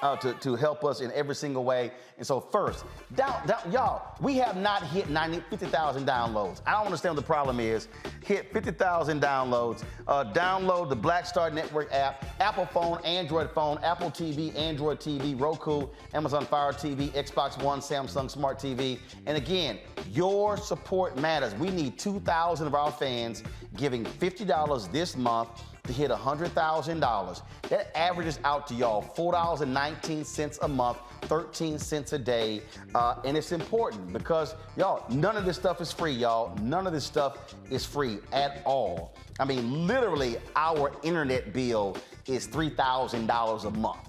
help us in every single way. And so first, y'all, we have not hit 50,000 downloads. I don't understand what the problem is. Hit 50,000 downloads. Download the Black Star Network app, Apple phone, Android phone, Apple TV, Android TV, Roku, Amazon Fire TV, Xbox One, Samsung Smart TV. And again, your support matters. We need 2,000 of our fans giving $50 this month to hit $100,000. That averages out to y'all $4.19 a month, 13 cents a day. And it's important because, y'all, none of this stuff is free, y'all. None of this stuff is free at all. I mean, literally, our internet bill is $3,000 a month.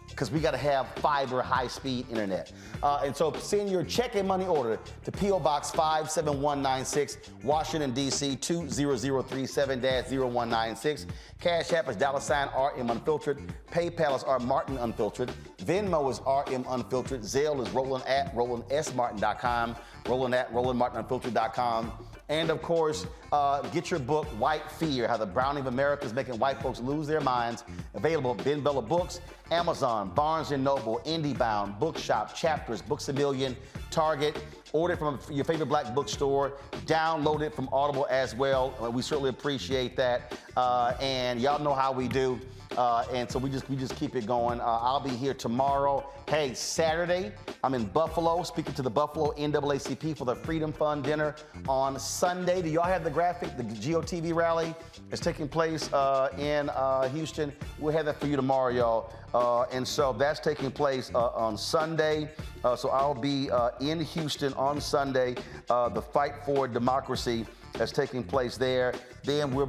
because we got to have fiber, high-speed internet. And so send your check and money order to P.O. Box 57196, Washington, D.C. 20037-0196. Cash App is $RM Unfiltered. PayPal is R Martin Unfiltered. Venmo is RM Unfiltered. Zelle is Roland at RolandSMartin.com. Roland at RolandMartinUnfiltered.com. And of course, get your book, White Fear, How the Browning of America is Making White Folks Lose Their Minds. Available at Ben Bella Books, Amazon, Barnes & Noble, IndieBound, Bookshop, Chapters, Books A Million, Target. Order it from your favorite black bookstore. Download it from Audible as well. We certainly appreciate that. And y'all know how we do. And so we just keep it going. I'll be here tomorrow. Hey, Saturday, I'm in Buffalo speaking to the Buffalo NAACP for the Freedom Fund dinner. On Sunday, do y'all have the graphic? The GOTV rally is taking place in Houston. We'll have that for you tomorrow, y'all. And so that's taking place on Sunday. So I'll be in Houston on Sunday. The Fight for Democracy that's taking place there. Then we're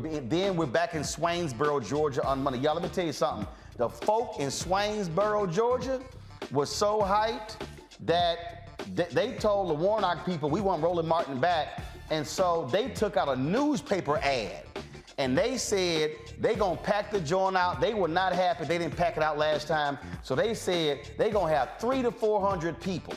back in Swainsboro, Georgia on Monday. Y'all, let me tell you something. The folk in Swainsboro, Georgia was so hyped that they told the Warnock people, we want Roland Martin back. And so they took out a newspaper ad. And they said they gonna pack the joint out. They were not happy they didn't pack it out last time. So they said they gonna have 300 to 400 people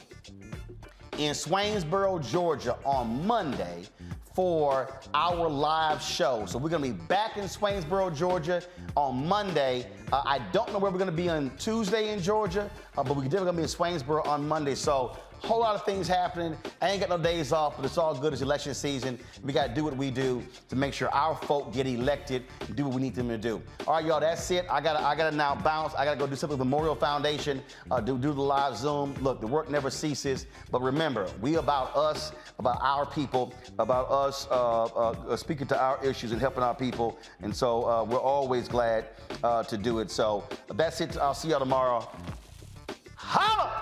in Swainsboro, Georgia on Monday for our live show. So we're gonna be back in Swainsboro, Georgia on Monday. I don't know where we're gonna be on Tuesday in Georgia, but we're definitely gonna be in Swainsboro on Monday. So whole lot of things happening. I ain't got no days off, but it's all good. It's election season. We got to do what we do to make sure our folk get elected and do what we need them to do. All right, y'all, that's it. I gotta now bounce. I gotta go do something with the Memorial Foundation, do the live Zoom. Look, the work never ceases. But remember, we about us, about our people, about us speaking to our issues and helping our people. And so we're always glad to do it. So that's it. I'll see y'all tomorrow. Holla!